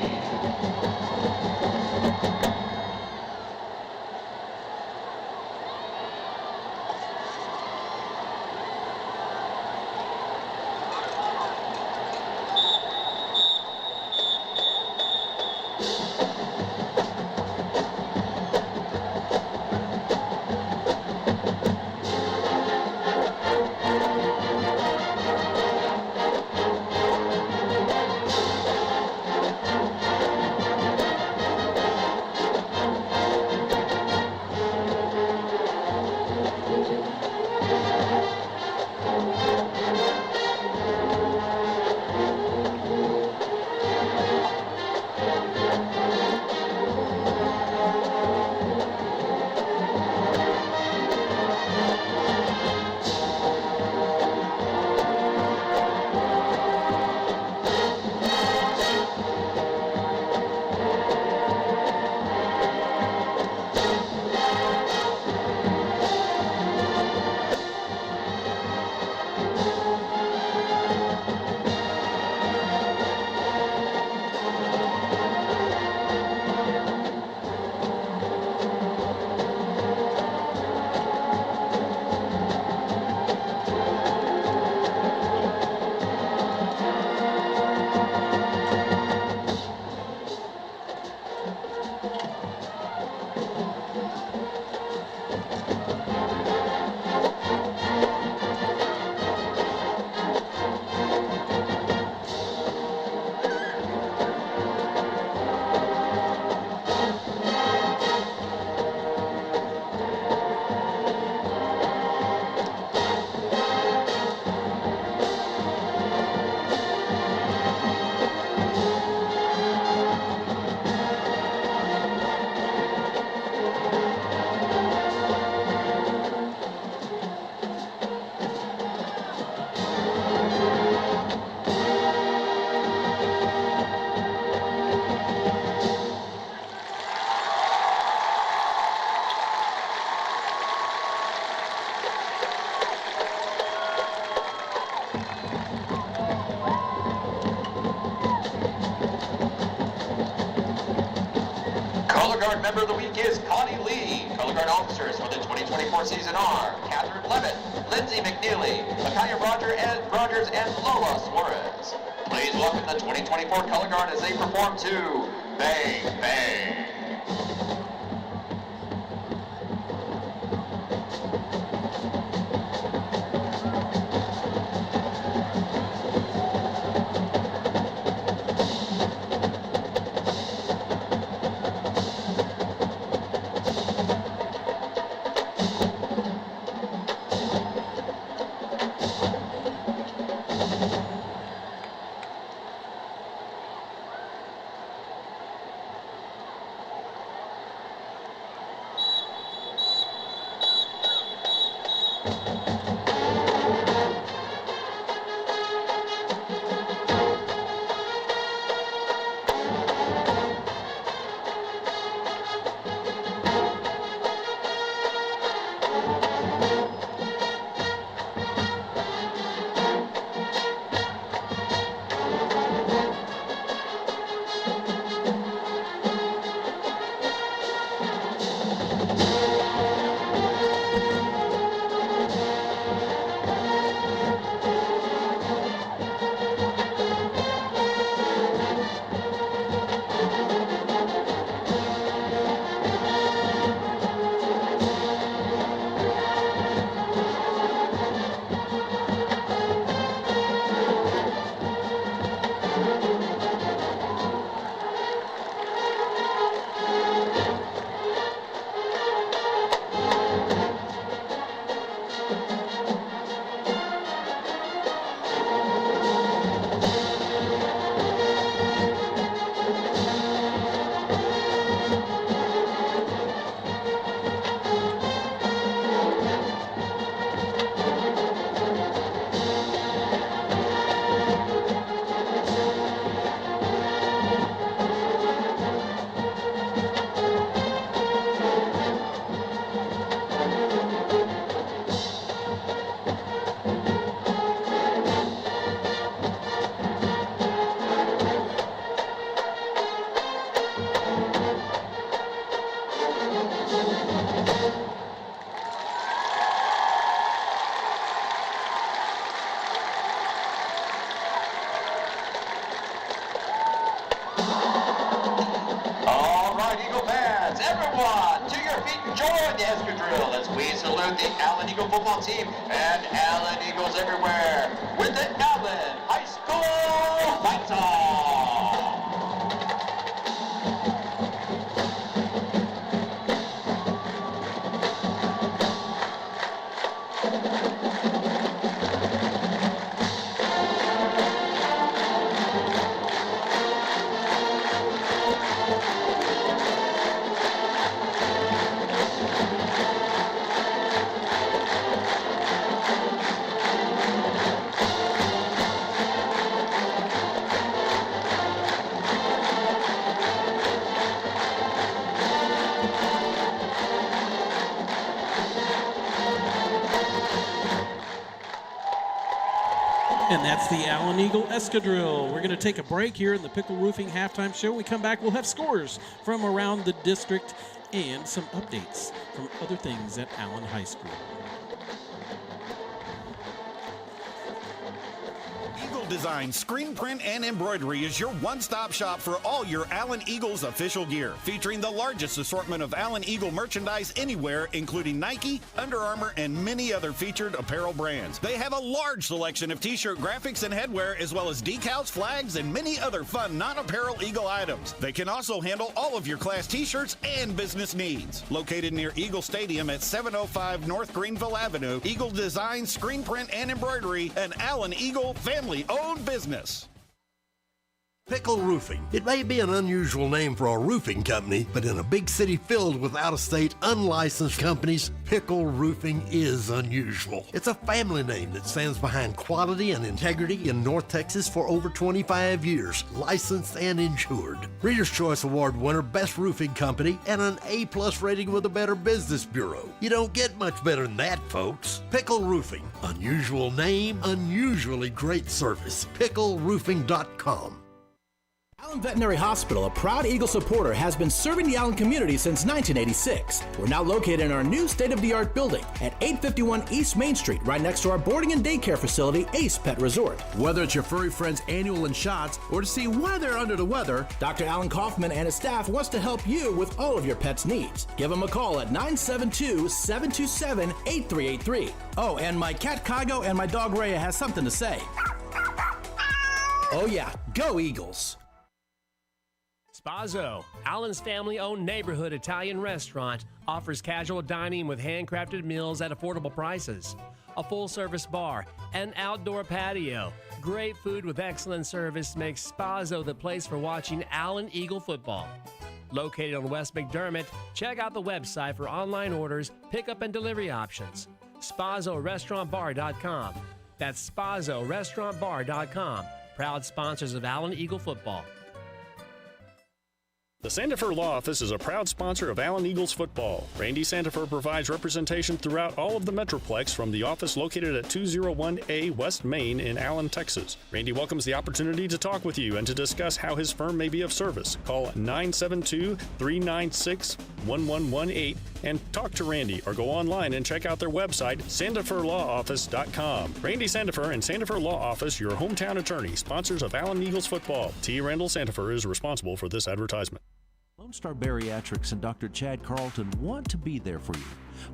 Color Guard Member of the Week is Connie Lee. Color Guard Officers for the 2024 season are Catherine Levitt, Lindsay McNeely, Micaiah Rogers, and Lola Suarez. Please welcome the 2024 Color Guard as they perform to Bang Bang. join the escadrille as we salute the Allen Eagle football team and Allen Eagles everywhere with the Allen High School Fight Song. And that's the Allen Eagle Escadrille. We're going to take a break here in the Pickle Roofing halftime show. When we come back, we'll have scores from around the district and some updates from other things at Allen High School. Eagle Design Screen Print and Embroidery is your one-stop shop for all your Allen Eagles official gear, featuring the largest assortment of Allen Eagle merchandise anywhere, including Nike, Under Armour, and many other featured apparel brands. They have a large selection of t-shirt graphics and headwear, as well as decals, flags, and many other fun non-apparel Eagle items. They can also handle all of your class t-shirts and business needs. Located near Eagle Stadium at 705 North Greenville Avenue, Eagle Design Screen Print and Embroidery, an Allen Eagle family-owned business. Pickle Roofing. It may be an unusual name for a roofing company, but in a big city filled with out-of-state, unlicensed companies, Pickle Roofing is unusual. It's a family name that stands behind quality and integrity in North Texas for over 25 years, licensed and insured. Reader's Choice Award winner, Best Roofing Company, and an A+ rating with the Better Business Bureau. You don't get much better than that, folks. Pickle Roofing. Unusual name, unusually great service. PickleRoofing.com. Allen Veterinary Hospital, a proud Eagle supporter, has been serving the Allen community since 1986. We're now located in our new state-of-the-art building at 851 East Main Street, right next to our boarding and daycare facility, Ace Pet Resort. Whether it's your furry friend's annual and shots or to see why they're under the weather, Dr. Alan Kaufman and his staff wants to help you with all of your pet's needs. Give them a call at 972-727-8383. Oh, and my cat Kygo and my dog Rhea has something to say. Oh yeah, go Eagles! Spazzo, Allen's family-owned neighborhood Italian restaurant, offers casual dining with handcrafted meals at affordable prices, a full-service bar, an outdoor patio. Great food with excellent service makes Spazzo the place for watching Allen Eagle football. Located on West McDermott, check out the website for online orders, pickup, and delivery options. SpazzoRestaurantBar.com. That's SpazzoRestaurantBar.com. Proud sponsors of Allen Eagle football. The Sandifer Law Office is a proud sponsor of Allen Eagles football. Randy Sandifer provides representation throughout all of the Metroplex from the office located at 201A West Main in Allen, Texas. Randy welcomes the opportunity to talk with you and to discuss how his firm may be of service. Call 972-396-1118 and talk to Randy, or go online and check out their website, sandiferlawoffice.com. Randy Sandifer and Sandifer Law Office, your hometown attorney, sponsors of Allen Eagles football. T. Randall Sandifer is responsible for this advertisement. Lone Star Bariatrics and Dr. Chad Carlton want to be there for you.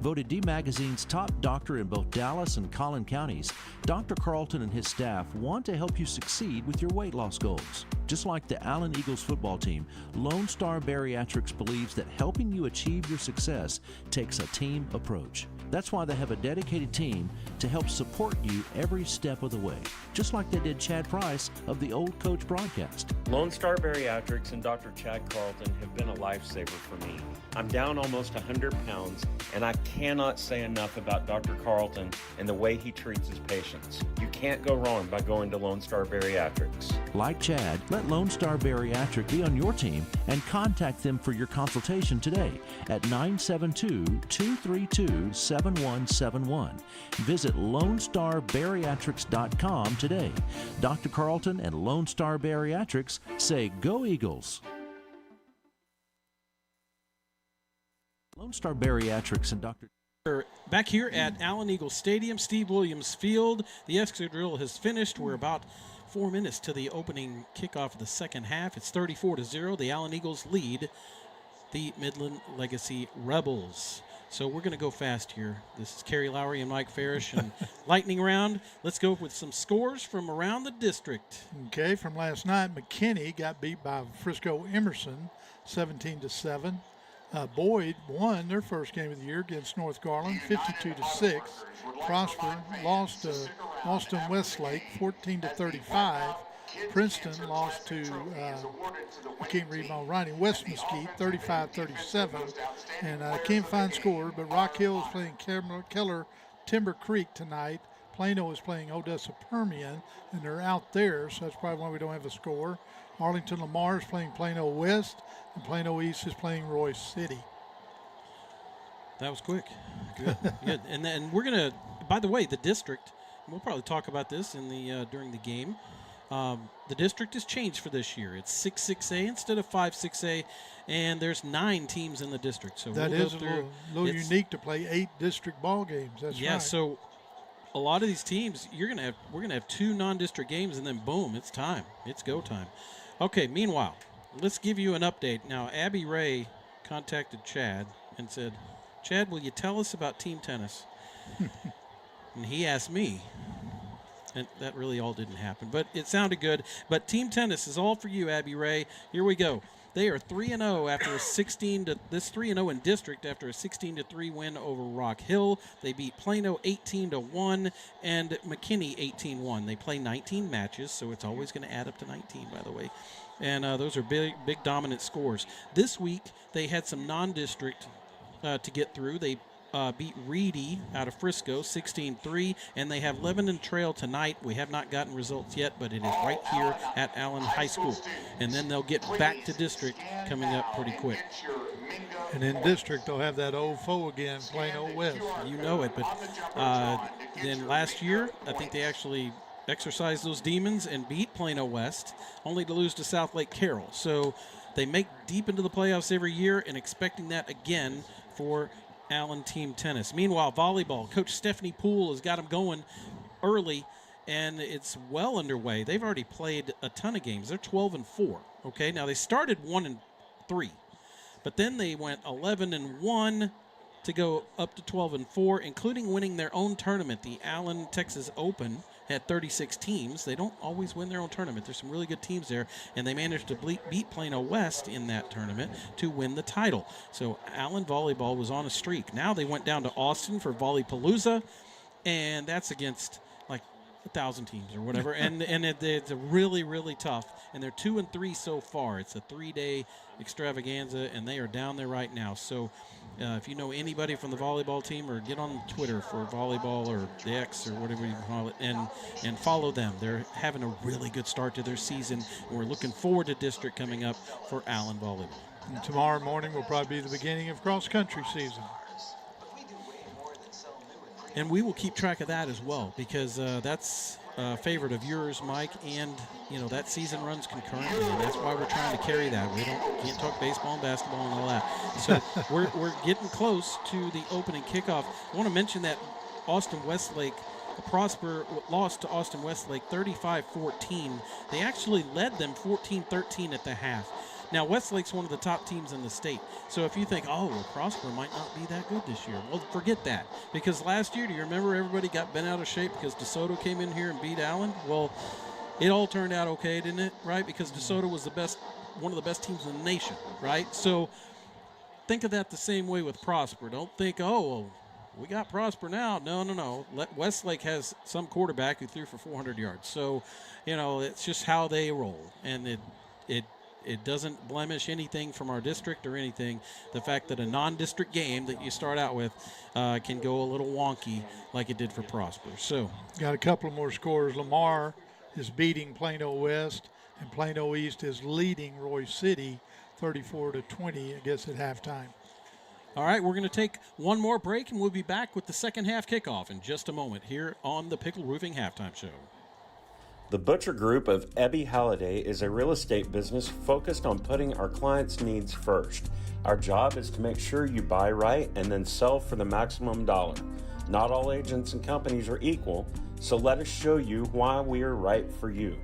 Voted D Magazine's top doctor in both Dallas and Collin counties, Dr. Carlton and his staff want to help you succeed with your weight loss goals. Just like the Allen Eagles football team, Lone Star Bariatrics believes that helping you achieve your success takes a team approach. That's why they have a dedicated team to help support you every step of the way, just like they did Chad Price of the Old Coach broadcast. Lone Star Bariatrics and Dr. Chad Carlton have been a lifesaver for me. I'm down almost 100 pounds, and I cannot say enough about Dr. Carlton and the way he treats his patients. You can't go wrong by going to Lone Star Bariatrics. Like Chad, let Lone Star Bariatric be on your team and contact them for your consultation today at 972-232-7171. Visit LoneStarBariatrics.com today. Dr. Carlton and Lone Star Bariatrics say go Eagles. Lone Star Bariatrics and Dr. Back here at Allen Eagles Stadium, Steve Williams Field, the escadrille has finished. We're about 4 minutes to the opening kickoff of the second half. It's 34-0. The Allen Eagles lead the Midland Legacy Rebels. So we're going to go fast here. This is Kerry Lowry and Mike Farish and lightning round. Let's go with some scores from around the district. Okay, from last night, McKinney got beat by Frisco Emerson 17-7. Boyd won their first game of the year against North Garland 52-6. Prosper lost to Austin Westlake 14-35. Princeton lost to, I can't read my writing, West Mesquite 35-37. And I can't find score, but Rock Hill is playing Keller Timber Creek tonight. Plano is playing Odessa Permian, and they're out there, so that's probably why we don't have a score. Arlington Lamar is playing Plano West, and Plano East is playing Royce City. That was quick. Good. Good. And then we're going to, by the way, the district, we'll probably talk about this in the during the game. The district has changed for this year. It's 6-6A instead of 5-6A, and there's 9 teams in the district. So that is a little unique to play 8 district ball games. That's right. Yeah, so a lot of these teams, we're gonna have 2 non-district games, and then boom, it's time. It's go time. Okay, meanwhile, let's give you an update. Now, Abby Ray contacted Chad and said, Chad, will you tell us about team tennis? And he asked me. And that really all didn't happen, but it sounded good. But team tennis is all for you, Abby Ray. Here we go. They are 3-0 after a 3-0 in district after a 16-3 win over Rock Hill. They beat Plano 18-1 and McKinney 18-1. They play 19 matches, so it's always going to add up to 19, by the way. And those are big dominant scores. This week they had some non-district to get through. They beat Reedy out of Frisco 16-3, and they have Lebanon Trail tonight. We have not gotten results yet, but it is right here at Allen High School. And then they'll get back to district coming up pretty quick. And in district, they'll have that old foe again, Plano West. You know it, but then last year, I think they actually exercised those demons and beat Plano West, only to lose to South Lake Carroll. So they make deep into the playoffs every year and expecting that again for Allen team tennis. Meanwhile, volleyball, Coach Stephanie Poole has got them going early, and it's well underway. They've already played a ton of games. They're 12-4. Okay, now they started 1-3, but then they went 11-1 to go up to 12-4, including winning their own tournament, the Allen Texas Open. Had 36 teams. They don't always win their own tournament. There's some really good teams there, and they managed to beat Plano West in that tournament to win the title. So Allen Volleyball was on a streak. Now they went down to Austin for Volleypalooza, and that's against like 1,000 teams or whatever, and it's a really, really tough. And they're 2-3 so far. It's a 3-day extravaganza, and they are down there right now. So if you know anybody from the volleyball team, or get on Twitter for volleyball or the X or whatever you call it, and follow them. They're having a really good start to their season, and we're looking forward to district coming up for Allen Volleyball. And tomorrow morning will probably be the beginning of cross-country season. And we will keep track of that as well, because that's a favorite of yours, Mike, and that season runs concurrently, and that's why we're trying to carry that. We can't talk baseball and basketball and all that. So we're getting close to the opening kickoff. I want to mention that Austin Westlake, Prosper lost to Austin Westlake 35-14. They actually led them 14-13 at the half. Now, Westlake's one of the top teams in the state. So if you think, Prosper might not be that good this year, well, forget that. Because last year, do you remember everybody got bent out of shape because DeSoto came in here and beat Allen? Well, it all turned out okay, didn't it? Right? Because DeSoto was one of the best teams in the nation, right? So think of that the same way with Prosper. Don't think, we got Prosper now. No. Westlake has some quarterback who threw for 400 yards. So, it's just how they roll. And it doesn't blemish anything from our district or anything. The fact that a non-district game that you start out with can go a little wonky like it did for Prosper. So, got a couple more scores. Lamar is beating Plano West, and Plano East is leading Royce City 34-20, I guess, at halftime. All right, we're going to take one more break, and we'll be back with the second half kickoff in just a moment here on the Pickle Roofing Halftime Show. The Butcher Group of Ebby Halliday is a real estate business focused on putting our clients' needs first. Our job is to make sure you buy right and then sell for the maximum dollar. Not all agents and companies are equal, so let us show you why we are right for you.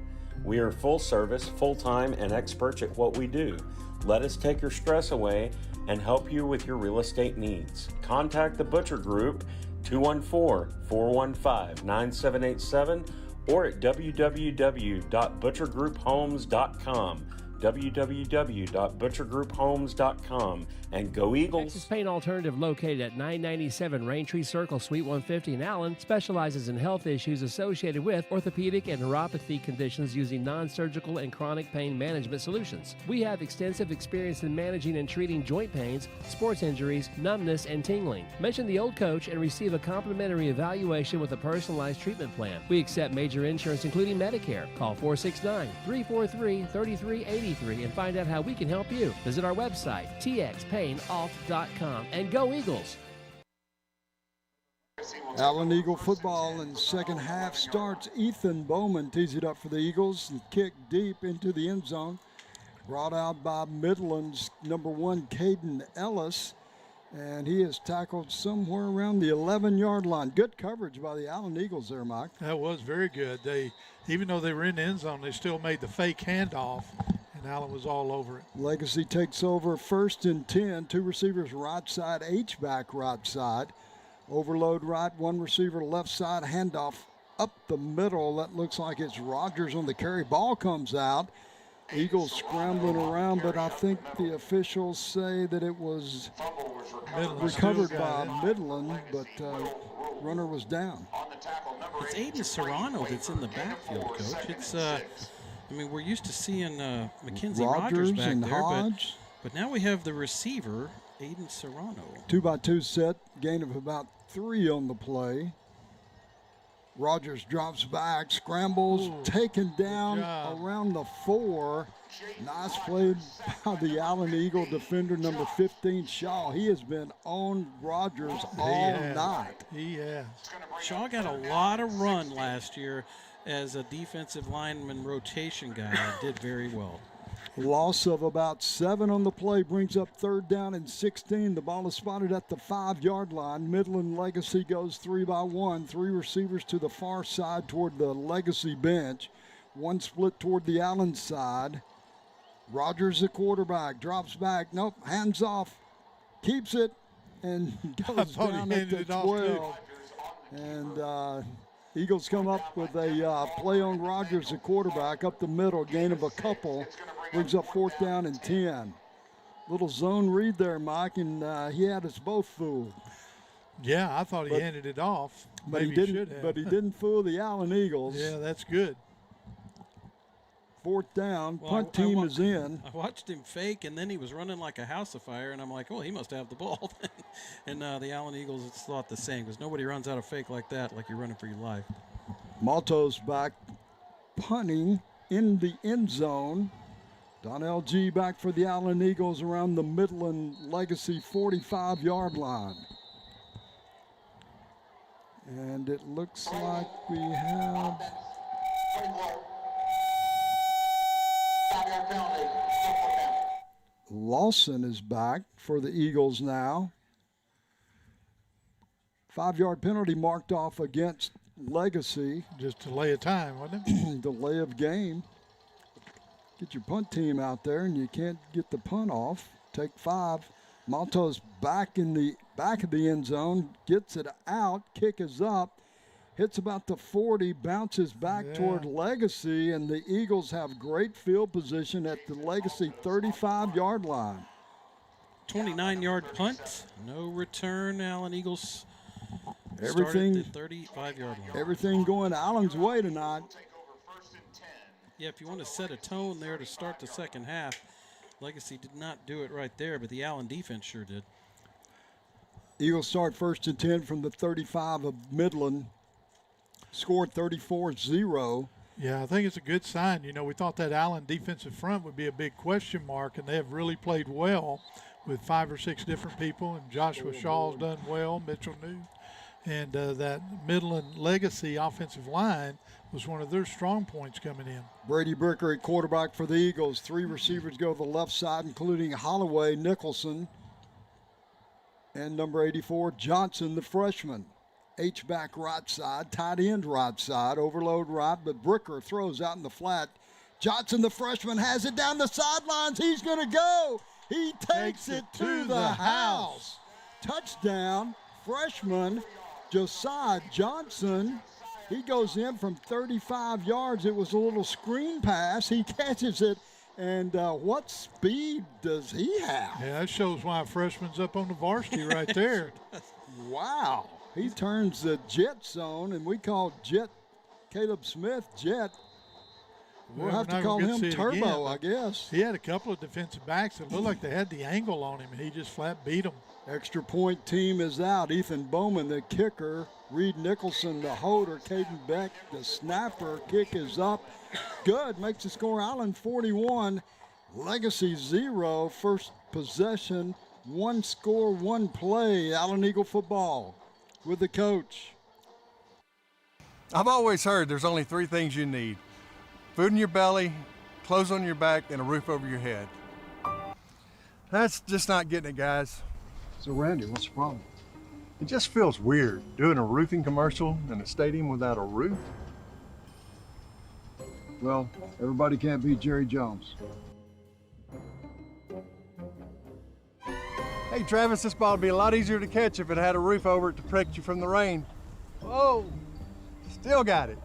We are full service, full-time, and experts at what we do. Let us take your stress away and help you with your real estate needs. Contact the Butcher Group, 214-415-9787, or at www.butchergrouphomes.com. www.butchergrouphomes.com, and go Eagles. Texas Pain Alternative, located at 997 Raintree Circle, Suite 150 in Allen, specializes in health issues associated with orthopedic and neuropathy conditions using non-surgical and chronic pain management solutions. We have extensive experience in managing and treating joint pains, sports injuries, numbness, and tingling. Mention the Old Coach and receive a complimentary evaluation with a personalized treatment plan. We accept major insurance, including Medicare. Call 469-343-3380 and find out how we can help you. Visit our website, txpainalt.com, and go Eagles! Allen Eagle football in second half starts. Ethan Bowman tees it up for the Eagles and kicked deep into the end zone. Brought out by Midland's number 1, Caden Ellis, and he is tackled somewhere around the 11-yard line. Good coverage by the Allen Eagles there, Mike. That was very good. Even though they were in the end zone, they still made the fake handoff, and Allen was all over it. Legacy takes over 1st and 10. 2 receivers right side, H-back right side. Overload right, 1 receiver left side, handoff up the middle. That looks like it's Rogers on the carry. Ball comes out. Eagles scrambling around, but I think the officials say that it was recovered by Midland, but runner was down. It's Aiden Serrano that's in the backfield, Coach. It's, we're used to seeing Mackenzie Rogers back and there, Hodge. but now we have the receiver, Aiden Serrano. 2-by-2 set, gain of about 3 on the play. Rogers drops back, scrambles, taken down around the 4. Nice play by the Allen Eagle defender, number 15, Shaw. He has been on Rogers all night. He has. Shaw got a lot of run last year as a defensive lineman rotation guy. Did very well. Loss of about 7 on the play brings up 3rd down and 16. The ball is spotted at the 5-yard line. Midland Legacy goes 3-by-1. 3 receivers to the far side toward the Legacy bench. 1 split toward the Allen side. Rogers, the quarterback, drops back. Nope, hands off. Keeps it and goes down at the 12. And Eagles come up with a play on Rogers, the quarterback, up the middle, gain of a couple. Brings up 4th down and 10. Little zone read there, Mike, and he had us both fooled. Yeah, I thought he handed it off. But he didn't. But he didn't fool the Allen Eagles. Yeah, that's good. 4th down, punt team is in. I watched him fake, and then he was running like a house afire, and I'm like, oh, he must have the ball. And the Allen Eagles thought the same, because nobody runs out of fake like that, like you're running for your life. Malto's back, punting in the end zone. Donnell G back for the Allen Eagles around the Midland Legacy 45-yard line. And it looks like we have Lawson is back for the Eagles now. 5-yard penalty marked off against Legacy. Just delay of time, wasn't it? Delay of game. Get your punt team out there, and you can't get the punt off. Take 5. Malto's back in the back of the end zone, gets it out. Kick is up, hits about the 40, bounces back toward Legacy, and the Eagles have great field position at the Legacy 35-yard line. 29-yard punt, no return. Allen Eagles Everything started at the 35-yard line. Everything going Allen's way tonight. Yeah, if you want to set a tone there to start the second half, Legacy did not do it right there, but the Allen defense sure did. Eagles start 1st and 10 from the 35 of Midland. Scored 34-0. Yeah, I think it's a good sign. You know, we thought that Allen defensive front would be a big question mark, and they have really played well with 5 or 6 different people, and Joshua Shaw's done well, Mitchell New. And that Midland Legacy offensive line was one of their strong points coming in. Brady Bricker at quarterback for the Eagles. 3 receivers go to the left side, including Holloway, Nicholson, and number 84, Johnson, the freshman. H-back right side, tight end right side, overload right, but Bricker throws out in the flat, Johnson, the freshman, has it down the sidelines. He's going to go. He takes it to the house. Touchdown, freshman Josiah Johnson. He goes in from 35 yards. It was a little screen pass. He catches it. And what speed does he have? Yeah, that shows why a freshman's up on the varsity right there. Wow. He turns the jet zone, and we call Jet Caleb Smith Jet. We'll have to call him Turbo, I guess. He had a couple of defensive backs that looked like they had the angle on him, and he just flat beat them. Extra point team is out. Ethan Bowman, the kicker. Reed Nicholson, the holder. Caden Beck, the snapper. Kick is up. Good. Makes the score Allen 41. Legacy 0. First possession. One score, one play. Allen Eagle football with the coach. I've always heard there's only three things you need: food in your belly, clothes on your back, and a roof over your head. That's just not getting it, guys. So, Randy, what's the problem? It just feels weird doing a roofing commercial in a stadium without a roof. Well, everybody can't be Jerry Jones. Hey, Travis, this ball would be a lot easier to catch if it had a roof over it to protect you from the rain. Whoa, still got it.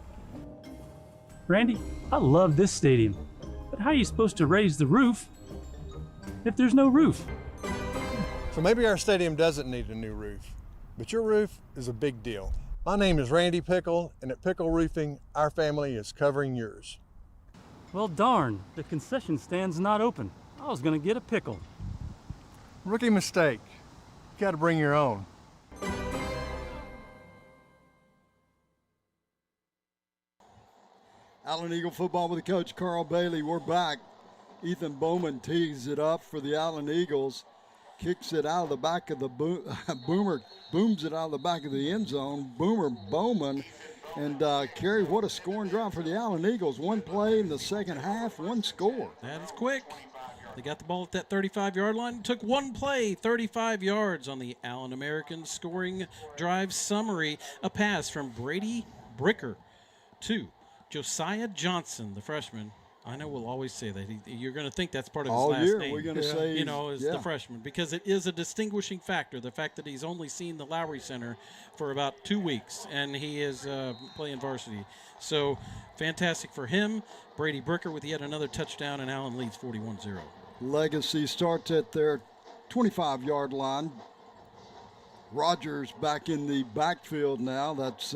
Randy, I love this stadium, but how are you supposed to raise the roof if there's no roof? So maybe our stadium doesn't need a new roof, but your roof is a big deal. My name is Randy Pickle, and at Pickle Roofing, our family is covering yours. Well, darn, the concession stand's not open. I was gonna get a pickle. Rookie mistake. You gotta bring your own. Allen Eagle football with the coach, Carl Bailey. We're back. Ethan Bowman tees it up for the Allen Eagles. Kicks it out of the back of the Boomer, booms it out of the back of the end zone. Boomer Bowman. And Kerry, what a scoring drive for the Allen Eagles. One play in the second half, one score. That is quick. They got the ball at that 35-yard line. Took one play, 35 yards on the Allen American scoring drive summary. A pass from Brady Bricker to Josiah Johnson, the freshman. I know we'll always say that. You're going to think that's part of his last year, name. we're going to say, is the freshman, because it is a distinguishing factor, the fact that he's only seen the Lowry Center for about 2 weeks, and he is playing varsity. So fantastic for him. Brady Bricker with yet another touchdown, and Allen leads 41-0. Legacy starts at their 25-yard line. Rogers back in the backfield now. That's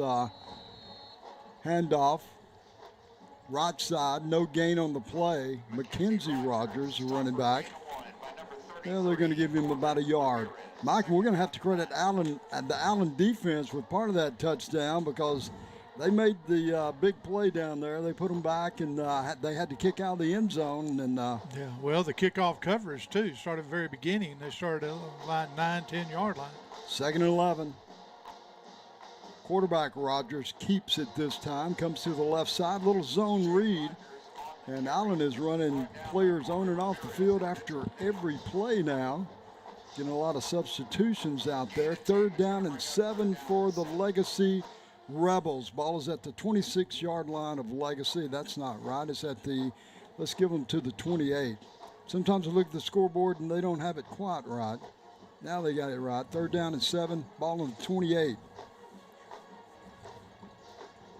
handoff. Right side, no gain on the play. Mackenzie Rogers, the running back. Well, they're going to give him about a yard. Mike, we're going to have to credit the Allen defense with part of that touchdown, because they made the big play down there. They put them back, and they had to kick out of the end zone. And yeah, well, the kickoff coverage, too, started at the very beginning. They started at the line 9, 10-yard line. 2nd and 11. Quarterback Rogers keeps it this time, comes to the left side, little zone read, and Allen is running players on and off the field after every play now. Getting a lot of substitutions out there. 3rd down and 7 for the Legacy Rebels. Ball is at the 26-yard line of Legacy. That's not right. It's at the, let's give them to the 28. Sometimes I look at the scoreboard and they don't have it quite right. Now they got it right. 3rd down and 7, ball on the 28.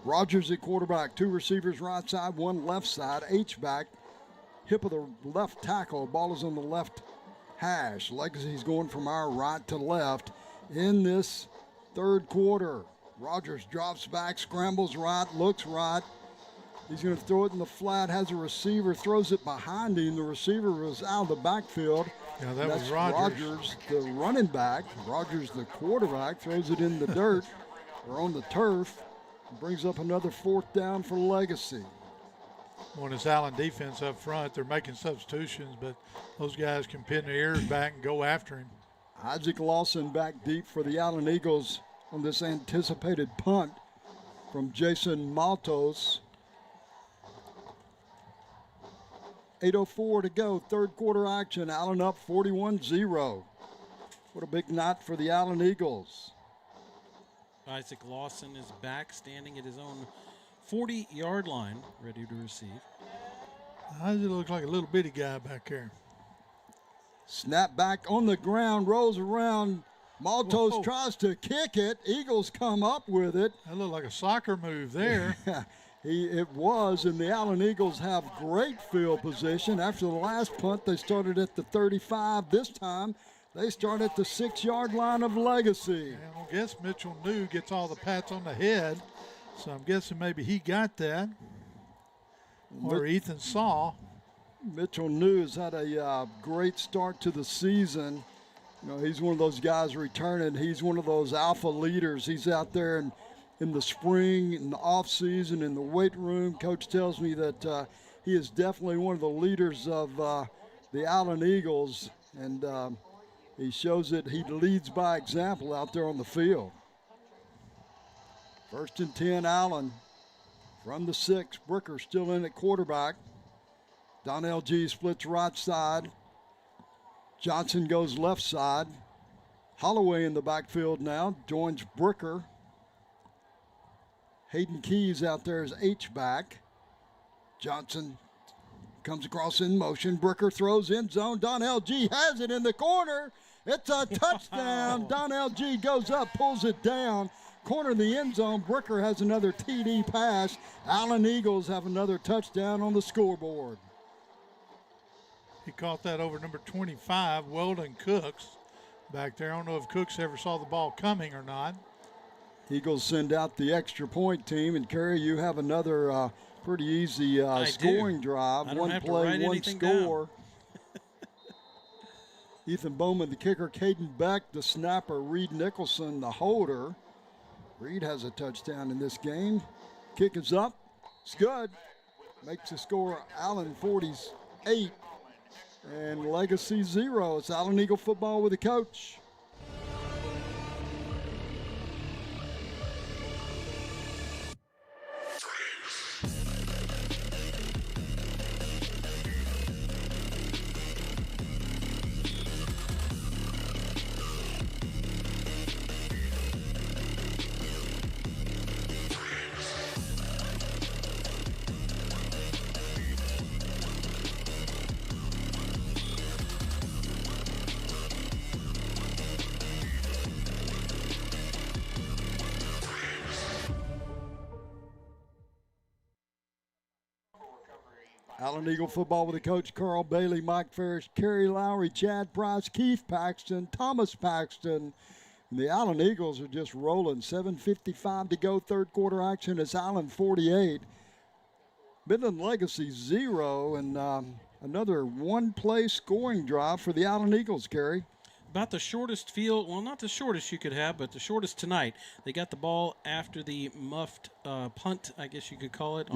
Rogers at quarterback, 2 receivers right side, 1 left side. H-back, hip of the left tackle. Ball is on the left hash. Legacy's going from our right to left in this 3rd quarter. Rogers drops back, scrambles right, looks right. He's going to throw it in the flat, has a receiver, throws it behind him. The receiver was out of the backfield. Yeah, that was Rogers. Rogers, the running back. Rogers, the quarterback, throws it in the dirt or on the turf. Brings up another 4th down for Legacy. When it's Allen defense up front, they're making substitutions, but those guys can pin their ears back and go after him. Isaac Lawson back deep for the Allen Eagles on this anticipated punt from Jason Matos. 8:04 to go, 3rd quarter action. Allen up 41-0. What a big night for the Allen Eagles. Isaac Lawson is back, standing at his own 40-yard line, ready to receive. How does it look like a little bitty guy back there? Snap back on the ground, rolls around. Maltos Whoa. tries to kick it. Eagles come up with it. That looked like a soccer move there. It was, and the Allen Eagles have great field position. After the last punt, they started at the 35. This time, they start at the 6-yard line of Legacy. I guess Mitchell New gets all the pats on the head, so I'm guessing maybe he got that. Or Ethan saw. Mitchell New has had a great start to the season. You know, he's one of those guys returning. He's one of those alpha leaders. He's out there in the spring, in the off season, in the weight room. Coach tells me that he is definitely one of the leaders of the Allen Eagles, and he shows that he leads by example out there on the field. 1st and 10, Allen from the 6. Bricker still in at quarterback. Donnell G splits right side. Johnson goes left side. Holloway in the backfield now, joins Bricker. Hayden Keys out there as H-back. Johnson comes across in motion. Bricker throws end zone. Donnell G has it in the corner. It's a touchdown. Donnell G goes up, pulls it down. Corner of the end zone. Bricker has another TD pass. Allen Eagles have another touchdown on the scoreboard. He caught that over number 25, Weldon Cooks, back there. I don't know if Cooks ever saw the ball coming or not. Eagles send out the extra point team, and Kerry, you have another pretty easy scoring drive. I don't One have to play, write one anything score. Ethan Bowman, the kicker. Caden Beck, the snapper. Reed Nicholson, the holder. Reed has a touchdown in this game. Kick is up. It's good. Makes the score Allen 48 and Legacy 0. It's Allen Eagle football with a coach. Allen Eagle football with the coach Carl Bailey, Mike Ferris, Kerry Lowry, Chad Price, Keith Paxton, Thomas Paxton. And the Allen Eagles are just rolling. 7:55 to go, third quarter action. It's Allen 48. Midland Legacy 0, and another one-play scoring drive for the Allen Eagles, Kerry. About the shortest field, well, not the shortest you could have, but the shortest tonight. They got the ball after the muffed punt, I guess you could call it,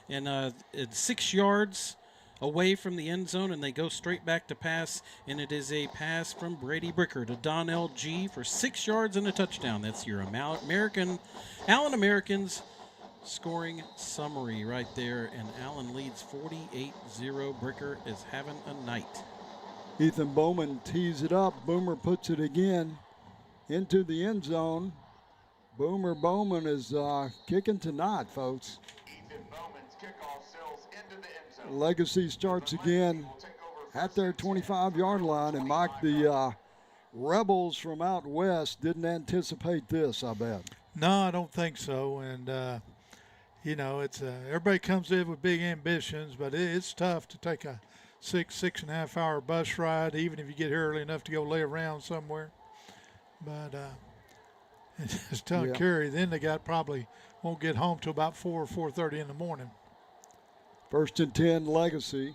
and it's 6 yards away from the end zone, and they go straight back to pass, and it is a pass from Brady Bricker to Donnell G for 6 yards and a touchdown. That's your Allen Americans scoring summary right there, and Allen leads 48-0. Bricker is having a night. Ethan Bowman tees it up. Boomer puts it again into the end zone. Boomer Bowman is kicking tonight, folks. Ethan Bowman's kickoff sails into the end zone. Legacy starts again at their 25-yard line, and Mike, the Rebels from out west didn't anticipate this, I bet. No, I don't think so. And, you know, it's everybody comes in with big ambitions, but it's tough to take a 6.5 hour bus ride, even if you get here early enough to go lay around somewhere. But it's telling Kerry, then they probably won't get home till about 4 or 4:30 in the morning. 1st and 10, Legacy.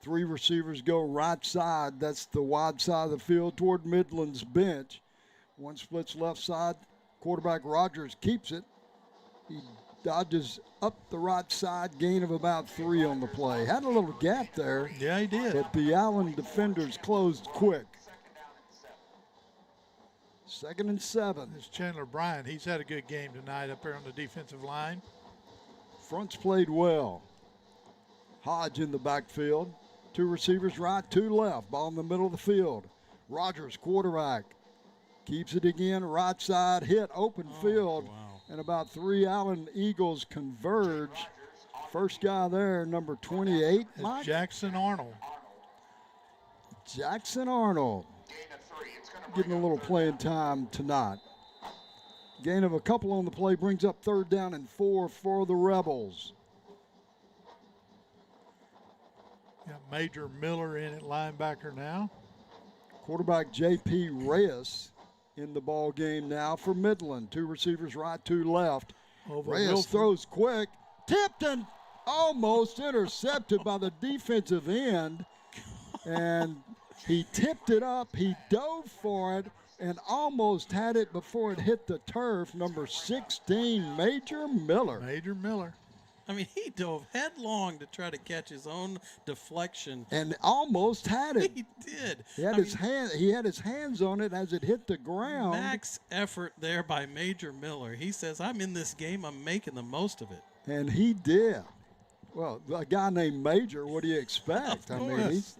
3 receivers go right side. That's the wide side of the field toward Midland's bench. One splits left side. Quarterback Rogers keeps it. He dodges up the right side, gain of about 3 on the play. Had a little gap there. Yeah, he did. But the Allen defenders closed quick. 2nd and 7. It's Chandler Bryant. He's had a good game tonight up there on the defensive line. Front's played well. Hodge in the backfield. 2 receivers right, 2 left. Ball in the middle of the field. Rogers, quarterback. Keeps it again, right side, hit, open field. Wow. And about 3 Allen Eagles converge First guy there, number 28, Mike? Jackson Arnold. Jackson Arnold getting a little playing time tonight. Gain of a couple on the play brings up 3rd down and 4 for the Rebels. Got Major Miller in at linebacker now. Quarterback J.P. Reyes in the ball game now for Midland. 2 receivers right, 2 left. Reyes throws quick, tipped and almost intercepted by the defensive end. And he tipped it up, he dove for it, and almost had it before it hit the turf. Number 16, Major Miller. Major Miller. I mean, he dove headlong to try to catch his own deflection. And almost had it. He did. He had his hands on it as it hit the ground. Max effort there by Major Miller. He says, I'm in this game, I'm making the most of it. And he did. Well, a guy named Major, what do you expect? I mean, he's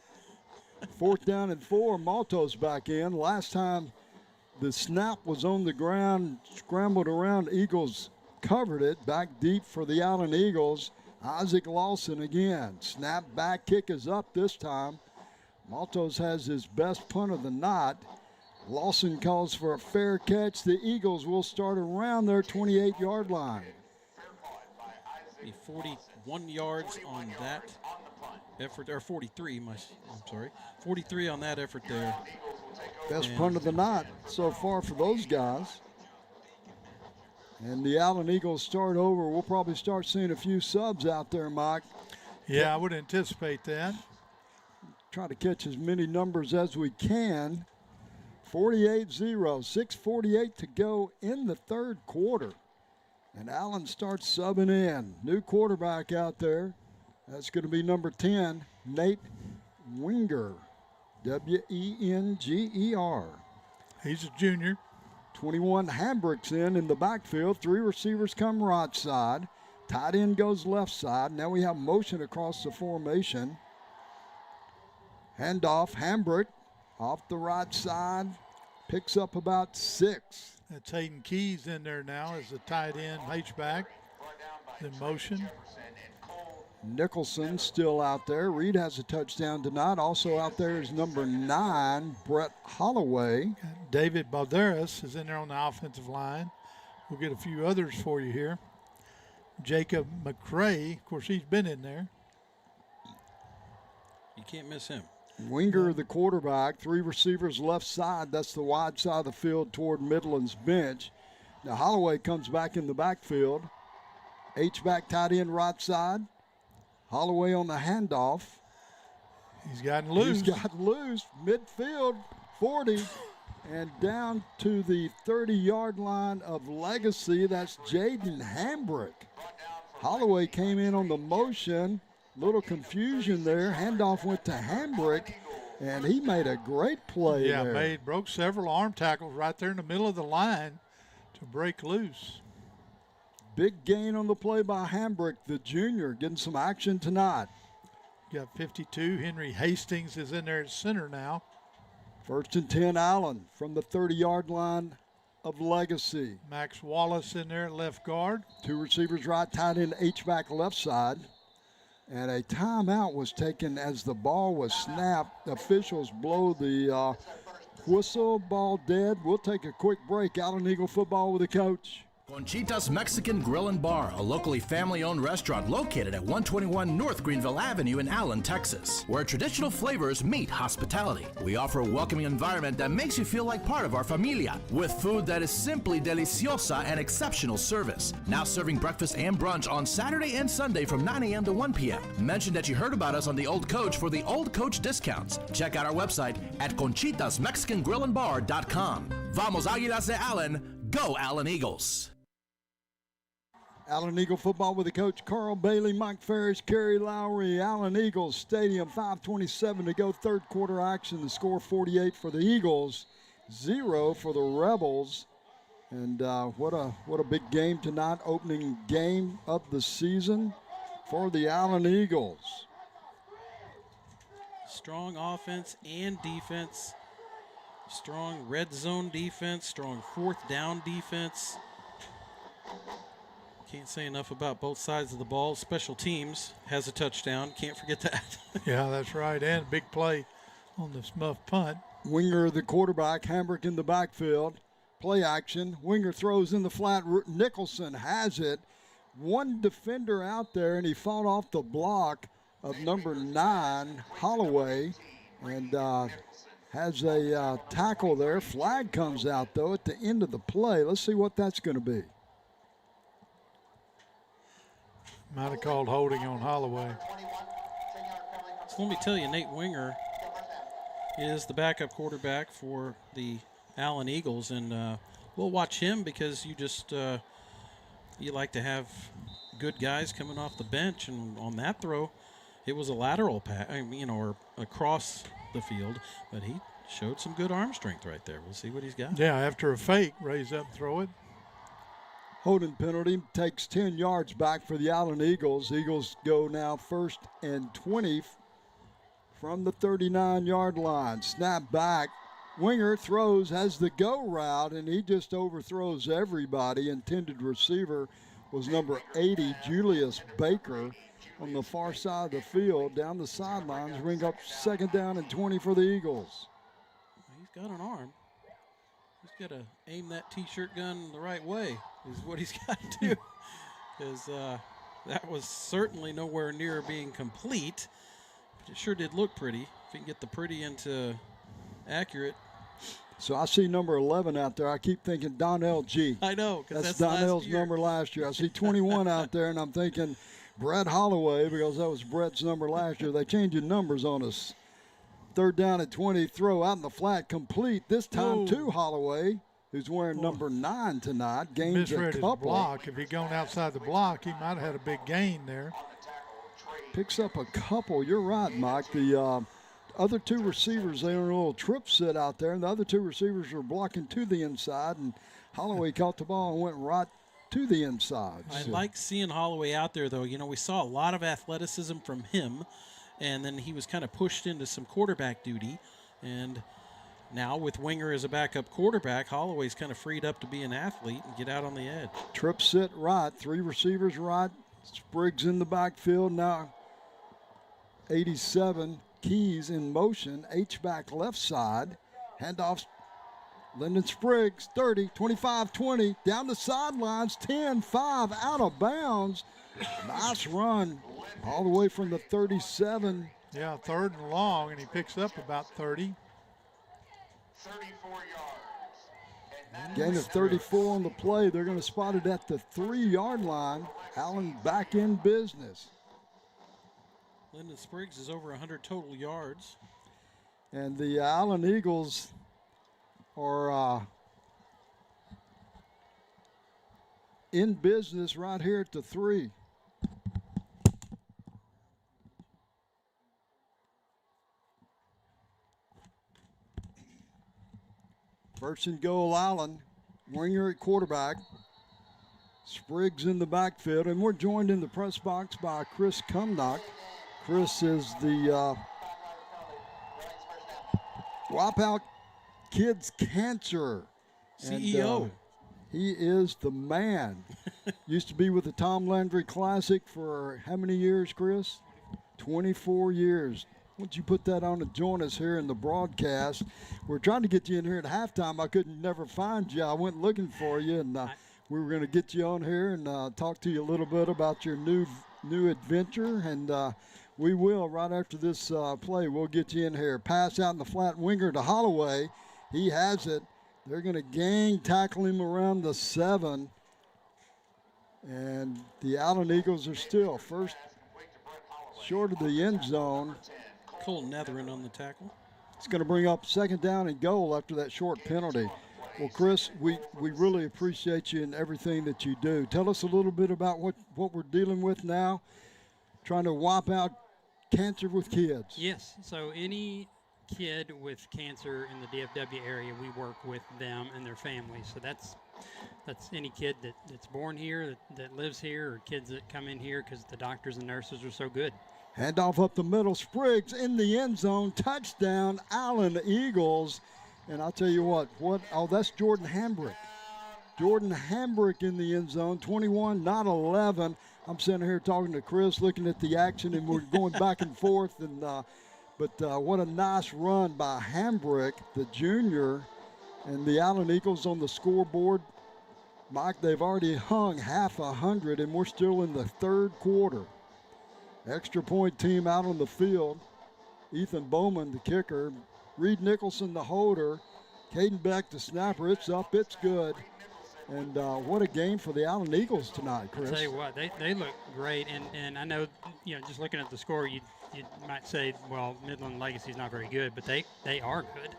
4th down and 4, Malto's back in. Last time the snap was on the ground, scrambled around, Eagles covered it, back deep for the Allen Eagles. Isaac Lawson again. Snap back, kick is up this time. Maltos has his best punt of the night. Lawson calls for a fair catch. The Eagles will start around their 28-yard line. 41 yards on that effort, or 43, I'm sorry. 43 on that effort there. Best punt of the night so far for those guys. And the Allen Eagles start over. We'll probably start seeing a few subs out there, Mike. Yeah, I would anticipate that. Try to catch as many numbers as we can. 48-0, 6:48 to go in the 3rd quarter. And Allen starts subbing in. New quarterback out there. That's going to be number 10, Nate Wenger. Wenger. He's a junior. 21, Hambrick's in the backfield. 3 receivers come right side. Tight end goes left side. Now we have motion across the formation. Handoff, Hambrick off the right side. Picks up about 6. That's Hayden Keys in there now as the tight end H-back. In motion. Nicholson still out there. Reed has a touchdown tonight. Also out there is number 9, Brett Holloway. David Balderas is in there on the offensive line. We'll get a few others for you here. Jacob McCray, of course, he's been in there. You can't miss him. Wenger, the quarterback. 3 receivers left side. That's the wide side of the field toward Midland's bench. Now Holloway comes back in the backfield. H-back tight end right side. Holloway on the handoff. He's gotten loose. Midfield, 40, and down to the 30-yard line of Legacy. That's Jaden Hambrick. Holloway came in on the motion. Little confusion there. Handoff went to Hambrick, and he made a great play there. Yeah, broke several arm tackles right there in the middle of the line to break loose. Big gain on the play by Hambrick, the junior, getting some action tonight. Got 52. Henry Hastings is in there at center now. 1st and 10, Allen from the 30-yard line of Legacy. Max Wallace in there at left guard. 2 receivers right, tight end, H-back left side. And a timeout was taken as the ball was snapped. Officials blow the whistle, ball dead. We'll take a quick break. Allen Eagle football with the coach. Conchita's Mexican Grill and Bar, a locally family-owned restaurant located at 121 North Greenville Avenue in Allen, Texas, where traditional flavors meet hospitality. We offer a welcoming environment that makes you feel like part of our familia, with food that is simply deliciosa and exceptional service. Now serving breakfast and brunch on Saturday and Sunday from 9 a.m. to 1 p.m. Mention that you heard about us on The Old Coach for the Old Coach discounts. Check out our website at conchitasmexicangrillandbar.com. Vamos Águilas de Allen, go Allen Eagles! Allen Eagle football with the coach Carl Bailey, Mike Ferris, Kerry Lowry. Allen Eagles Stadium, 5:27 to go, 3rd quarter action. The score 48 for the Eagles, 0 for the Rebels. And what a big game tonight, opening game of the season for the Allen Eagles. Strong offense and defense. Strong red zone defense. Strong 4th down defense. Can't say enough about both sides of the ball. Special teams has a touchdown. Can't forget that. Yeah, that's right. And a big play on the muff punt. Winger, the quarterback, Hambrick in the backfield. Play action. Winger throws in the flat. Nicholson has it. One defender out there, and he fought off the block of number 9, Holloway, and has a tackle there. Flag comes out, though, at the end of the play. Let's see what that's going to be. Might have called holding on Holloway. So let me tell you, Nate Winger is the backup quarterback for the Allen Eagles, and we'll watch him because you like to have good guys coming off the bench, and on that throw, it was a lateral pass, or across the field, but he showed some good arm strength right there. We'll see what he's got. Yeah, after a fake, raise up and throw it. Holding penalty takes 10 yards back for the Allen Eagles. Eagles go now 1st and 20 from the 39-yard line. Snap back. Winger throws, has the go route, and he just overthrows everybody. Intended receiver was number 80, Julius Baker, on the far side of the field. Down the sidelines, bring up 2nd down and 20 for the Eagles. He's got an arm. He's got to aim that T-shirt gun the right way is what he's got to do. Because that was certainly nowhere near being complete. But it sure did look pretty. If you can get the pretty into accurate. So I see number 11 out there. I keep thinking Donnell G. I know, because that's Donnell's number last year. I see 21 out there, and I'm thinking Brett Holloway, because that was Brett's number last year. They changing numbers on us. 3rd down and 20, throw out in the flat, complete. This time to Holloway, who's wearing number 9 tonight. Gains misread a couple. His block. If he'd gone outside the block, he might have had a big gain there. Picks up a couple. You're right, Mike. The other 2 receivers, they were a little trip sit out there, and the other 2 receivers were blocking to the inside, and Holloway caught the ball and went right to the inside. I like seeing Holloway out there, though. We saw a lot of athleticism from him, and then he was kind of pushed into some quarterback duty. And now with Winger as a backup quarterback, Holloway's kind of freed up to be an athlete and get out on the edge. Trip sit right, 3 receivers right. Spriggs in the backfield now. 87, Keys in motion. H-back left side. Handoffs. Lyndon Spriggs, 30, 25, 20. Down the sidelines, 10, 5, out of bounds. Nice run all the way from the 37. Yeah, 3rd and long, and he picks up about 30. 34 yards. Gain of 34 on the play. They're going to spot it at the 3-yard line. Allen back in business. Lyndon Spriggs is over 100 total yards. And the Allen Eagles are in business right here at the 3. First and goal, Allen. Winger at quarterback. Spriggs in the backfield. And we're joined in the press box by Chris Cumnock. Chris is the Wipeout Kids Cancer CEO. And, he is the man. Used to be with the Tom Landry Classic for how many years, Chris? 24 years. Once you put that on to join us here in the broadcast, we're trying to get you in here at halftime. I couldn't never find you. I went looking for you, and we were going to get you on here and talk to you a little bit about your new adventure, and we will right after this play. We'll get you in here. Pass out in the flat, Winger to Holloway. He has it. They're going to gang tackle him around the 7, and the Allen Eagles are still first short of the end zone. Cole Netherin on the tackle. It's going to bring up 2nd down and goal after that short penalty. Well, Chris, we really appreciate you and everything that you do. Tell us a little bit about what we're dealing with now, trying to wipe out cancer with kids. Yes, so any kid with cancer in the DFW area, we work with them and their families. So that's any kid that's born here, that lives here, or kids that come in here because the doctors and nurses are so good. Handoff up the middle, Spriggs in the end zone, touchdown, Allen Eagles. And I'll tell you what, that's Jordan Hambrick. Jordan Hambrick in the end zone, 21, not 11. I'm sitting here talking to Chris, looking at the action, and we're going back and forth. But what a nice run by Hambrick, the junior, and the Allen Eagles on the scoreboard. Mike, they've already hung half 100, and we're still in the third quarter. Extra point team out on the field. Ethan Bowman, the kicker. Reed Nicholson, the holder. Caden Beck, the snapper. It's up, it's good. And what a game for the Allen Eagles tonight, Chris. I'll tell you what, they look great. And I know, just looking at the score, you might say, well, Midland Legacy is not very good, but they are good.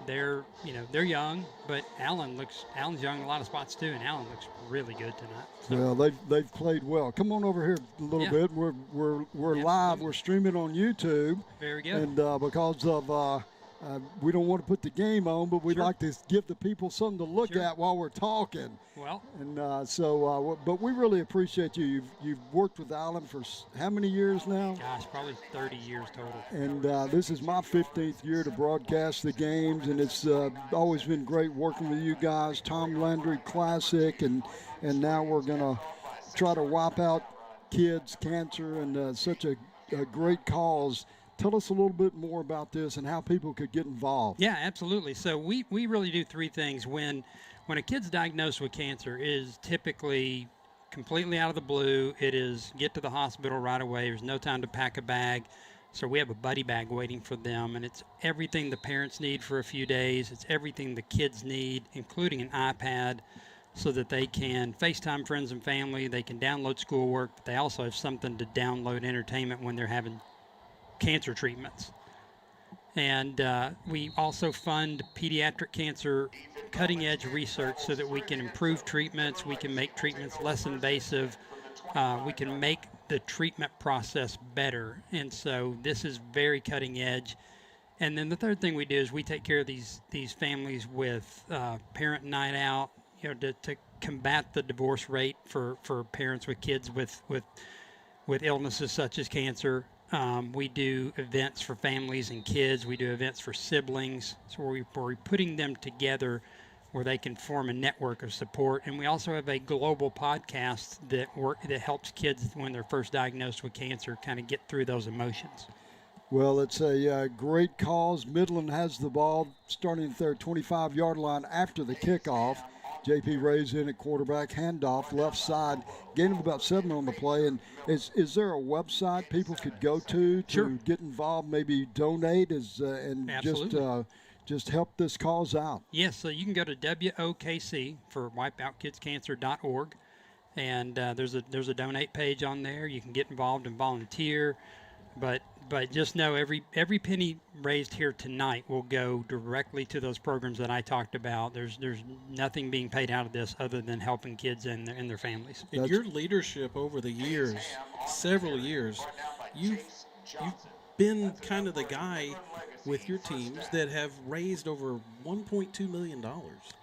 They're young, but Allen's young in a lot of spots too, and Allen looks really good tonight. So. Well, they've played well. Come on over here a little bit. We're live. We're streaming on YouTube. Very good. And because of we don't want to put the game on, but we'd like to give the people something to look at while we're talking. Well. And but we really appreciate you. You've worked with Allen for how many years now? Gosh, probably 30 years total. And this is my 15th year to broadcast the games, and it's always been great working with you guys. Tom Landry Classic, and now we're going to try to wipe out kids' cancer, and such a great cause. Tell us a little bit more about this and how people could get involved. Yeah, absolutely. So we really do three things. When a kid's diagnosed with cancer, it is typically completely out of the blue. It is get to the hospital right away. There's no time to pack a bag. So we have a buddy bag waiting for them, and it's everything the parents need for a few days. It's everything the kids need, including an iPad, so that they can FaceTime friends and family. They can download schoolwork, but they also have something to download entertainment when they're having cancer treatments. And we also fund pediatric cancer cutting edge research so that we can improve treatments, we can make treatments less invasive, we can make the treatment process better. And so this is very cutting edge. And then the third thing we do is we take care of these families with parent night out, to combat the divorce rate for parents with kids with illnesses such as cancer. We do events for families and kids. We do events for siblings. So we're putting them together where they can form a network of support. And we also have a global podcast that helps kids when they're first diagnosed with cancer kind of get through those emotions. Well, it's a great cause. Midland has the ball starting at their 25-yard line after the kickoff. J.P. Ray's in at quarterback, handoff, left side, gain of about 7 on the play. And is there a website people could go to get involved, maybe donate, and just help this cause out? Yes, so you can go to WOKC for wipeoutkidscancer.org, and there's a donate page on there. You can get involved and volunteer, but just know every penny raised here tonight will go directly to those programs that I talked about. There's nothing being paid out of this other than helping kids and their families. In your leadership over the years, several years, you've been kind of the guy with your teams that have raised over $1.2 million.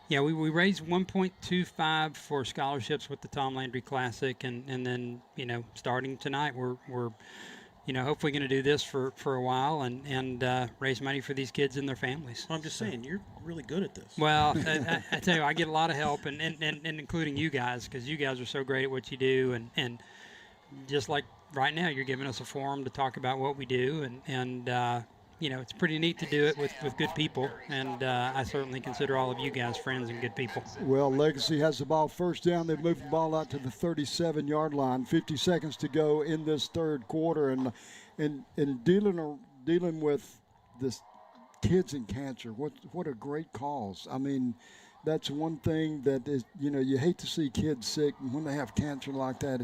Yeah, we raised $1.25 for scholarships with the Tom Landry Classic, and then starting tonight we're hopefully going to do this for a while and raise money for these kids and their families. I'm just saying, you're really good at this. Well, I tell you, I get a lot of help, and including you guys, because you guys are so great at what you do. And just like right now, you're giving us a forum to talk about what we do. And it's pretty neat to do it with good people. And I certainly consider all of you guys friends and good people. Well, Legacy has the ball first down. They've moved the ball out to the 37-yard line. 50 seconds to go in this third quarter. And dealing with this kids and cancer, what a great cause. I mean, that's one thing that is, you hate to see kids sick. And when they have cancer like that,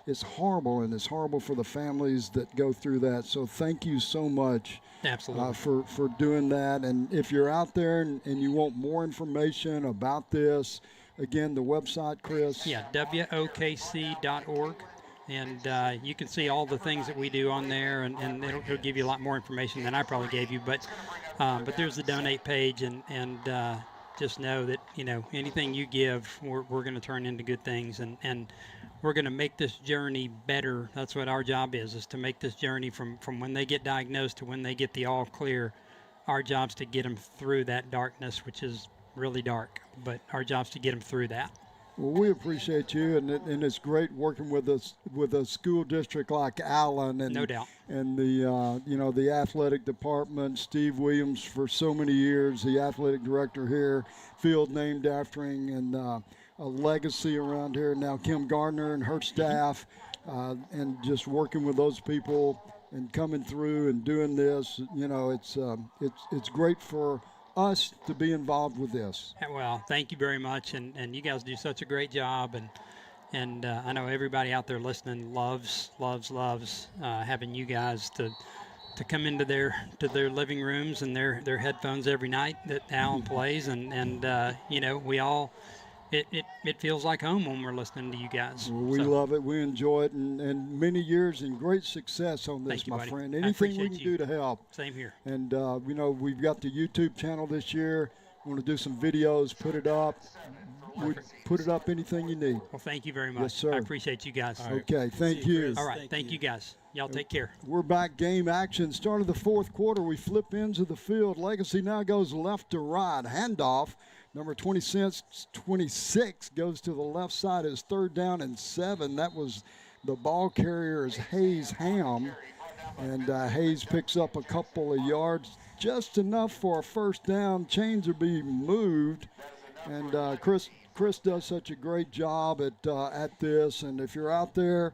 it's horrible, and it's horrible for the families that go through that. So thank you so much. Absolutely. For doing that. And if you're out there and you want more information about this, again, the website, Chris? Yeah, WOKC.org. And you can see all the things that we do on there, and it'll give you a lot more information than I probably gave you. But there's the donate page, and just know that, anything you give, we're going to turn into good things. And we're going to make this journey better. That's what our job is to make this journey from when they get diagnosed to when they get the all clear. Our job's to get them through that darkness, which is really dark, but our job's to get them through that. Well, we appreciate you, and it's great working with a school district like Allen, and No doubt. and the athletic department. Steve Williams for so many years, the athletic director here, field named after him, and a legacy around here. Now Kim Gardner and her staff, and just working with those people and coming through and doing this. It's great for us to be involved with this. Well, thank you very much, and you guys do such a great job, and I know everybody out there listening loves having you guys to come into their living rooms and their headphones every night that Alan plays, and we all it feels like home when we're listening to you guys. Well, we love it. We enjoy it, and many years and great success on this, Thank you, my buddy. friend. I Anything we appreciate can you. do to help. Same here. And, we've got the YouTube channel this year. We want to do some videos, put it up. We put it up anything you need. Well, thank you very much. Yes, sir. I appreciate you guys. Okay, thank you. All right, thank you guys. Y'all take care. We're back, game action. Start of the fourth quarter. We flip ends of the field. Legacy now goes left to right. Handoff. Number 26 goes to the left side. Is 3rd down and 7. That was the ball carrier is Hayes Ham. And Hayes picks up a couple of yards, just enough for a 1st down. Chains are being moved. And Chris does such a great job at this. And if you're out there,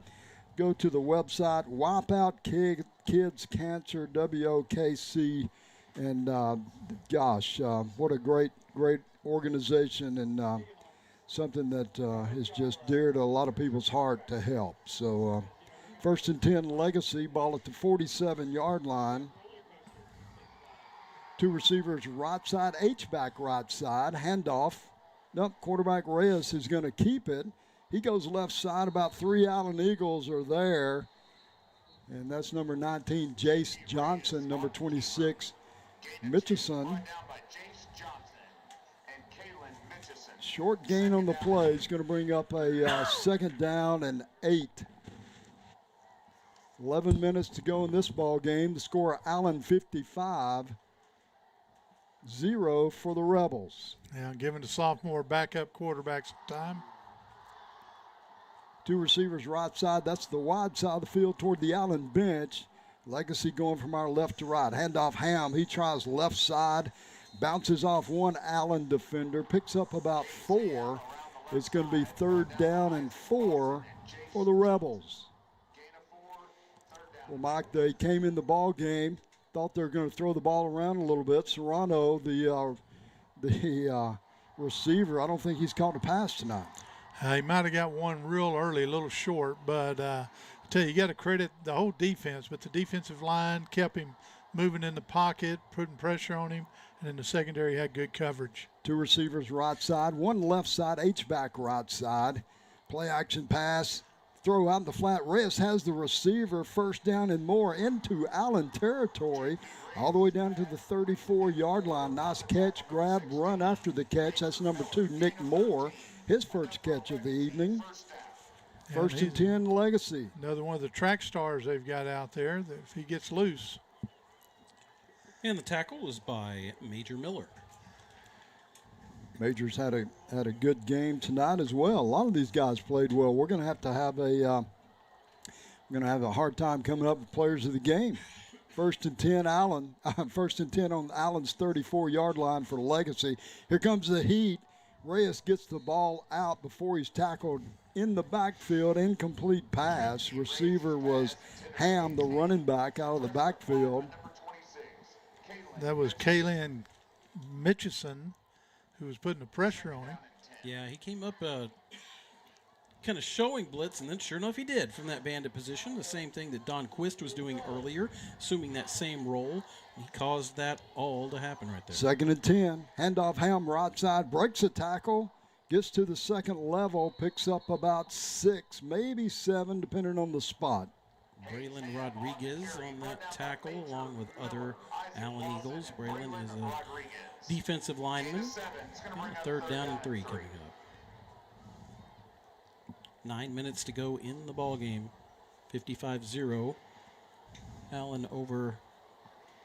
go to the website, Wipe Out Kids Cancer, WOKC. And what a great organization, and something that is just dear to a lot of people's heart to help. So 1st and 10 Legacy, ball at the 47-yard line. 2 receivers right side, H-back right side, handoff. Nope, quarterback Reyes is going to keep it. He goes left side, about 3 Allen Eagles are there. And that's number 19, Jace Johnson, number 26, Mitchison. Short gain on the play. It's going to bring up a 2nd down and 8. 11 minutes to go in this ball game. The score, Allen 55, 0 for the Rebels. Yeah, giving the sophomore backup quarterback some time. 2 receivers right side. That's the wide side of the field toward the Allen bench. Legacy going from our left to right. Handoff Ham. He tries left side. Bounces off 1 Allen defender. Picks up about 4. It's going to be 3rd down and 4 for the Rebels. Well, Mike, they came in the ball game. Thought they were going to throw the ball around a little bit. Serrano, the receiver, I don't think he's caught a pass tonight. He might have got one real early, a little short, but I tell you, you got to credit the whole defense, but the defensive line kept him moving in the pocket, putting pressure on him, and then the secondary had good coverage. 2 receivers right side, 1 left side, H-back right side. Play action pass, throw out in the flat. Reyes has the receiver, 1st down and more into Allen territory, all the way down to the 34-yard line. Nice catch, grab, run after the catch. That's number 2, Nick Moore, his first catch of the evening. 1st and 10 Legacy. Another one of the track stars they've got out there, that if he gets loose. And the tackle was by Major Miller. Major's had a good game tonight as well. A lot of these guys played well. We're going to have a hard time coming up with players of the game. 1st and 10 Allen. 1st and 10 on Allen's 34-yard line for Legacy. Here comes the heat. Reyes gets the ball out before he's tackled in the backfield. Incomplete pass. Receiver was Ham, the running back, out of the backfield. That was Kaylin Mitchison, who was putting the pressure on him. Yeah, he came up kind of showing blitz, and then sure enough he did from that bandit position. The same thing that Don Quist was doing earlier, assuming that same role. He caused that all to happen right there. 2nd and 10. Handoff Ham right side, breaks a tackle, gets to the 2nd level, picks up about 6, maybe 7, depending on the spot. Braylon Rodriguez on that tackle, along with other Allen Eagles. Braylon is a defensive lineman. 3rd down and 3 coming up. 9 minutes to go in the ball game. 55-0. Allen over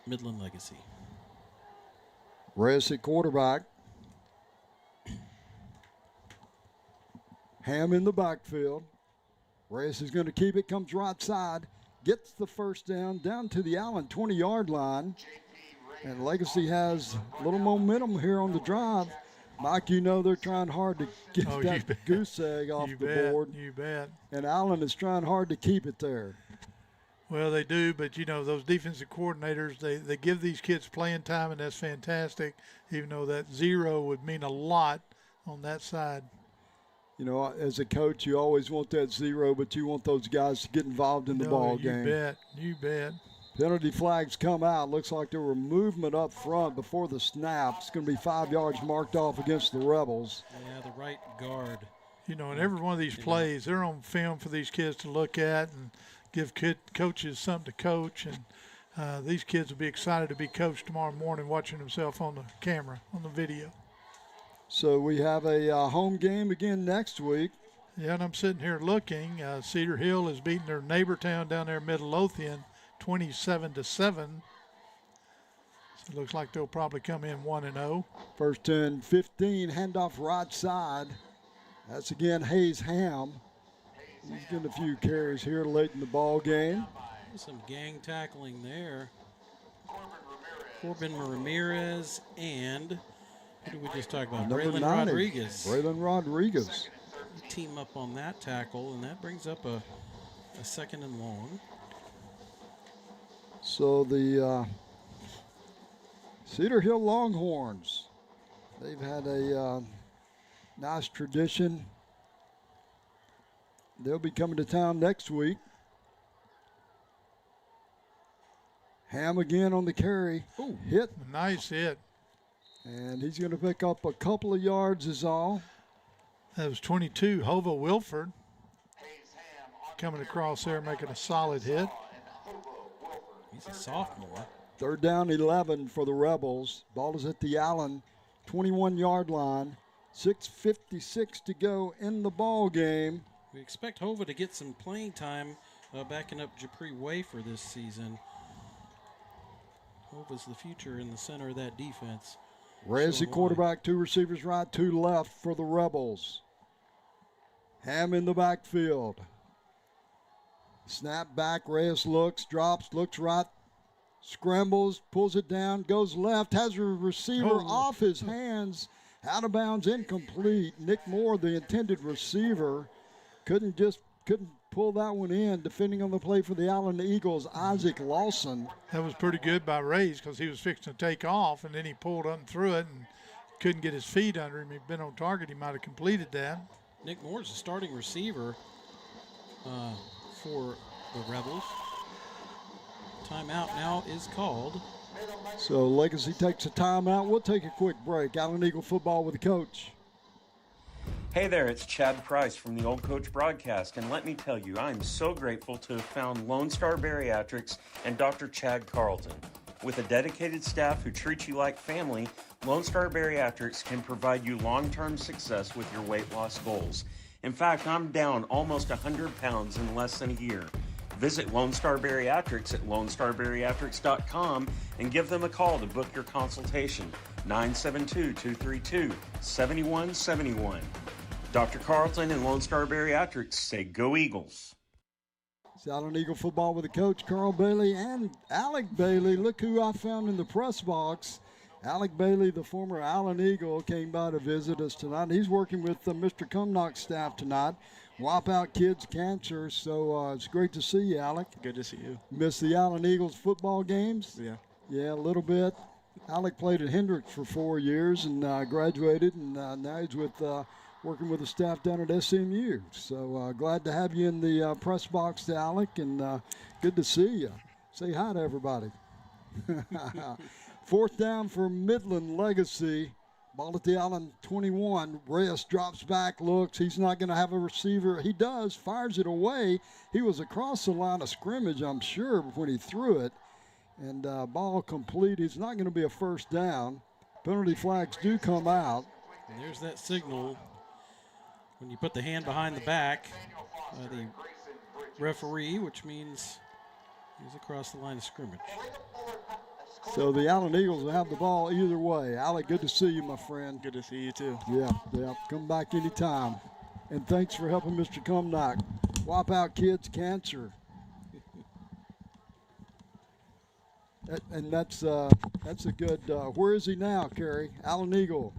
Midland Legacy. Reyes at quarterback. Ham in the backfield. Reyes is going to keep it, comes right side, gets the first down to the Allen 20-yard line. And Legacy has a little momentum here on the drive. Mike, you know they're trying hard to get that goose egg off the board. You bet. And Allen is trying hard to keep it there. Well, they do, but, you know, those defensive coordinators, they give these kids playing time, and that's fantastic, even though that 0 would mean a lot on that side. You know, as a coach, you always want that 0, but you want those guys to get involved in the ball game. You bet. Penalty flags come out. Looks like there were movement up front before the snap. It's going to be 5 yards marked off against the Rebels. Yeah, the right guard. You know, and every one of these plays, they're on film for these kids to look at and give coaches something to coach. And these kids will be excited to be coached tomorrow morning watching themselves on the camera, on the video. So we have a home game again next week. Yeah, and I'm sitting here looking. Cedar Hill is beating their neighbor town down there, Midlothian, 27-7. So it looks like they'll probably come in 1-0. First and 15, handoff right side. That's again Hayes Ham. He's getting a few carries here late in the ball game. Some gang tackling there. Corbin Ramirez and who did we just talk about? Braylon Rodriguez. Braylon Rodriguez. Team up on that tackle, and that brings up a second and long. So the Cedar Hill Longhorns, they've had a nice tradition. They'll be coming to town next week. Ham again on the carry. Ooh, hit. Nice hit. And he's going to pick up a couple of yards is all. That was 22, Hova Wilford. Coming across there, making a solid hit. He's a sophomore. Third down, 11 for the Rebels. Ball is at the Allen 21-yard line. 6:56 to go in the ball game. We expect Hova to get some playing time backing up Japri Way for this season. Hova's the future in the center of that defense. Reyes, the quarterback, 2 receivers right, 2 left for the Rebels. Ham in the backfield. Snap back, Reyes looks, drops, looks right, scrambles, pulls it down, goes left, has a receiver off his hands, out of bounds, incomplete. Nick Moore, the intended receiver, couldn't pull that one in. Defending on the play for the Allen Eagles, Isaac Lawson. That was pretty good by Reyes because he was fixing to take off, and then he pulled up and threw it and couldn't get his feet under him. He'd been on target. He might have completed that. Nick Moore's the starting receiver for the Rebels. Timeout now is called. So Legacy takes a timeout. We'll take a quick break. Allen Eagle football with the coach. Hey there, it's Chad Price from the Old Coach broadcast, and let me tell you, I'm so grateful to have found Lone Star Bariatrics and Dr. Chad Carlton. With a dedicated staff who treat you like family, Lone Star Bariatrics can provide you long-term success with your weight loss goals. In fact, I'm down almost 100 pounds in less than a year. Visit Lone Star Bariatrics at LoneStarBariatrics.com and give them a call to book your consultation, 972-232-7171. Dr. Carlton and Lone Star Bariatrics say go Eagles. It's Allen Eagle football with the coach, Carl Bailey and Alec Bailey. Look who I found in the press box. Alec Bailey, the former Allen Eagle, came by to visit us tonight. He's working with Mr. Cumnock's staff tonight. Wipe Out Kids Cancer. So it's great to see you, Alec. Good to see you. Miss the Allen Eagles football games? Yeah. Yeah, a little bit. Alec played at Hendricks for 4 years and graduated, and now he's with working with the staff down at SMU. So glad to have you in the press box, Alec, and good to see you. Say hi to everybody. Fourth down for Midland Legacy. Ball at the Allen 21. Reyes drops back, looks. He's not going to have a receiver. He does, fires it away. He was across the line of scrimmage, I'm sure, when he threw it. And ball complete. It's not going to be a first down. Penalty flags do come out. And there's that signal when you put the hand behind the back by the referee, which means he's across the line of scrimmage. So the Allen Eagles will have the ball either way. Alec, good to see you, my friend. Good to see you, too. Yeah. Come back anytime. And thanks for helping Mr. Cumnock wipe out kids' cancer. And that's a good. Where is he now, Kerry? Allen Eagle.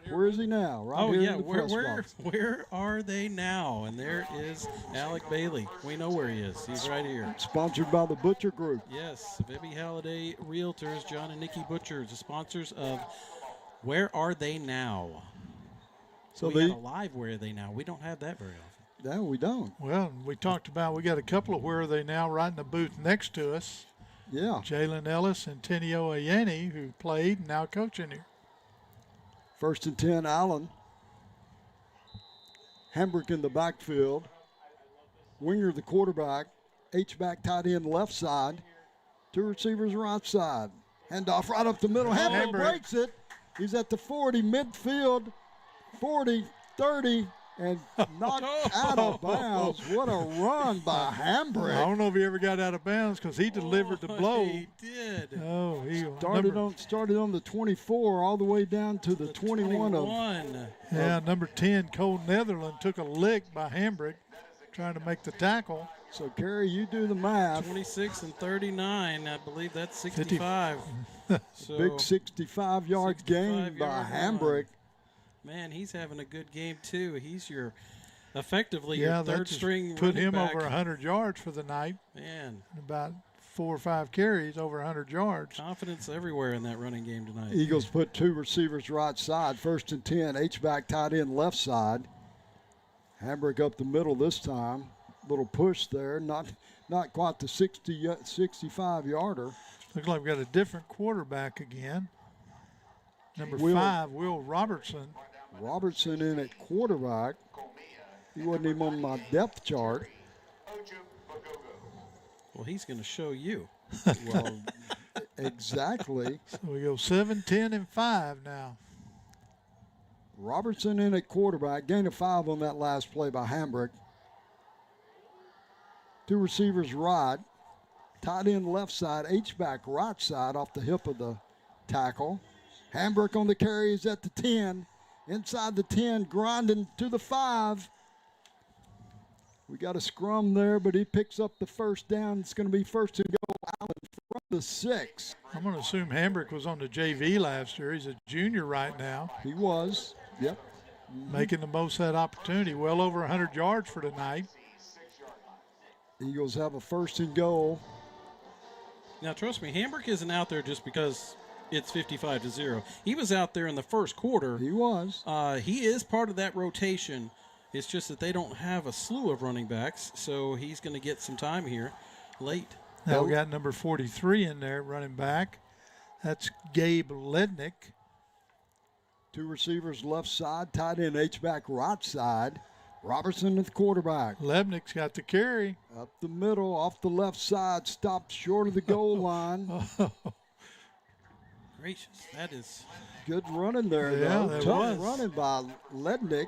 Where is he now? Right Oh here yeah, in the press box. where are they now? And there is Alec Bailey. We know where he is. He's right here. Sponsored by the Butcher Group. Yes, Bebby Halliday Realtors, John and Nikki Butchers, the sponsors of Where Are They Now? So we got a live Where Are They Now? We don't have that very often. No, we don't. Well, we talked about we got a couple of Where Are They Now right in the booth next to us. Yeah. Jalen Ellis and Tenio Ayeni, who played and now coaching here. 1st and 10, Allen. Hambrick in the backfield. Winger the quarterback. H-back tight end left side. 2 receivers right side. Handoff right up the middle. Hambrick breaks it. He's at the 40, midfield. 40, 30, and knocked out of bounds. What a run by Hambrick. I don't know if he ever got out of bounds because he delivered the blow. He did. Oh, he started on the 24 all the way down to the 21 of. Yeah, number 10, Cole Netherland, took a lick by Hambrick trying to make the tackle. So, Kerry, you do the math. 26 and 39, I believe that's 65. So big 65-yard gain by Hambrick. Man, he's having a good game, too. He's effectively Yeah, your third string put him back. over 100 yards for the night. Man. About 4 or 5 carries, over 100 yards. Confidence everywhere in that running game tonight. Eagles put 2 receivers right side. 1st and 10, H-back tight end left side. Hambrick up the middle this time. Little push there, not quite the 65-yarder. Looks like we got a different quarterback again. Number 5, Will Robertson. Robertson in at quarterback. He wasn't even on my depth chart. Well, he's going to show you. Well, exactly. So we go 7, 10, and 5 now. Robertson in at quarterback. Gain of 5 on that last play by Hambrick. 2 receivers right. Tight end left side. H-back right side off the hip of the tackle. Hambrick on the carry is at the 10. Inside the 10, grinding to the 5. We got a scrum there, but he picks up the first down. It's going to be 1st and goal, Allen from the 6. I'm going to assume Hambrick was on the JV last year. He's a junior right now. He was, yep. Making the most of that opportunity. Well over 100 yards for tonight. Eagles have a 1st and goal. Now, trust me, Hambrick isn't out there just because it's 55-0. He was out there in the first quarter. He was. He is part of that rotation. It's just that they don't have a slew of running backs, so he's going to get some time here late. Now we got number 43 in there running back. That's Gabe Lednick. 2 receivers left side, tight end H-back right side. Robertson at the quarterback. Lebnick's got the carry. Up the middle, off the left side, stopped short of the goal line. Gracious, that is good running there, yeah, though. Tough running by Lednick.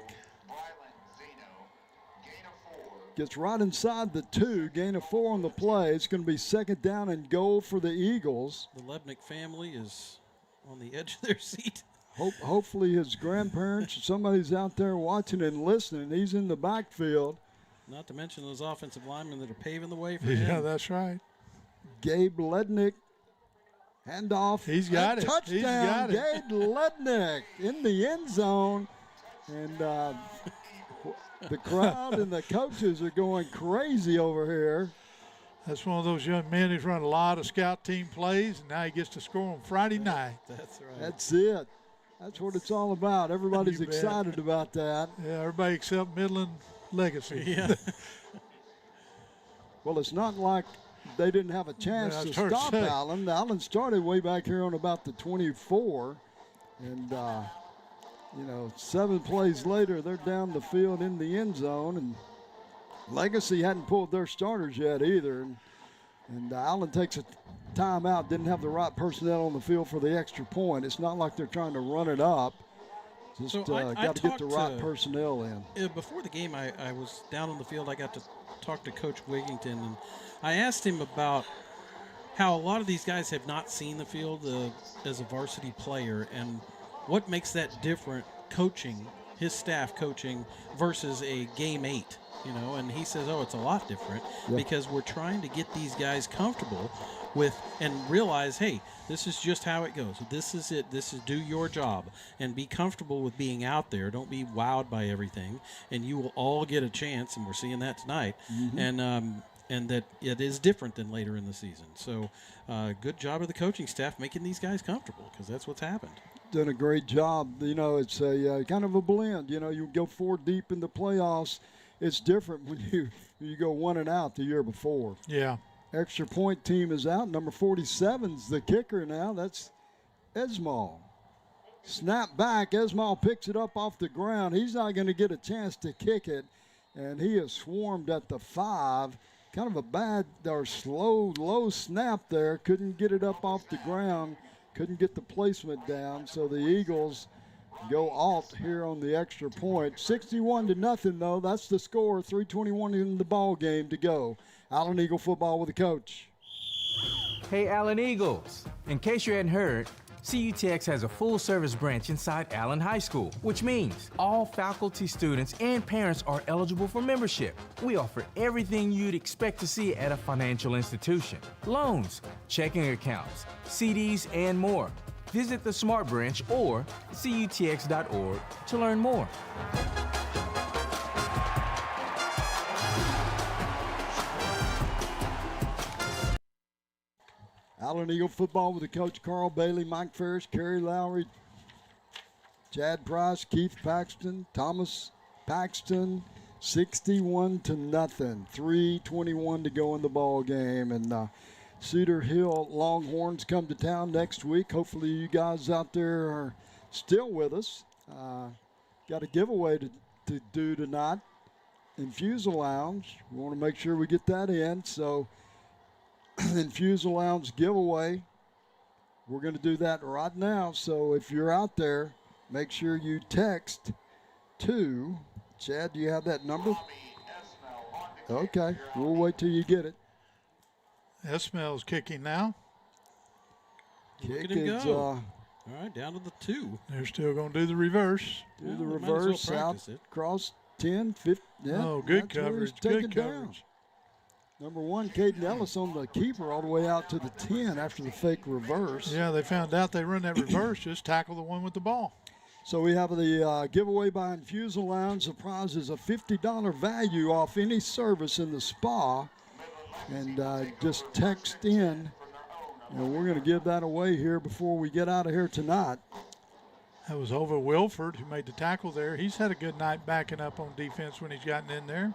Gets right inside the 2, gain of 4 on the play. It's going to be 2nd down and goal for the Eagles. The Lebnick family is on the edge of their seat. Hopefully his grandparents or somebody's out there watching and listening. He's in the backfield. Not to mention those offensive linemen that are paving the way for him. Yeah, that's right. Gabe Lednick, handoff. He's got it. Touchdown, He's got it. Gabe Lednick in the end zone. And the crowd and the coaches are going crazy over here. That's one of those young men who's run a lot of scout team plays, and now he gets to score on Friday night. That's right. That's it. That's what it's all about. Everybody's excited about that. Yeah, everybody except Midland Legacy. Yeah. Well, it's not like they didn't have a chance to stop Allen. Allen started way back here on about the 24. And, 7 plays later, they're down the field in the end zone. And Legacy hadn't pulled their starters yet either. And Allen takes a timeout, didn't have the right personnel on the field for the extra point. It's not like they're trying to run it up. Just got to get the right personnel in. Before the game, I was down on the field. I got to talk to Coach Wigington, and I asked him about how a lot of these guys have not seen the field as a varsity player and what makes that different coaching his staff coaching versus a game 8, and he says, oh, it's a lot different because we're trying to get these guys comfortable with and realize, hey, this is just how it goes. This is it. This is do your job and be comfortable with being out there. Don't be wowed by everything, and you will all get a chance, and we're seeing that tonight. And that it is different than later in the season. So good job of the coaching staff making these guys comfortable, because that's what's happened. Done a great job. It's a kind of a blend. You go 4 deep in the playoffs. It's different when you go 1 and out the year before. Yeah. Extra point team is out. Number 47's the kicker now. That's Esmal. Snap back. Esmal picks it up off the ground. He's not going to get a chance to kick it, and he is swarmed at the 5. Kind of a bad or slow, low snap there. Couldn't get it up off the ground. Couldn't get the placement down. So the Eagles go alt here on the extra point. 61-0 though. That's the score. 3:21 in the ball game to go. Allen Eagle football with the coach. Hey, Allen Eagles. In case you hadn't heard, CUTX has a full-service branch inside Allen High School, which means all faculty, students, and parents are eligible for membership. We offer everything you'd expect to see at a financial institution: loans, checking accounts, CDs, and more. Visit the Smart Branch or cutx.org to learn more. Allen Eagle football with the coach Carl Bailey, Mike Ferris, Kerry Lowry, Chad Price, Keith Paxton, Thomas Paxton. 61-0. 3:21 to go in the ball game. And Cedar Hill Longhorns come to town next week. Hopefully you guys out there are still with us. Got a giveaway to do tonight in Fusel Lounge. We want to make sure we get that in. So in Fusel Lounge giveaway, we're going to do that right now. So if you're out there, make sure you text to, Chad, do you have that number? Okay, we'll wait till you get it. Esmel's kicking now. Look at him go. All right, down to the 2. They're still going to do the reverse. Do the reverse out across 10, 15. Yeah, oh, good coverage. Good coverage. Number 1, Caden Ellis on the keeper all the way out to the 10 after the fake reverse. Yeah, they found out they run that reverse, just tackle the one with the ball. So we have the giveaway by Infusal Lounge. The prize is a $50 value off any service in the spa. And just text in, and we're going to give that away here before we get out of here tonight. That was over Wilford who made the tackle there. He's had a good night backing up on defense when he's gotten in there.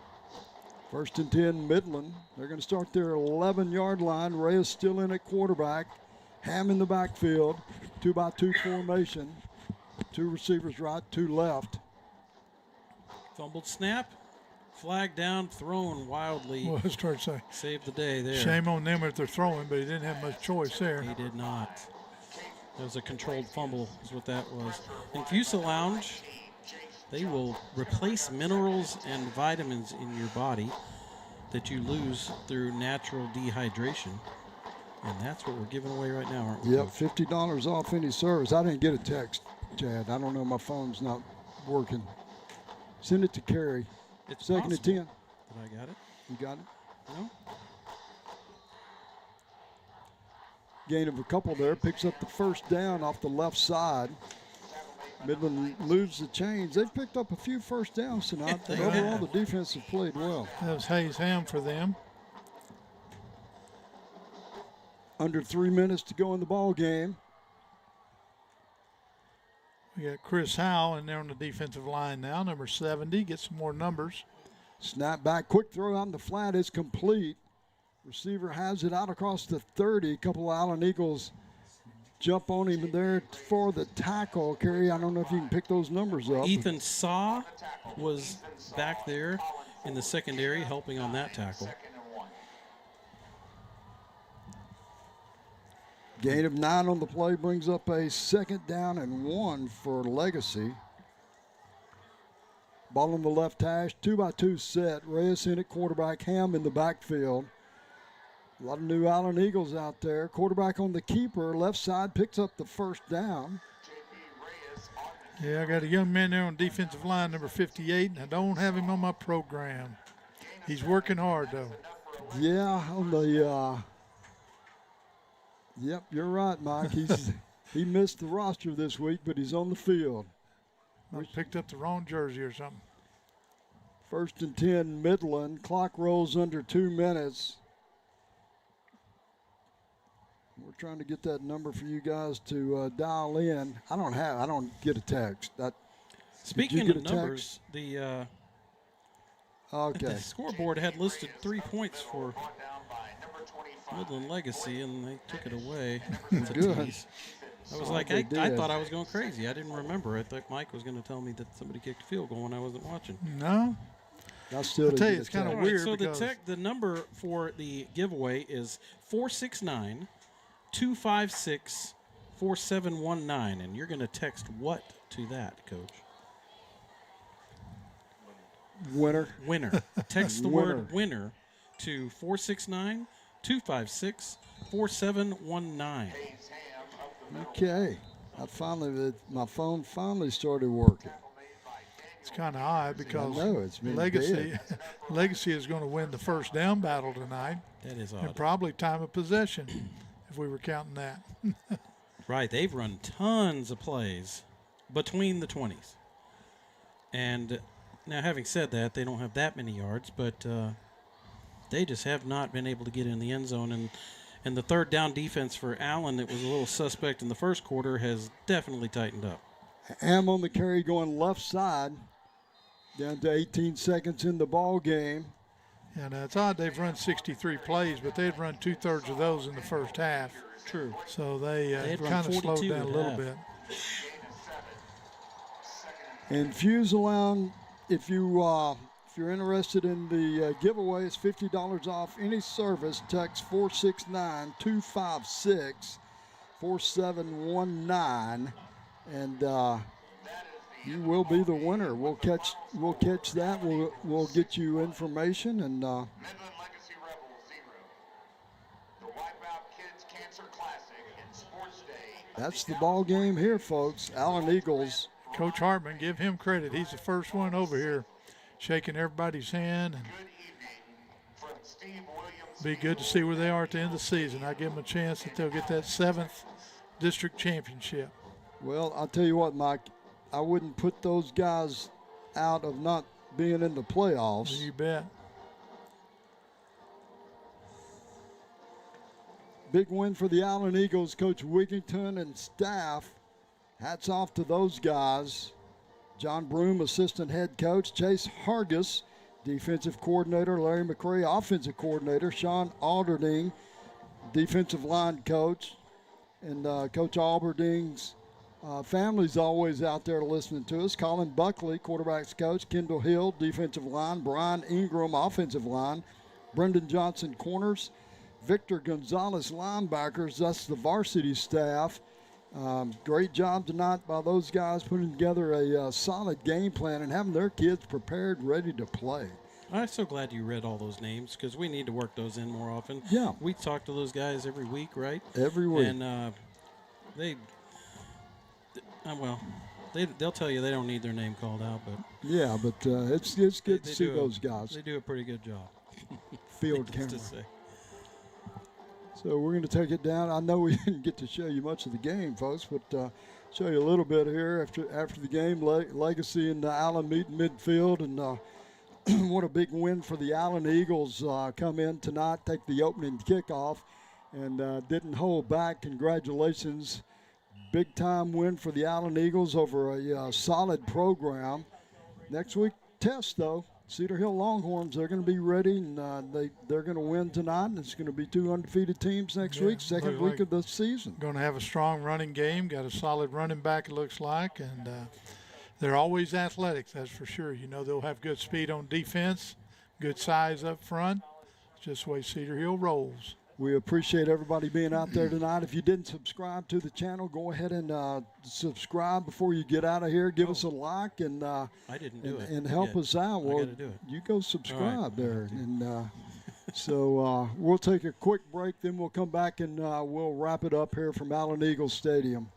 1st and 10, Midland. They're going to start their 11-yard line. Ray is still in at quarterback. Ham in the backfield. 2-by-2 formation. 2 receivers right, 2 left. Fumbled snap. Flag down, thrown wildly. Well, I was trying to say. Saved the day there. Shame on them if they're throwing, but he didn't have much choice there. He did not. That was a controlled fumble is what that was. In Fusel Lounge, they will replace minerals and vitamins in your body that you lose through natural dehydration. And that's what we're giving away right now, aren't we? Yep, $50 off any service. I didn't get a text, Chad. I don't know. My phone's not working. Send it to Carrie. It's 2nd possible. and 10. Did I got it? You got it? No. Gain of a couple there. Picks up the 1st down off the left side. Midland moves the chains. They've picked up a few 1st downs tonight. But overall, the defense have played well. That was Hayes Ham for them. Under 3 minutes to go in the ball game. We got Chris Howe in there on the defensive line now, number 70. Get some more numbers. Snap back, quick throw on the flat is complete. Receiver has it out across the 30. A couple of Allen Eagles jump on him there for the tackle. Kerry, I don't know if you can pick those numbers up. Ethan Saw was back there in the secondary helping on that tackle. Gain of 9 on the play brings up a 2nd down and 1 for Legacy. Ball on the left hash, 2-by-2 set. Reyes in at quarterback, Ham in the backfield. A lot of new Allen Eagles out there. Quarterback on the keeper, left side, picks up the 1st down. Yeah, I got a young man there on defensive line, number 58, and I don't have him on my program. He's working hard, though. Yeah, on the yep, you're right, Mike. He missed the roster this week, but he's on the field. I picked up the wrong jersey or something. 1st and 10, Midland. Clock rolls under 2 minutes. We're trying to get that number for you guys to dial in. I don't get a text. Speaking of numbers, the okay. the scoreboard had listed 3 points for Midland Legacy, and they took it away. It's a Good. tease. I was like, I thought I was going crazy. I didn't remember. I thought Mike was going to tell me that somebody kicked a field goal when I wasn't watching. No. I still tell you, it's kind of weird. So because the number for the giveaway is 469-256-4719, and you're going to text what to that, Coach? Winner. Winner. Text the word winner to 469-256-4719. Okay. My phone finally started working. It's kind of odd because I know, it's been Legacy is going to win the first down battle tonight. That is odd. And probably time of possession, if we were counting that. Right. They've run tons of plays between the 20s. And now, having said that, they don't have that many yards, but they just have not been able to get in the end zone. And the third down defense for Allen, that was a little suspect in the first quarter, has definitely tightened up. Ham on the carry going left side. Down to 18 seconds in the ball game. And it's odd they've run 63 plays, but they'd run 2/3 of those in the first half. True. So they run kind of slowed 42 down a at little half. bit. And Fusilland, if you're interested in the giveaway, it's $50 off any service. Text 469-256-4719, and you will be the winner. We'll catch that. We'll get you information and. Midland Legacy Rebels 0. The Wipeout Kids Cancer Classic and Sports Day. That's the ball game here, folks. Allen Eagles. Coach Hartman, give him credit. He's the first one over here, shaking everybody's hand. And be good to see where they are at the end of the season. I give them a chance that they'll get that 7th district championship. Well, I'll tell you what, Mike. I wouldn't put those guys out of not being in the playoffs. You bet. Big win for the Allen Eagles, Coach Wigington and staff. Hats off to those guys. John Broom, assistant head coach. Chase Hargis, defensive coordinator. Larry McCray, offensive coordinator. Sean Alderding, defensive line coach. And Coach Alderding's family's always out there listening to us. Colin Buckley, quarterback's coach. Kendall Hill, defensive line. Brian Ingram, offensive line. Brendan Johnson, corners. Victor Gonzalez, linebackers. That's the varsity staff. Great job tonight by those guys putting together a solid game plan and having their kids prepared, ready to play. I'm so glad you read all those names because we need to work those in more often. Yeah. We talk to those guys every week, right? Every week. And they'll tell you they don't need their name called out, but yeah, but it's good to see those guys. They do a pretty good job. Field camera. So we're going to take it down. I know we didn't get to show you much of the game, folks, but show you a little bit here after the game. Legacy and Allen meet in midfield, and what a big win for the Allen Eagles. Come in tonight, take the opening kickoff, and didn't hold back. Congratulations. Big time win for the Allen Eagles over a solid program. Next week, test, though. Cedar Hill Longhorns, they're going to be ready, and they're going to win tonight. And it's going to be 2 undefeated teams next week, second week of the season. Going to have a strong running game, got a solid running back, it looks like, and they're always athletic, that's for sure. You know, they'll have good speed on defense, good size up front. It's just the way Cedar Hill rolls. We appreciate everybody being out there tonight. If you didn't subscribe to the channel, go ahead and subscribe before you get out of here. Give us a like and I didn't do it. And help us out. I Well, gotta do it. you go subscribe right. there. And so we'll take a quick break, then we'll come back and we'll wrap it up here from Allen Eagles Stadium.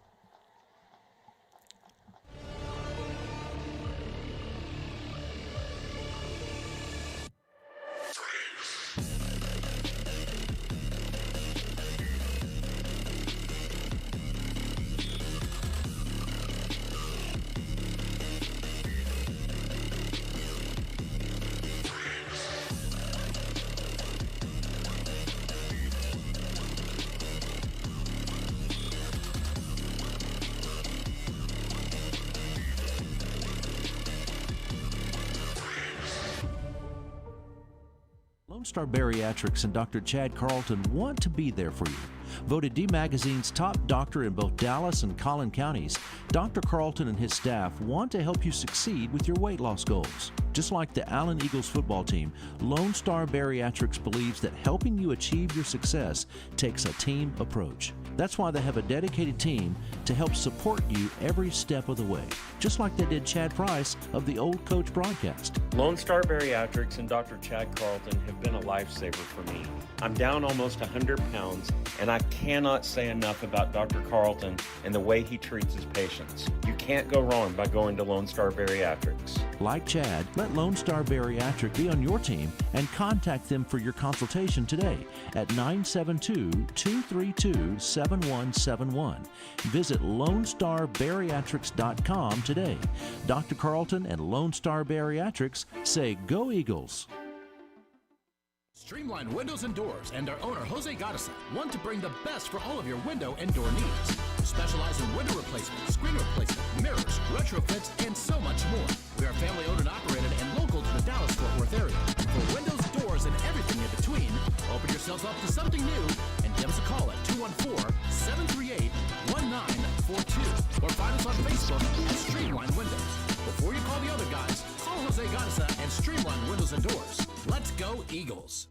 Star Bariatrics and Dr. Chad Carlton want to be there for you. Voted D Magazine's top doctor in both Dallas and Collin counties, Dr. Carlton and his staff want to help you succeed with your weight loss goals. Just like the Allen Eagles football team, Lone Star Bariatrics believes that helping you achieve your success takes a team approach. That's why they have a dedicated team to help support you every step of the way, just like they did Chad Price of the Old Coach broadcast. Lone Star Bariatrics and Dr. Chad Carlton have been a lifesaver for me. I'm down almost 100 pounds, and I cannot say enough about Dr. Carlton and the way he treats his patients. You can't go wrong by going to Lone Star Bariatrics. Like Chad, let Lone Star Bariatric be on your team and contact them for your consultation today at 972-232-7171. Visit LoneStarBariatrics.com today. Dr. Carlton and Lone Star Bariatrics say go Eagles. Streamline Windows and Doors and our owner, Jose Garza, want to bring the best for all of your window and door needs. Specialize in window replacement, screen replacement, mirrors, retrofits, and so much more. We are family owned and operated and local to the Dallas-Fort Worth area. For windows, doors, and everything in between, open yourselves up to something new and give us a call at 214-738-1942 or find us on Facebook at Streamline Windows. Before you call the other guys, call Jose Garza and Streamline Windows and Doors. Let's go Eagles.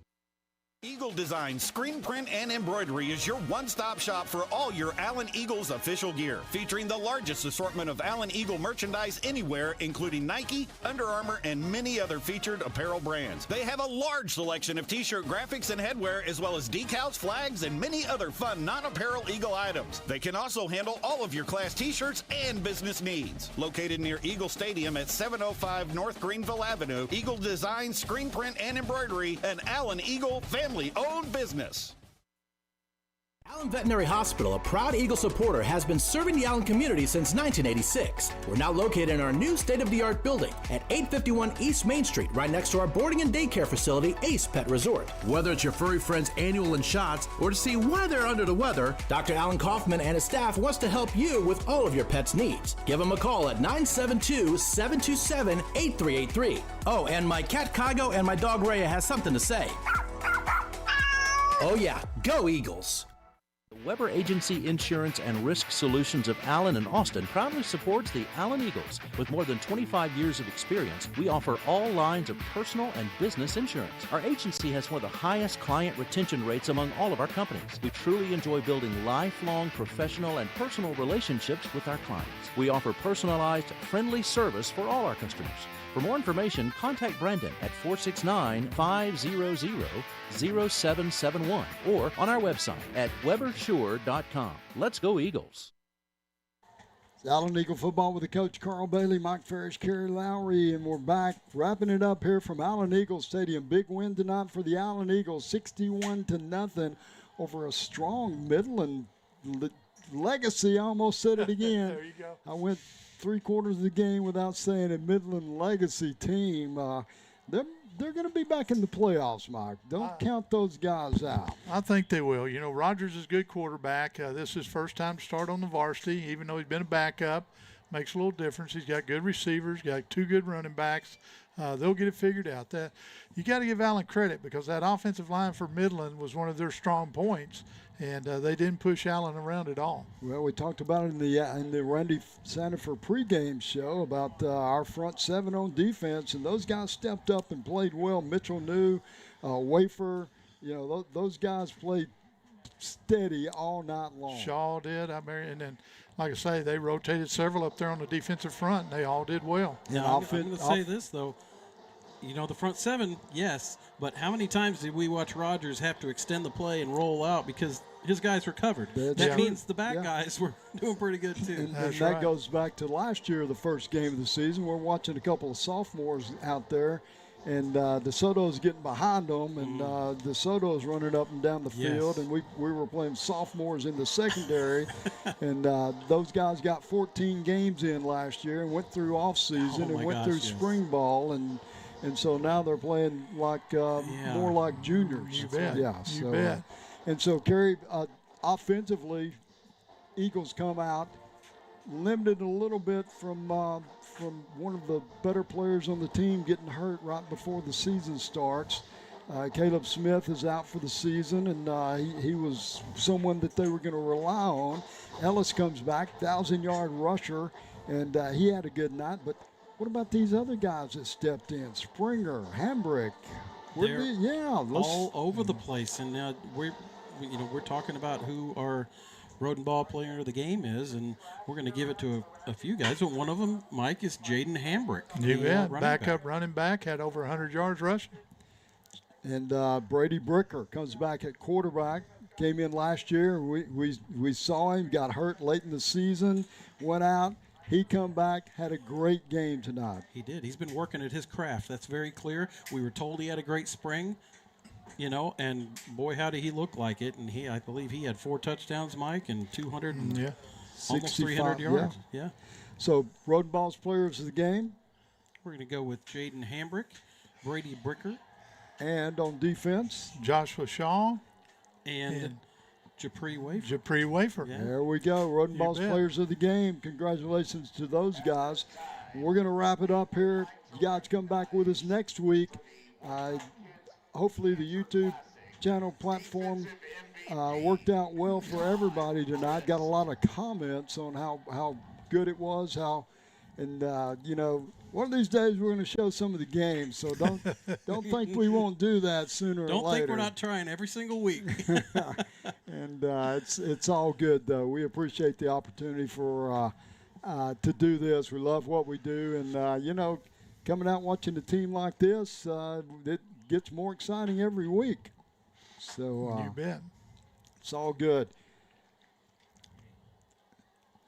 Eagle Design Screen Print and Embroidery is your one-stop shop for all your Allen Eagles official gear, featuring the largest assortment of Allen Eagle merchandise anywhere, including Nike, Under Armour, and many other featured apparel brands. They have a large selection of t-shirt graphics and headwear, as well as decals, flags, and many other fun non-apparel Eagle items. They can also handle all of your class t-shirts and business needs. Located near Eagle Stadium at 705 North Greenville Avenue, Eagle Design Screen Print and Embroidery, an Allen Eagle family-owned business. Allen Veterinary Hospital, a proud Eagle supporter, has been serving the Allen community since 1986. We're now located in our new state-of-the-art building at 851 East Main Street, right next to our boarding and daycare facility, Ace Pet Resort. Whether it's your furry friend's annual and shots or to see why they're under the weather, Dr. Alan Kaufman and his staff wants to help you with all of your pet's needs. Give them a call at 972-727-8383. Oh, and my cat Kago and my dog Rhea has something to say. Oh yeah, go Eagles! Weber Agency Insurance and Risk Solutions of Allen and Austin proudly supports the Allen Eagles. With more than 25 years of experience, we offer all lines of personal and business insurance. Our agency has one of the highest client retention rates among all of our companies. We truly enjoy building lifelong professional and personal relationships with our clients. We offer personalized, friendly service for all our customers. For more information, contact Brendan at 469-500-0771 or on our website at webersure.com. Let's go Eagles. It's Allen Eagle football with the coach Carl Bailey, Mike Ferris, Kerry Lowry, and we're back wrapping it up here from Allen Eagle Stadium. Big win tonight for the Allen Eagles, 61-0 over a strong Midland Legacy. I almost said it again. There you go. I went 3/4 of the game without saying a Midland Legacy team. They're going to be back in the playoffs, Mike. Don't count those guys out. I think they will. You know, Rogers is a good quarterback. This is his first time to start on the varsity, even though he's been a backup. Makes a little difference. He's got good receivers, got 2 good running backs. They'll get it figured out. That you got to give Allen credit because that offensive line for Midland was one of their strong points, and they didn't push Allen around at all. Well, we talked about it in the Randy Sandifer pregame show about our front 7 on defense, and those guys stepped up and played well. Mitchell New, Wafer, you know, those guys played steady all night long. Shaw did. And then, like I say, they rotated several up there on the defensive front, and they all did well. Yeah, I'm going to say this, though. You know, the front 7, yes, but how many times did we watch Rogers have to extend the play and roll out because his guys were covered? That means the back guys were doing pretty good, too. And that goes back to last year, the first game of the season. We're watching a couple of sophomores out there, and DeSoto's getting behind them, and DeSoto's running up and down the field, and we were playing sophomores in the secondary, and those guys got 14 games in last year and went through off-season and went through spring ball, and so now they're playing like more like juniors. You bet. Yeah. You bet. And so, Kerry, offensively, Eagles come out limited a little bit from one of the better players on the team getting hurt right before the season starts. Caleb Smith is out for the season, and he was someone that they were going to rely on. Ellis comes back, 1,000-yard rusher, and he had a good night. But what about these other guys that stepped in? Springer, Hambrick. They're all over the place, and we're talking about who our road and ball player of the game is, and we're going to give it to a few guys. But one of them, Mike, is Jaden Hambrick. Backup running back, had over 100 yards rushing. And Brady Bricker comes back at quarterback. Came in last year. We saw him, got hurt late in the season, went out. He come back, had a great game tonight. He did. He's been working at his craft. That's very clear. We were told he had a great spring, and boy, how did he look like it. And I believe he had 4 touchdowns, Mike, and almost 300 yards. Yeah. So, Road and Ball's players of the game. We're going to go with Jaden Hambrick, Brady Bricker. And on defense, Joshua Shaw. And Japri Wafer. Japri Wafer. Yeah. There we go. Road and Ball's players of the game. Congratulations to those guys. We're going to wrap it up here. You guys come back with us next week. Hopefully the YouTube channel platform worked out well for everybody tonight. Got a lot of comments on how good it was, one of these days we're going to show some of the games, so don't think we won't do that sooner or later. Don't think we're not trying every single week. And it's all good, though. We appreciate the opportunity for to do this. We love what we do, and coming out and watching a team like this, it gets more exciting every week. So you bet. It's all good.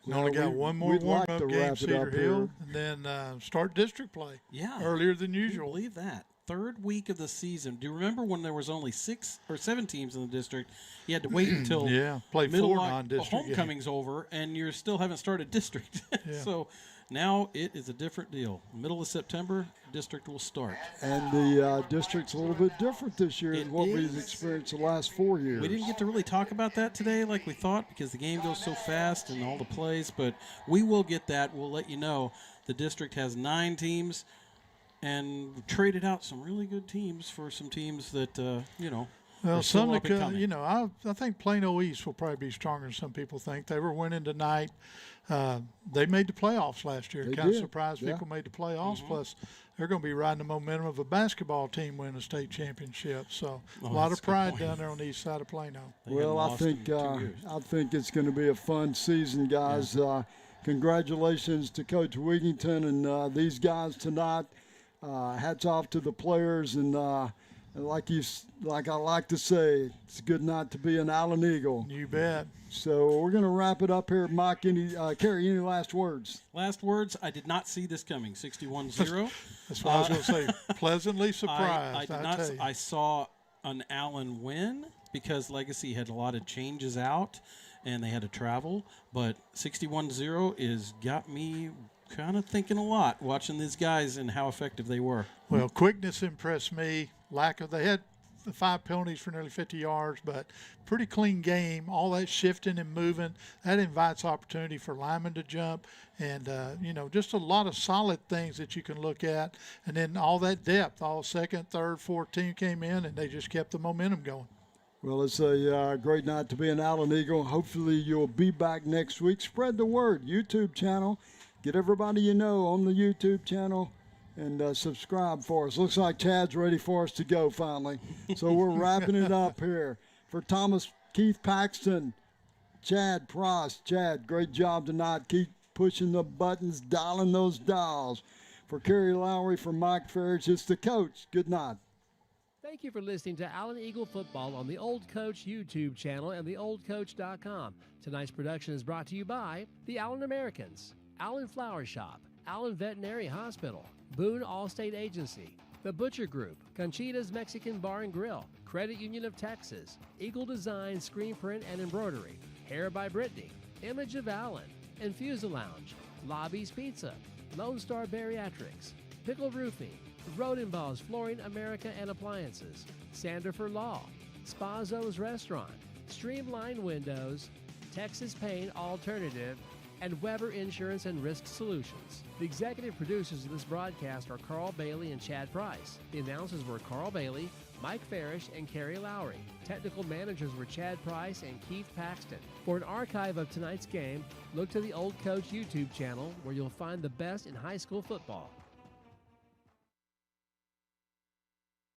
We only got one more warm-up game, Cedar Hill, and then start district play. Yeah, earlier than usual. Can you believe that? Third week of the season. Do you remember when there was only 6 or 7 teams in the district? You had to wait until play 4 non-district homecoming's over, and you still haven't started district. So now it is a different deal. Middle of September, district will start. And the district's a little bit different this year than what we've experienced the last 4 years. We didn't get to really talk about that today like we thought because the game goes so fast and all the plays, but we will get that. We'll let you know. The district has 9 teams, and we traded out some really good teams for some teams that, Well, I think Plano East will probably be stronger than some people think. They were winning tonight. They made the playoffs last year. Kind of surprised people made the playoffs. Plus, they're going to be riding the momentum of a basketball team winning a state championship. So a lot of pride down there on the east side of Plano. Well, I think it's going to be a fun season, guys. Congratulations to Coach Wigington and these guys tonight. Hats off to the players, and like I like to say, it's a good night to be an Allen Eagle. You bet. So we're going to wrap it up here. Mike, Kerry, any last words? Last words, I did not see this coming, 61-0. That's what I was going to say. Pleasantly surprised, I saw an Allen win because Legacy had a lot of changes out, and they had to travel. But 61-0 is got me kind of thinking a lot watching these guys and how effective they were. Well, quickness impressed me. They had 5 penalties for nearly 50 yards, but pretty clean game. All that shifting and moving, that invites opportunity for linemen to jump, and just a lot of solid things that you can look at. And then all that depth, all second, third, fourth team came in, and they just kept the momentum going. Well, it's a great night to be an Allen Eagle. Hopefully you'll be back next week. Spread the word. YouTube channel. Get everybody you know on the YouTube channel. And subscribe for us. Looks like Chad's ready for us to go finally. So we're wrapping it up here. For Thomas Keith Paxton, Chad Pross. Chad, great job tonight. Keep pushing the buttons, dialing those dials. For Kerry Lowry, for Mike Farage, it's the coach. Good night. Thank you for listening to Allen Eagle Football on the Old Coach YouTube channel and theoldcoach.com. Tonight's production is brought to you by the Allen Americans, Allen Flower Shop, Allen Veterinary Hospital, Boone Allstate Agency, The Butcher Group, Conchita's Mexican Bar and Grill, Credit Union of Texas, Eagle Design Screen Print and Embroidery, Hair by Brittany, Image of Allen, Infusa Lounge, Lobby's Pizza, Lone Star Bariatrics, Pickle Roofing, Road & Ball's Flooring America and Appliances, Sandifer Law, Spazo's Restaurant, Streamline Windows, Texas Pain Alternative, and Weber Insurance and Risk Solutions. The executive producers of this broadcast are Carl Bailey and Chad Price. The announcers were Carl Bailey, Mike Farish and Kerry Lowry. Technical managers were Chad Price and Keith Paxton. For an archive of tonight's game, look to the Old Coach YouTube channel where you'll find the best in high school football.